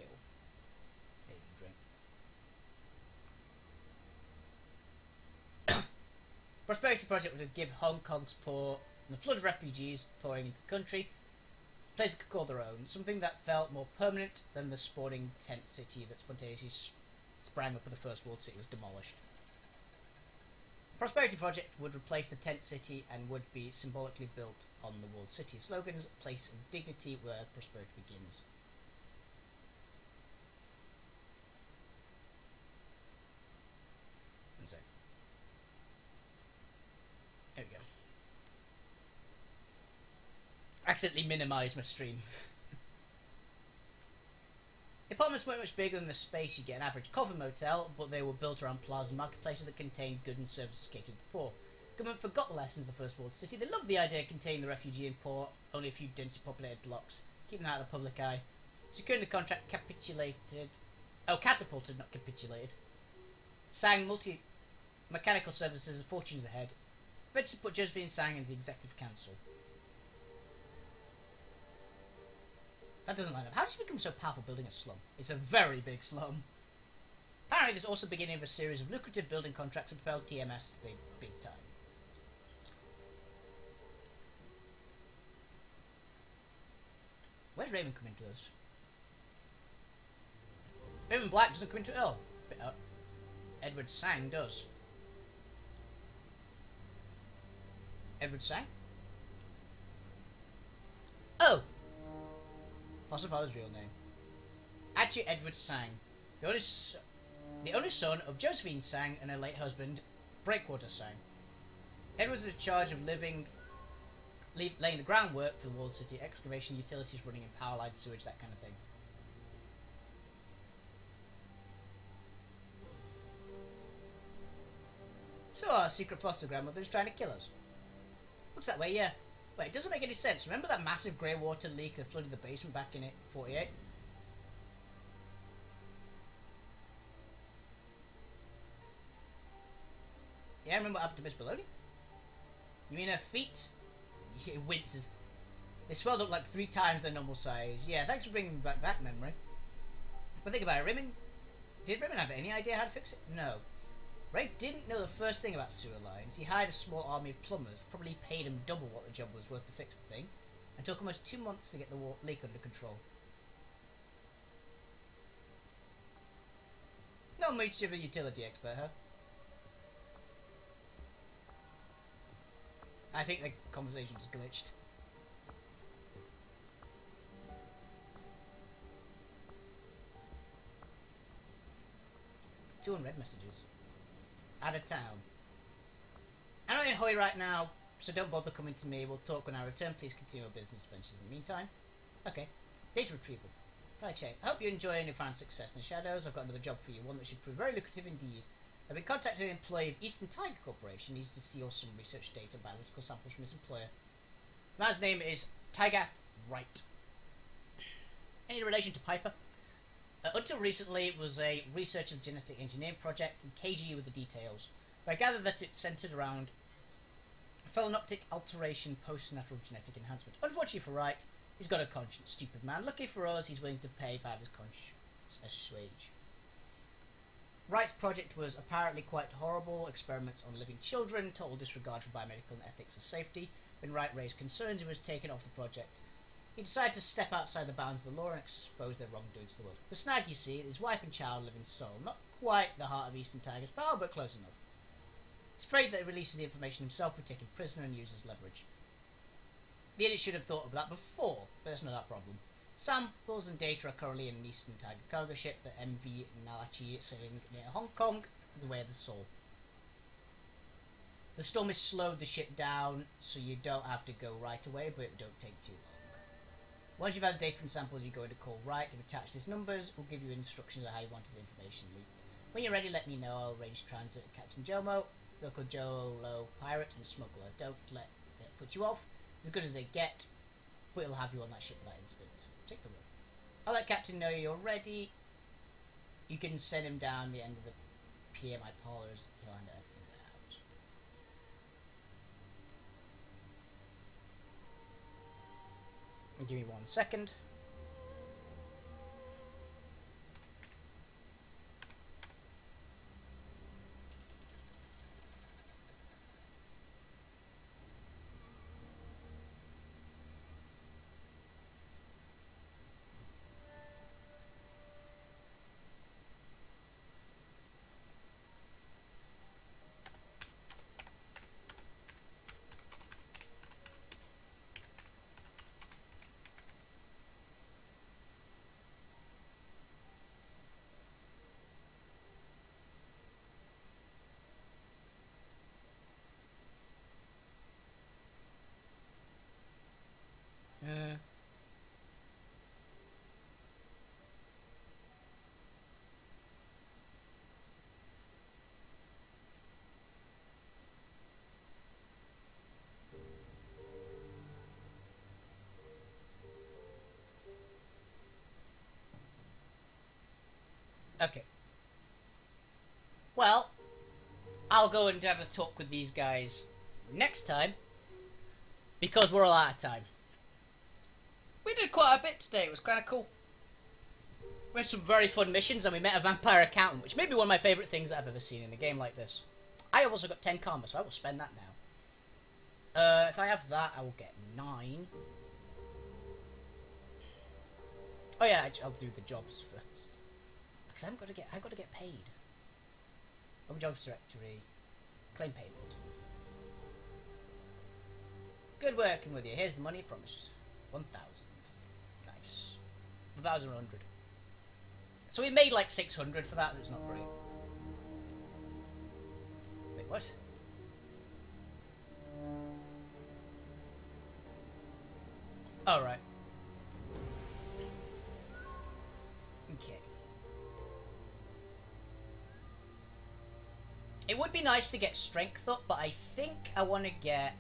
[SPEAKER 1] Prosperity Project would give Hong Kong support and the flood of refugees pouring into the country. Places could call their own, something that felt more permanent than the spawning tent city that spontaneously sprang up when the First World City was demolished. Prosperity Project would replace the tent city and would be symbolically built on the walled city. Slogans: a place of dignity where prosperity begins. One sec. There we go. Accidentally minimised my stream. The apartments weren't much bigger than the space you get an average coffin motel, but they were built around plazas and marketplaces that contained goods and services catered to the poor. Government forgot the lessons of the First World City. They loved the idea of containing the refugee and poor, only a few densely populated blocks, keeping them out of the public eye. Securing the contract catapulted, not capitulated. Sang mechanical services and fortunes ahead. Eventually put Josephine and Sang in the executive council. That doesn't line up. How did you become so powerful building a slum? It's a very big slum. Apparently there's also the beginning of a series of lucrative building contracts that fell TMS big time. Where's Raymond come into us? Raymond Black doesn't come into it at all. Edward Sang does. Edward Sang? Oh! Foster father's real name. Actually, Edward Sang, the only son of Josephine Sang and her late husband, Breakwater Sang. Edward was in charge of laying the groundwork for the walled city, excavation, utilities running in power lines, sewage, that kind of thing. So our secret foster grandmother is trying to kill us. Looks that way, yeah. Wait, it doesn't make any sense. Remember that massive grey water leak that flooded the basement back in 48? Yeah, I remember what happened to Miss Baloney. You mean her feet? It winces. They swelled up like 3 times their normal size. Yeah, thanks for bringing back that memory. But think about it, did Raymond have any idea how to fix it? No. Ray didn't know the first thing about sewer lines. He hired a small army of plumbers, probably paid him double what the job was worth to fix the thing, and took almost 2 months to get the leak under control. Not much of a utility expert, huh? I think the conversation just glitched. Two unread messages. Out of town. I'm not in a hurry right now, so don't bother coming to me. We'll talk when I return. Please continue your business ventures in the meantime. Okay. Data retrieval. Hi, Chain. I hope you enjoy and you find success in the shadows. I've got another job for you, one that should prove very lucrative indeed. I've been contacted an employee of Eastern Tiger Corporation. He needs to steal some research data and biological samples from his employer. The man's name is Tygath Wright. Any relation to Piper? Until recently, it was a research and genetic engineering project, and KG with the details. But I gather that it's centered around phelanoptic alteration post-natural genetic enhancement. Unfortunately for Wright, he's got a conscience, stupid man. Lucky for us, he's willing to pay by his conscience assuage. Wright's project was apparently quite horrible, experiments on living children, total disregard for biomedical and ethics and safety. When Wright raised concerns, he was taken off the project. He decided to step outside the bounds of the law and expose their wrongdoings to the world. The snag, you see, is wife and child live in Seoul. Not quite the heart of Eastern Tiger's power, but close enough. He's afraid that he releases the information himself will take him prisoner and use as leverage. The idiot should have thought of that before, but that's not our problem. Samples and data are currently in an Eastern Tiger cargo ship, the MV Nalachi, sailing near Hong Kong, the way of the soul. The storm has slowed the ship down, so you don't have to go right away, but it don't take too long. Once you've had the data and samples, you go into call Wright and attach these numbers. We'll give you instructions on how you wanted the information leaked. When you're ready, let me know. I'll arrange transit with Captain Jomo, local Jolo pirate and smuggler. Don't let it put you off. As good as they get, but it'll have you on that ship that instant. Take the room. I'll let Captain know you're ready. You can send him down the end of the pier. My parlours. He'll hand everything out. Give me 1 second. Okay. Well, I'll go and have a talk with these guys next time, because we're all out of time. We did quite a bit today, it was kind of cool. We had some very fun missions, and we met a vampire accountant, which may be one of my favourite things that I've ever seen in a game like this. I have also got 10 karma, so I will spend that now. If I have that, I will get 9. Oh yeah, I'll do the jobs first. Because I've got to get paid. Open jobs directory. Claim payment. Good working with you. Here's the money promised. 1,000. Nice. 1,100. So we made like 600 for that, but it's not great. Wait, what? Oh, right. Okay. It would be nice to get strength up, but I think I want to get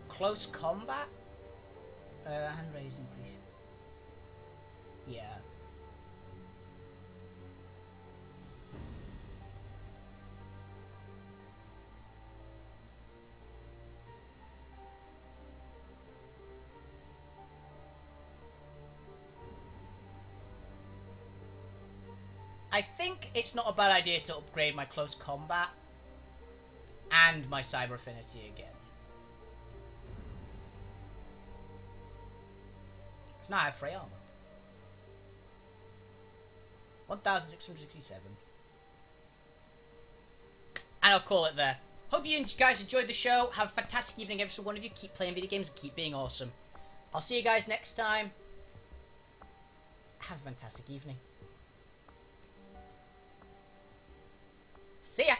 [SPEAKER 1] close combat. Hand raising, please. Yeah. I think it's not a bad idea to upgrade my close combat and my cyber affinity again. Because now I have fray armor. 1,667. And I'll call it there. Hope you guys enjoyed the show. Have a fantastic evening, every single one of you. Keep playing video games and keep being awesome. I'll see you guys next time. Have a fantastic evening. See ya!